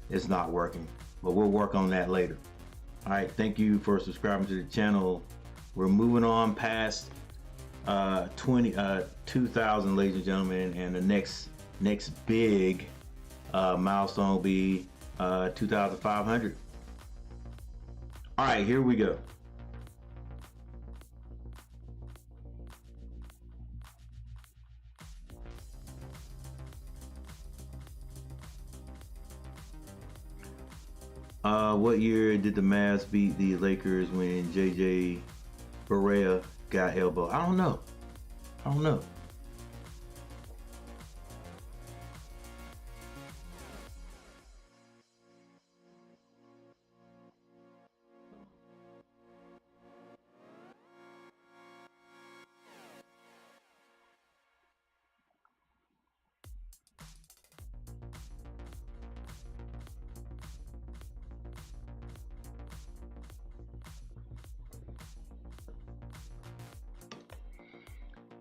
is not working, but we'll work on that later. All right, thank you for subscribing to the channel. We're moving on past 2,000, ladies and gentlemen, and the next big milestone will be 2,500. All right, here we go. What year did the Mavs beat the Lakers when JJ Barea got elbowed? I don't know.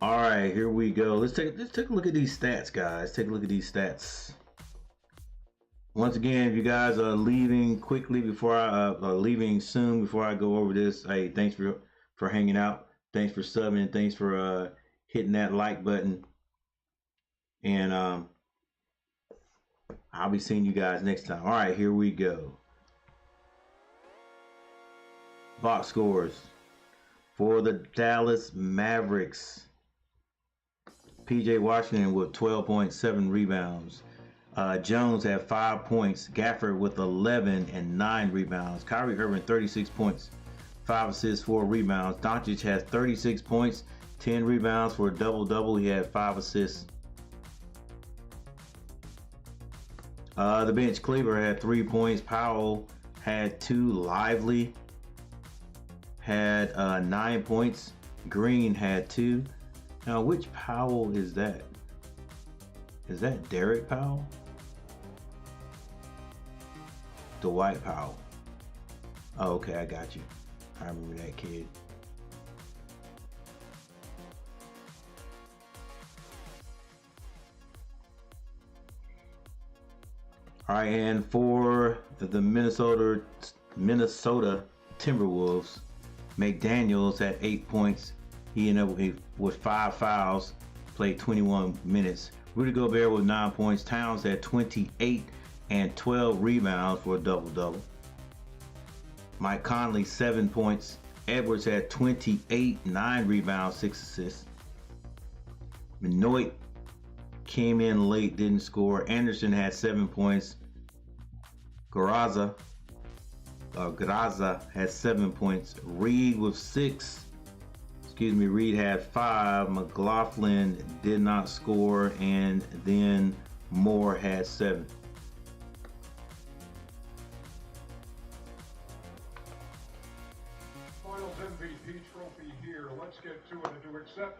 All right, here we go. Let's take a look at these stats, guys. Take a look at these stats. Once again, if you guys are leaving quickly before leaving soon before I go over this, hey, thanks for hanging out. Thanks for subbing. Thanks for hitting that like button. And I'll be seeing you guys next time. All right, here we go. Box scores for the Dallas Mavericks. PJ Washington with 12.7 rebounds. Jones had 5 points. Gafford with 11 and 9 rebounds. Kyrie Irving 36 points, 5 assists, 4 rebounds. Doncic has 36 points, 10 rebounds for a double-double. He had 5 assists. The bench, Kleber had 3 points. Powell had 2. Lively had 9 points. Green had 2. Now, which Powell is that? Is that Derek Powell? Dwight Powell. Oh, okay, I got you. I remember that kid. All right, and for the Minnesota Timberwolves, McDaniels had 8 points. He ended up with 5 fouls, played 21 minutes. Rudy Gobert with 9 points. Towns had 28 and 12 rebounds for a double-double. Mike Conley, 7 points. Edwards had 28, 9 rebounds, 6 assists. Benoit came in late, didn't score. Anderson had 7 points. Graza had 7 points. Reed with 6. Reed had 5. McLaughlin did not score, and then Moore had 7. Finals MVP trophy here. Let's get to it. And to accept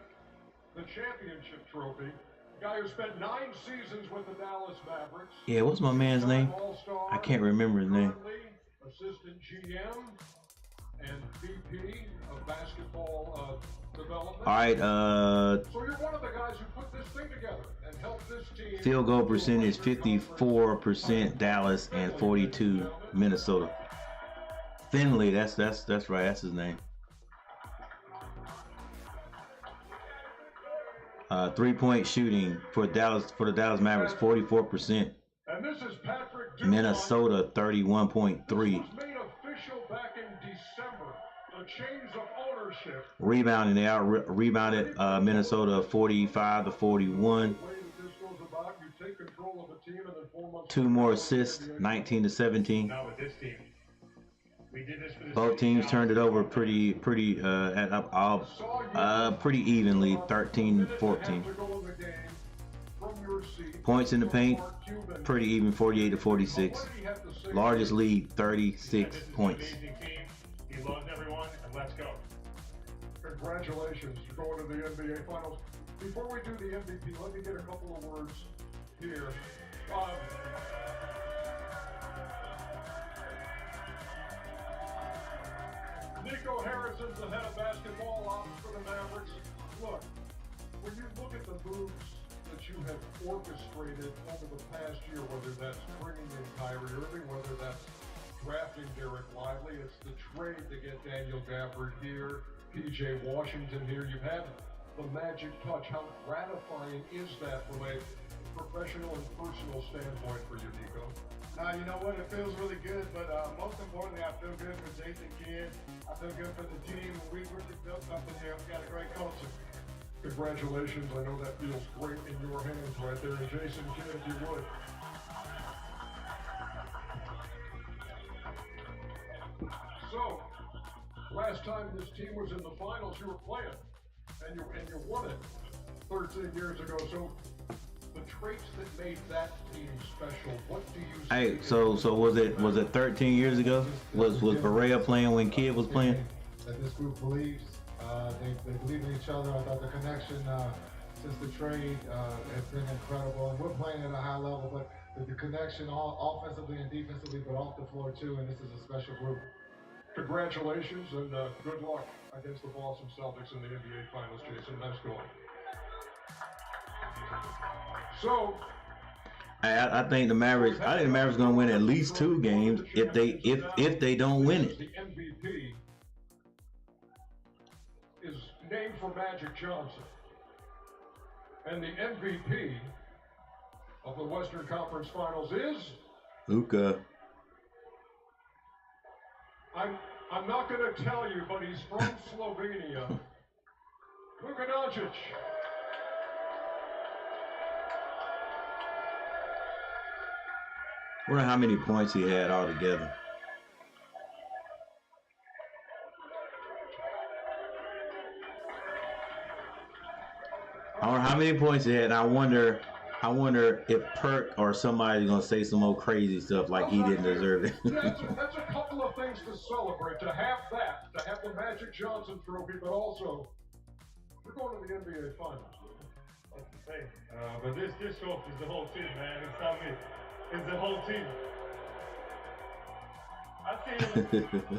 the championship trophy, guy who spent 9 seasons with the Dallas Mavericks. Yeah, what's my man's name? I can't remember his name. Assistant GM, and VP of basketball development. All right. So you're one of the guys who put this thing together and helped this team. Field goal percentage 54% Dallas and 42 Minnesota. Finley, that's right. That's his name. 3-point shooting for the Dallas Mavericks 44%. And this is Patrick Dupont. Minnesota 31.3. This was made official back in December. The change of ownership. Rebounding, they out rebounded Minnesota 45 to 41. 2 more assists, 19 to 17. Now with this team, we did this for the Both teams turned it over pretty evenly, 13-14. Points in the paint, pretty even, 48 to 46. Largest lead, 36 points. He loves everyone, and let's go. Congratulations, you're going to the NBA Finals. Before we do the MVP, let me get a couple of words here. Nico Harrison's the head of basketball ops for the Mavericks. Look, when you look at the moves that you have orchestrated over the past year, whether that's bringing in Kyrie Irving, whether that's drafting Derek Lively, it's the trade to get Daniel Gafford here, PJ Washington here. You've had the magic touch. How gratifying is that from a professional and personal standpoint for you, Nico? You know what? It feels really good, but most importantly, I feel good for Jason Kidd. I feel good for the team. We really built something here. We got a great culture. Congratulations. I know that feels great in your hands right there. And Jason Kidd, if you would. So, last time this team was in the finals, you were playing, and you won it 13 years ago. So, the traits that made that team special, what do you see? Hey, so was it 13 years ago? Was Barea playing when Kidd was playing? That this group believes. They believe in each other. I thought the connection since the trade has been incredible. And we're playing at a high level, but the connection all offensively and defensively, but off the floor too. And this is a special group. Congratulations and good luck against the Boston Celtics in the NBA Finals, Jason. Nice going. So, I think the Mavericks. I think the Mavericks gonna win at least 2 games if they don't win it. The MVP is named for Magic Johnson, and the MVP of the Western Conference Finals is Luka. I'm not going to tell you, but he's from Slovenia. Luka Doncic. I wonder how many points he had altogether. I wonder how many points he had. And I wonder if Perk or somebody's gonna say some old crazy stuff like he didn't deserve it. That's a couple of things to celebrate. To have that, to have the Magic Johnson trophy, but also we're going to the NBA Finals. Hey, but this trophy is the whole team, man. It's not me. It's the whole team. I see.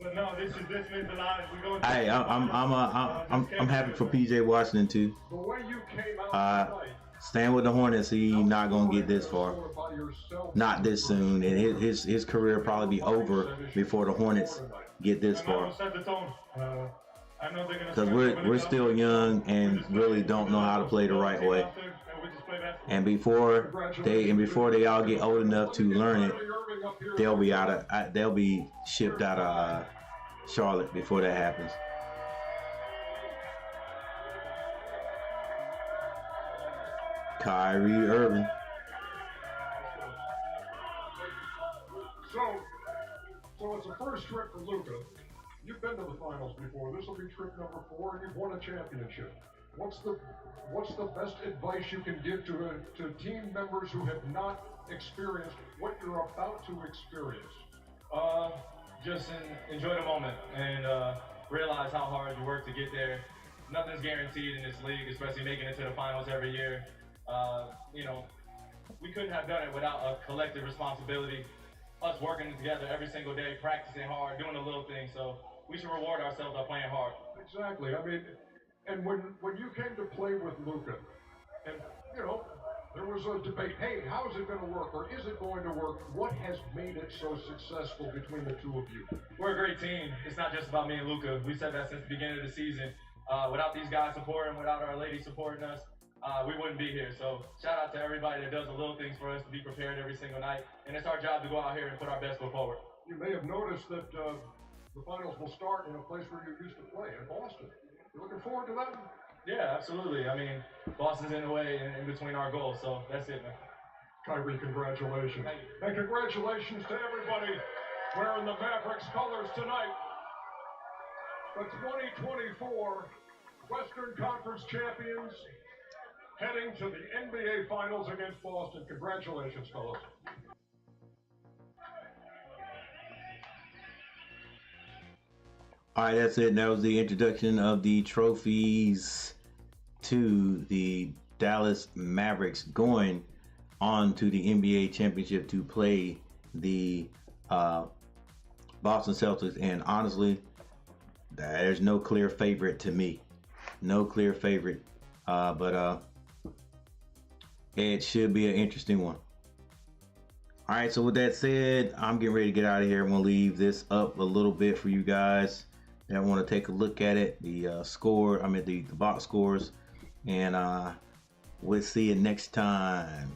But no, this means a lot. We're going. Hey, I'm happy for PJ Washington too. The way you came out tonight. Staying with the Hornets, he not gonna get this far. Not this soon, and his career probably be over before the Hornets get this far. Because we're still young and really don't know how to play the right way. And before they all get old enough to learn it, they'll be shipped out of Charlotte before that happens. Kyrie Irving. So it's a first trip for Luka. You've been to the finals before. This will be trip number 4, and you've won a championship. What's the best advice you can give to team members who have not experienced what you're about to experience? Just enjoy the moment and realize how hard you work to get there. Nothing's guaranteed in this league, especially making it to the finals every year. We couldn't have done it without a collective responsibility. us working together every single day, practicing hard, doing the little things. So we should reward ourselves by playing hard. Exactly. I mean, and when you came to play with Luka, and you know, there was a debate. Hey, how is it going to work, or is it going to work? What has made it so successful between the two of you? We're a great team. It's not just about me and Luka. We said that since the beginning of the season. Without these guys supporting, without our ladies supporting us, we wouldn't be here. So shout out to everybody that does the little things for us to be prepared every single night. And it's our job to go out here and put our best foot forward. You may have noticed that the finals will start in a place where you used to play, in Boston. You looking forward to that? Yeah, absolutely. I mean, Boston's in the way in between our goals, so that's it, man. Kyrie, congratulations. And congratulations to everybody wearing the Mavericks colors tonight. The 2024 Western Conference champions heading to the NBA Finals against Boston. Congratulations, fellas. All right, that's it. That was the introduction of the trophies to the Dallas Mavericks going on to the NBA championship to play the Boston Celtics. And honestly, there's no clear favorite to me. No clear favorite. But it should be an interesting one. All right, so with that said, I'm getting ready to get out of here. I'm going to leave this up a little bit for you guys that want to take a look at it. The score, the box scores. And we'll see you next time.